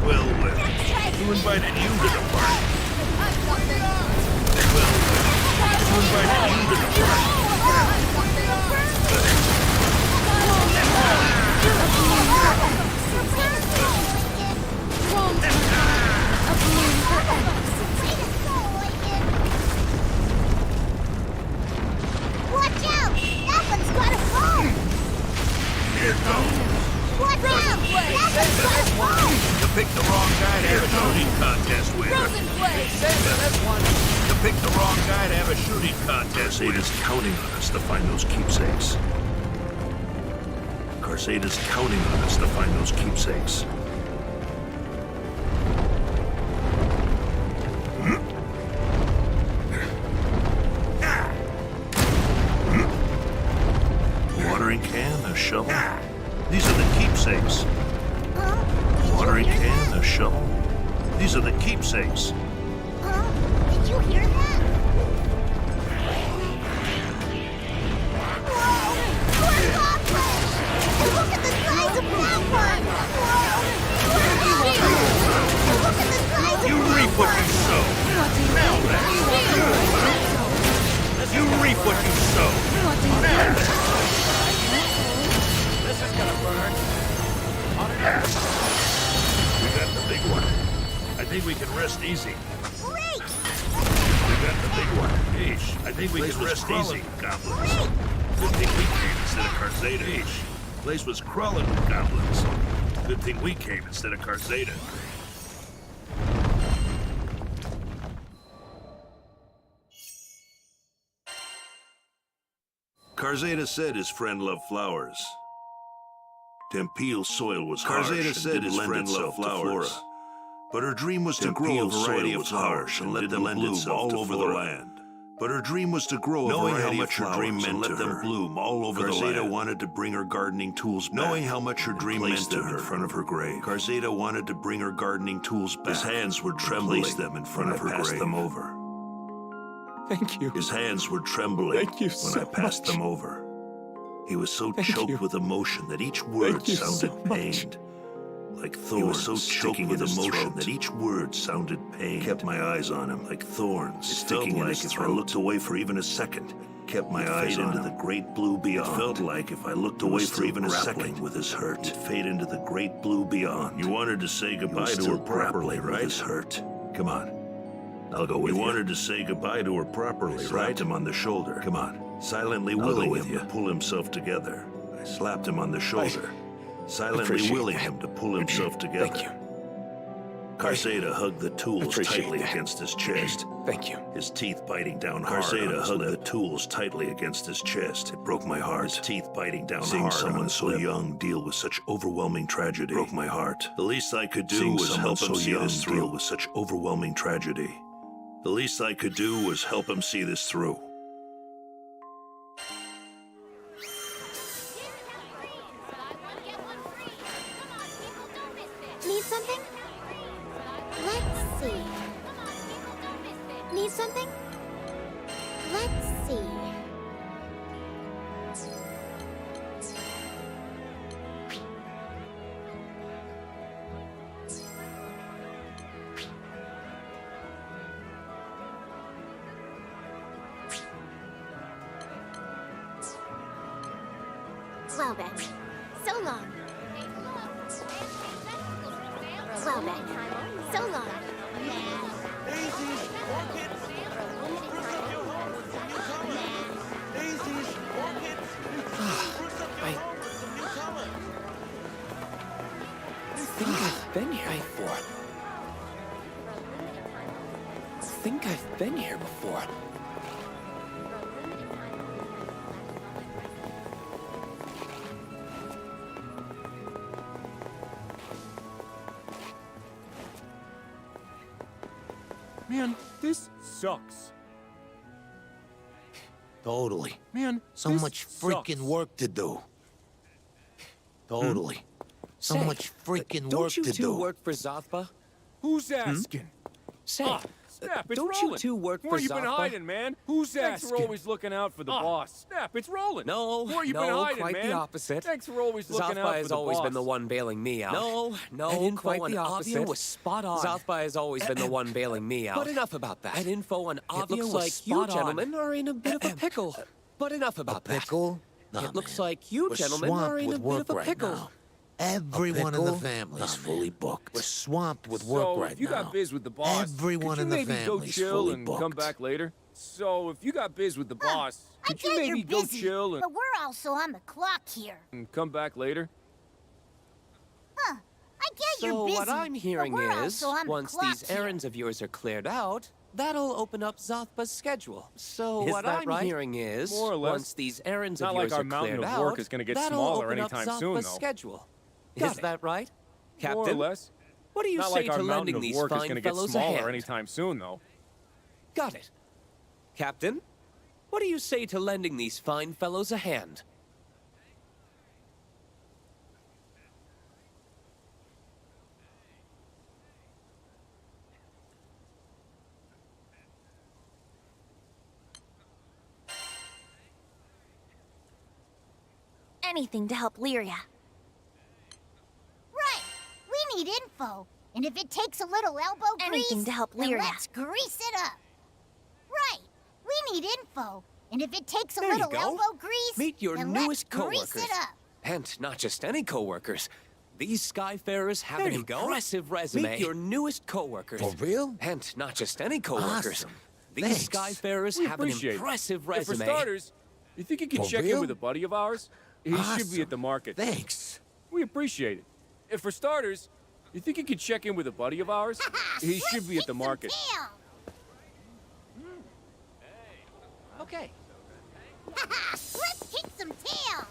Speaker 14: Well, who invited you to the party? Well, who invited you to the party?
Speaker 3: Watch out! That one's got a phone!
Speaker 14: Here goes.
Speaker 3: Watch out! That one's got a phone!
Speaker 14: You picked the wrong guy to have a shooting contest with. You picked the wrong guy to have a shooting contest with. Carceda's counting on us to find those keepsakes. Carceda's counting on us to find those keepsakes. Watering can, a shovel. These are the keepsakes. Watering can, a shovel. These are the keepsakes.
Speaker 3: Did you hear that? Whoa! More goblins! Look at the size of that one! Look at the size of
Speaker 14: You reap what you sow. Now then. You reap what you sow. Now then.
Speaker 11: This is gonna burn.
Speaker 14: We got the big one. I think we can rest easy.
Speaker 3: Great!
Speaker 14: We got the big one. Yeesh. I think we can rest easy, goblins. Good thing we came instead of Carceda. Yeesh. Place was crawling with goblins. Good thing we came instead of Carceda. Carceda said his friend loved flowers. Tempeal's soil was harsh. Carceda said his friend loved flowers. But her dream was to grow a variety of flowers and let them bloom all over the land. But her dream was to grow a variety of flowers and let them bloom all over the land. Carceda wanted to bring her gardening tools back. Knowing how much her dream meant to her in front of her grave. Carceda wanted to bring her gardening tools back. His hands were trembling. Placed them in front of her grave. Them over.
Speaker 11: Thank you.
Speaker 14: His hands were trembling when I passed them over. He was so choked with emotion that each word sounded pained. Like thorns. He was so choked with emotion that each word sounded pain. Kept my eyes on him like thorns sticking in his throat. If I looked away for even a second, kept my eyes on into the great blue beyond. It felt like if I looked away for even a second with his hurt, it'd fade into the great blue beyond. You wanted to say goodbye to her properly, right? With his hurt. Come on. I'll go with you. You wanted to say goodbye to her properly, right? Slapped him on the shoulder. Come on. Silently willing him to pull himself together. I slapped him on the shoulder. Silently willing him to pull himself together.
Speaker 11: Thank you.
Speaker 14: Carceda hugged the tools tightly against his chest.
Speaker 11: Thank you.
Speaker 14: His teeth biting down hard. Carceda hugged the tools tightly against his chest. It broke my heart. His teeth biting down hard. Seeing someone so young deal with such overwhelming tragedy broke my heart. The least I could do was help him see this through with such overwhelming tragedy. The least I could do was help him see this through.
Speaker 3: see. Need something? Let's see. Well then, so long. Well then, so long.
Speaker 2: Daisies, orchids, spruce up your home with some newcomers. Daisies, orchids, spruce up your home with some newcomers.
Speaker 5: I think I've been here before. I think I've been here before.
Speaker 15: Man, this sucks.
Speaker 11: Totally.
Speaker 15: Man,
Speaker 11: so
Speaker 15: this
Speaker 11: much
Speaker 15: sucks.
Speaker 11: freaking work to do. Totally. So
Speaker 5: Say,
Speaker 11: much freaking
Speaker 5: don't
Speaker 11: work
Speaker 5: you
Speaker 11: to
Speaker 5: two
Speaker 11: do.
Speaker 5: work for Zothba?
Speaker 15: Who's asking?
Speaker 5: Say,
Speaker 15: Snap, it's
Speaker 5: don't
Speaker 15: rolling.
Speaker 5: you two work
Speaker 15: Where
Speaker 5: for
Speaker 15: you been
Speaker 5: Zothba?
Speaker 15: hiding, man? Who's
Speaker 5: Thanks
Speaker 15: asking?
Speaker 5: for
Speaker 15: always looking out for the boss. Snap, it's rolling.
Speaker 5: No,
Speaker 15: Where you been
Speaker 5: no,
Speaker 15: hiding,
Speaker 5: quite
Speaker 15: man?
Speaker 5: the opposite.
Speaker 15: Thanks for always looking
Speaker 5: Zothba
Speaker 15: out for
Speaker 5: has
Speaker 15: the
Speaker 5: always
Speaker 15: boss.
Speaker 5: been the one bailing me out. No,
Speaker 16: That info
Speaker 5: quite
Speaker 16: on
Speaker 5: the
Speaker 16: Avia
Speaker 5: opposite.
Speaker 16: was spot on.
Speaker 5: Zothba has always been the one bailing me out.
Speaker 16: But enough about that.
Speaker 5: That info on Avia
Speaker 16: looks
Speaker 5: was
Speaker 16: like
Speaker 5: spot
Speaker 16: you
Speaker 5: on.
Speaker 16: gentlemen
Speaker 5: are in a bit of a pickle. But enough about that.
Speaker 11: Pickle? Nah,
Speaker 5: It looks
Speaker 11: man.
Speaker 5: like you
Speaker 11: We're
Speaker 5: gentlemen
Speaker 11: swamped
Speaker 5: are in
Speaker 11: with
Speaker 5: a bit
Speaker 11: work
Speaker 5: of a
Speaker 11: right
Speaker 5: pickle.
Speaker 11: now. Everyone in the
Speaker 16: pickle?
Speaker 11: family is
Speaker 16: Nah,
Speaker 11: fully booked. We're swamped with work
Speaker 15: So,
Speaker 11: right
Speaker 15: if you
Speaker 11: now.
Speaker 15: got biz with the boss,
Speaker 11: Everyone
Speaker 15: could
Speaker 11: in
Speaker 15: you
Speaker 11: the
Speaker 15: maybe go
Speaker 11: family's
Speaker 15: chill
Speaker 11: fully
Speaker 15: and
Speaker 11: booked.
Speaker 15: come back later? So, if you got biz with the boss,
Speaker 3: I
Speaker 15: could
Speaker 3: get
Speaker 15: you maybe
Speaker 3: you're
Speaker 15: go
Speaker 3: busy,
Speaker 15: chill and
Speaker 3: but we're also on the clock here.
Speaker 15: come back later?
Speaker 3: Huh. I get
Speaker 5: So
Speaker 3: you're busy,
Speaker 5: what I'm hearing
Speaker 3: but we're
Speaker 5: is,
Speaker 3: also on the
Speaker 5: once
Speaker 3: clock
Speaker 5: these
Speaker 3: here.
Speaker 5: errands of yours are cleared out, that'll open up Zothba's schedule. So
Speaker 16: Is
Speaker 5: what
Speaker 16: that
Speaker 5: I'm
Speaker 16: right?
Speaker 5: hearing is,
Speaker 15: More or less.
Speaker 5: once these errands
Speaker 15: Not
Speaker 5: of
Speaker 15: like
Speaker 5: yours
Speaker 15: our
Speaker 5: are
Speaker 15: mountain
Speaker 5: cleared
Speaker 15: of work
Speaker 5: out,
Speaker 15: is gonna get
Speaker 5: that'll
Speaker 15: smaller
Speaker 5: open up
Speaker 15: anytime soon,
Speaker 5: Zothba's
Speaker 15: though.
Speaker 5: schedule.
Speaker 16: Got
Speaker 5: Is
Speaker 16: it.
Speaker 5: that right, Captain?
Speaker 15: More or less.
Speaker 5: What do you
Speaker 15: Not
Speaker 5: say
Speaker 15: like our
Speaker 5: to
Speaker 15: mountain
Speaker 5: lending
Speaker 15: of
Speaker 5: these
Speaker 15: work is
Speaker 5: fine
Speaker 15: gonna get
Speaker 5: fellows a
Speaker 15: smaller
Speaker 5: hand?
Speaker 15: anytime soon, though.
Speaker 5: Got it. Captain, what do you say to lending these fine fellows a hand?
Speaker 9: Anything to help Lyria.
Speaker 3: Right. We need info. And if it takes a little elbow grease,
Speaker 9: Anything to help
Speaker 3: then
Speaker 9: Lyria.
Speaker 3: let's grease it up. Right. We need info. And if it takes a
Speaker 5: There you
Speaker 3: little
Speaker 5: go.
Speaker 3: elbow grease,
Speaker 5: Meet your
Speaker 3: then
Speaker 5: newest
Speaker 3: let's grease
Speaker 5: coworkers.
Speaker 3: it up.
Speaker 5: And not just any coworkers. These Skyfarers have
Speaker 16: There
Speaker 5: an
Speaker 16: you go.
Speaker 5: impressive resume.
Speaker 16: Meet
Speaker 5: your newest coworkers.
Speaker 11: For real?
Speaker 5: And not just any coworkers.
Speaker 11: Awesome.
Speaker 5: These
Speaker 11: Thanks.
Speaker 5: Skyfarers
Speaker 15: We
Speaker 5: have an
Speaker 15: appreciate it.
Speaker 5: impressive
Speaker 15: And for
Speaker 5: resume.
Speaker 15: starters, you think you could
Speaker 11: For
Speaker 15: check
Speaker 11: real?
Speaker 15: in with a buddy of ours? He should be at the market.
Speaker 11: Thanks.
Speaker 15: We appreciate it. And for starters, you think you could check in with a buddy of ours? He
Speaker 3: Let's
Speaker 15: should be at the
Speaker 3: kick some
Speaker 15: market.
Speaker 3: tail.
Speaker 5: Okay.
Speaker 3: Let's kick some tail.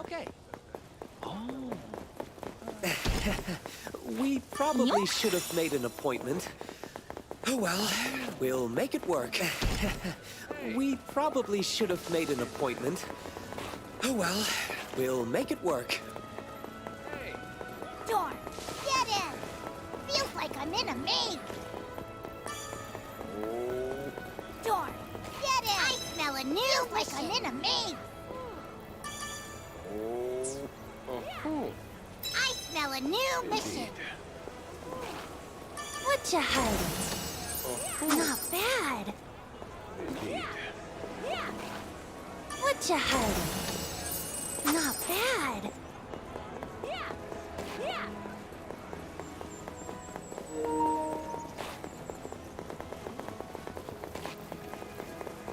Speaker 5: Okay. We probably should have made an appointment. Oh well, we'll make it work. We probably should have made an appointment. Oh well, we'll make it work.
Speaker 3: Door, get in. Feels like I'm in a maze. Door, get in. I smell a new Feels like I'm in a maze. I smell a new mission.
Speaker 9: What you hiding? Not bad. What you hiding? Not bad.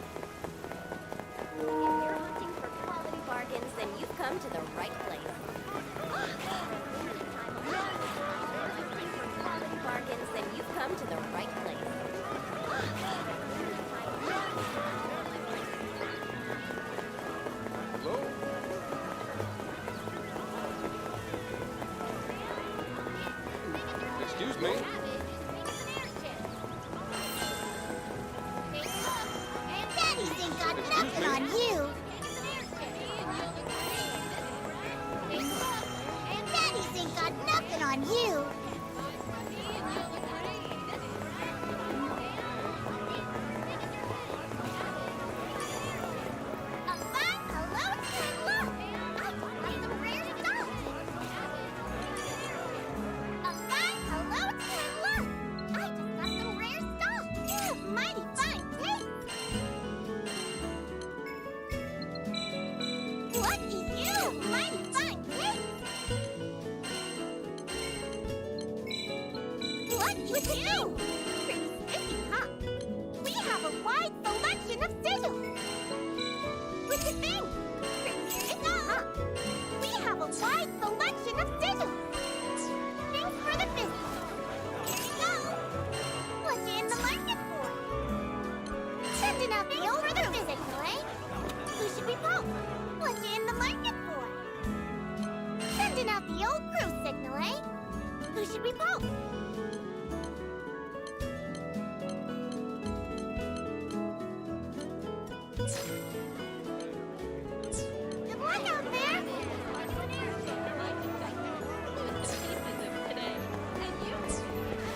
Speaker 1: If you're hunting for quality bargains, then you've come to the right place. Quality bargains, then you've come to the right place.
Speaker 15: Excuse me.
Speaker 3: Daddies ain't got nothing on you. Who should we vote? Good luck out there! Good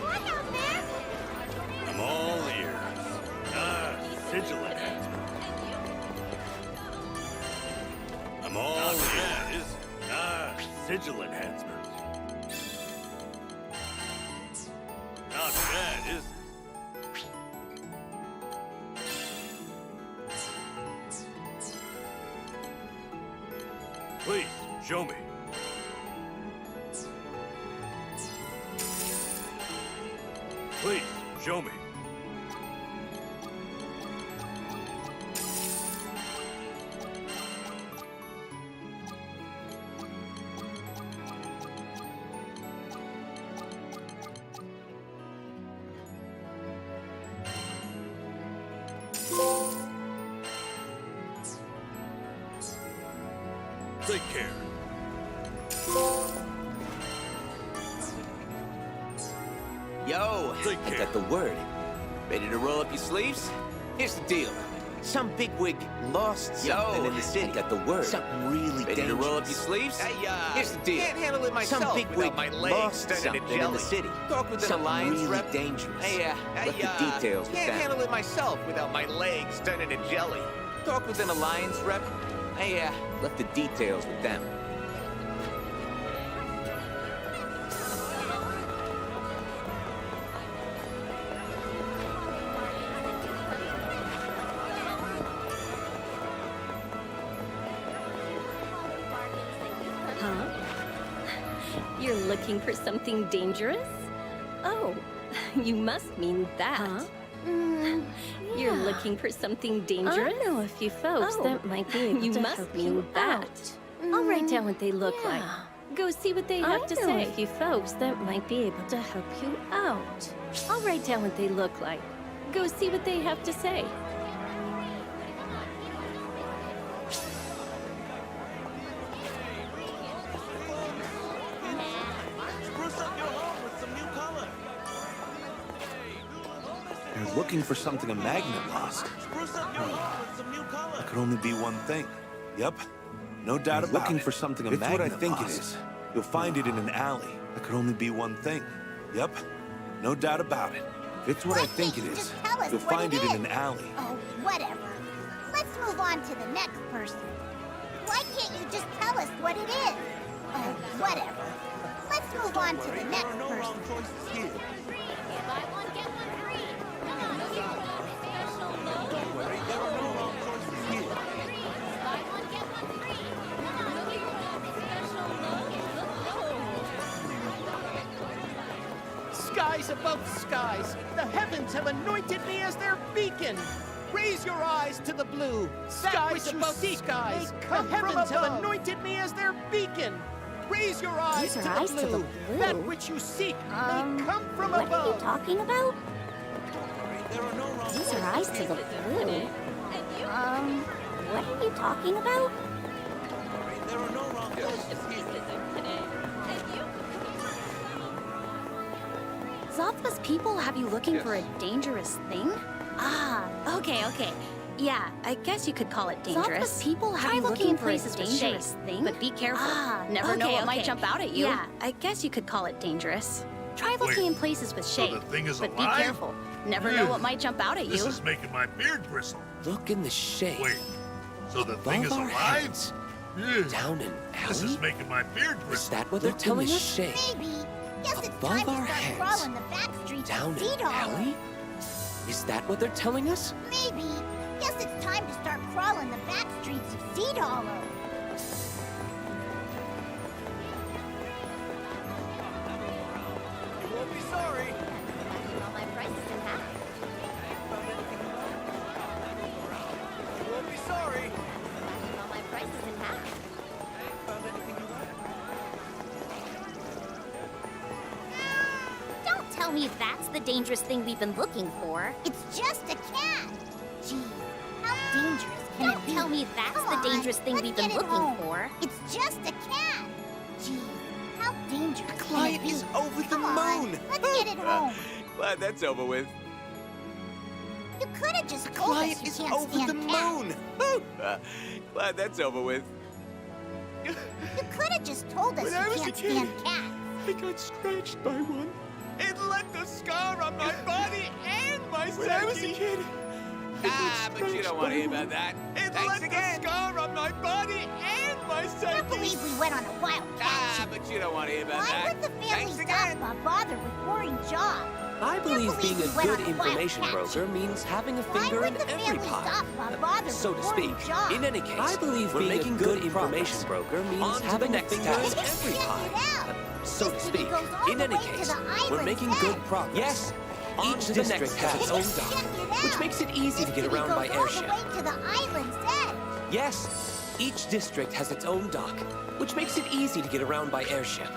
Speaker 3: luck out there!
Speaker 11: I'm all ears. Sigil enhancement. I'm all ears. Sigil enhancement. Not bad, is it? Please, show me. Please, show me. Take care.
Speaker 16: Yo,
Speaker 11: Take
Speaker 16: I
Speaker 11: care.
Speaker 16: got the word. Ready to roll up your sleeves? Here's the deal. Some bigwig lost something in the city. I got the word. Something really dangerous. Ready to roll up your sleeves? Here's the deal.
Speaker 17: Can't handle it myself.
Speaker 16: Some bigwig
Speaker 17: my legs
Speaker 16: lost
Speaker 17: turned into
Speaker 16: something in the city.
Speaker 17: Talk with an
Speaker 16: Something
Speaker 17: alliance
Speaker 16: really
Speaker 17: rep.
Speaker 16: dangerous.
Speaker 17: Hey,
Speaker 16: Left the details with
Speaker 17: can't
Speaker 16: them.
Speaker 17: handle it myself without my legs turning to jelly. Talk with an alliance rep.
Speaker 16: Hey, left the details with them.
Speaker 12: Huh? You're looking for something dangerous? Oh, you must mean that.
Speaker 9: Huh?
Speaker 12: You're looking for something dangerous?
Speaker 9: I know a few folks that might be able
Speaker 12: You
Speaker 9: to
Speaker 12: must
Speaker 9: help
Speaker 12: mean
Speaker 9: you
Speaker 12: that.
Speaker 9: out.
Speaker 12: I'll write down what they look
Speaker 9: yeah.
Speaker 12: like. Go see what they have to
Speaker 9: I know
Speaker 12: say.
Speaker 9: a few folks that might be able to help you out.
Speaker 12: I'll write down what they look like. Go see what they have to say.
Speaker 2: Spruce up your home with some new color.
Speaker 18: You're looking for something a magnet lost.
Speaker 2: Spruce up your home with some new color.
Speaker 18: It could only be one thing. Yep, no doubt about it. Looking for something a magnet lost. It's what I think it is. You'll find it in an alley. That could only be one thing. Yep, no doubt about it. It's what I think it is. You'll find it in an alley.
Speaker 3: Oh, whatever. Let's move on to the next person. Why can't you just tell us what it is? Oh, whatever. Let's move on to the next person.
Speaker 1: Buy one, get one free.
Speaker 2: Don't worry, there are no wrong choices here.
Speaker 1: Buy one, get one free.
Speaker 19: Skies above skies, the heavens have anointed me as their beacon. Raise your eyes to the blue. Skies above skies, the heavens have anointed me as their beacon. Raise your eyes, to the blue. That which you seek may come from above.
Speaker 9: What are you talking about?
Speaker 2: There are no wrong
Speaker 9: These are eyes to the blue. What are you talking about?
Speaker 2: There are no wrong choices here.
Speaker 1: Zothma's people have you looking for a dangerous thing? Ah, okay. Yeah, I guess you could call it dangerous. Zothma's people have you looking for a dangerous thing? But be careful. Never know what might jump out at you. Yeah, I guess you could call it dangerous. Try looking in places with shade.
Speaker 13: So the thing is
Speaker 1: but
Speaker 13: alive?
Speaker 1: be careful. Never know what might jump out at
Speaker 13: This
Speaker 1: you.
Speaker 13: is making my beard bristle.
Speaker 16: Look in the shade.
Speaker 13: Wait, so the thing is
Speaker 16: Above our
Speaker 13: alive?
Speaker 16: heads.
Speaker 13: Yeah.
Speaker 16: Down an alley?
Speaker 13: This is making my beard
Speaker 16: Is
Speaker 13: bristle.
Speaker 16: that what they're telling us? Shade.
Speaker 3: Maybe. Guess it's
Speaker 16: Above
Speaker 3: time to
Speaker 16: our
Speaker 3: start
Speaker 16: heads.
Speaker 3: crawling the back streets
Speaker 16: Down
Speaker 3: of
Speaker 16: an
Speaker 3: Seed Hollow.
Speaker 16: alley? Is that what they're telling us?
Speaker 3: Maybe. Guess it's time to start crawling the back streets of Seed Hollow.
Speaker 19: You won't be sorry.
Speaker 1: All my prices in half.
Speaker 19: You won't be sorry.
Speaker 1: All my prices in half.
Speaker 3: Don't tell me that's the dangerous thing we've been looking for. It's just a cat. Gee, how dangerous can it be? Don't tell me that's the dangerous thing we've been looking for. It's just a cat. Gee, How dangerous
Speaker 16: The
Speaker 3: can it
Speaker 16: client
Speaker 3: be?
Speaker 16: is over the
Speaker 3: Come on,
Speaker 16: moon.
Speaker 3: let's get it home.
Speaker 16: Glad that's over with.
Speaker 3: You could have just
Speaker 16: The
Speaker 3: told us
Speaker 16: client
Speaker 3: you
Speaker 16: is
Speaker 3: can't
Speaker 16: over
Speaker 3: stand
Speaker 16: the
Speaker 3: cats.
Speaker 16: moon. Glad that's over with.
Speaker 3: You could have just told us
Speaker 16: When
Speaker 3: you
Speaker 16: I was a
Speaker 3: can't
Speaker 16: kid,
Speaker 3: stand cats.
Speaker 16: I got scratched by one. It left a scar on my body and my psyche. When I was a kid. But you don't want to hear about that. It left a scar on my body and my psyche.
Speaker 3: I can't believe we went on a wild cat
Speaker 16: But you don't want to hear about
Speaker 3: Why
Speaker 16: that.
Speaker 3: would the family stop bother with boring jobs?
Speaker 5: I believe being a
Speaker 3: we went
Speaker 5: good
Speaker 3: on a wild
Speaker 5: information
Speaker 3: cat
Speaker 5: broker means having a
Speaker 3: Why
Speaker 5: finger
Speaker 3: would
Speaker 5: in
Speaker 3: the
Speaker 5: every
Speaker 3: family
Speaker 5: pie.
Speaker 3: stop bother
Speaker 5: So
Speaker 3: with
Speaker 5: to
Speaker 3: boring
Speaker 5: speak.
Speaker 3: jobs?
Speaker 5: In any case, I believe
Speaker 10: we're
Speaker 5: being
Speaker 10: making
Speaker 5: a good
Speaker 10: good
Speaker 5: information
Speaker 10: progress.
Speaker 5: broker means
Speaker 10: On to the
Speaker 5: having a
Speaker 10: next
Speaker 5: finger
Speaker 10: task.
Speaker 5: in every
Speaker 3: Check it
Speaker 5: pie.
Speaker 3: out.
Speaker 5: So to
Speaker 3: This city
Speaker 5: speak.
Speaker 3: goes all
Speaker 5: In
Speaker 3: the
Speaker 5: any
Speaker 3: way to
Speaker 5: case,
Speaker 3: the
Speaker 5: we're
Speaker 3: island's
Speaker 5: making
Speaker 3: edge.
Speaker 5: good progress.
Speaker 10: Yes, on
Speaker 5: Each
Speaker 10: to the
Speaker 5: district
Speaker 10: next
Speaker 5: has its
Speaker 10: task.
Speaker 5: own
Speaker 3: Check
Speaker 5: dock,
Speaker 3: it out.
Speaker 5: which makes it easy to
Speaker 3: This
Speaker 5: get
Speaker 3: city
Speaker 5: around
Speaker 3: goes
Speaker 5: by
Speaker 3: all
Speaker 5: airship.
Speaker 3: the way to the island's edge.
Speaker 5: Yes, each district has its own dock, which makes it easy to get around by airship.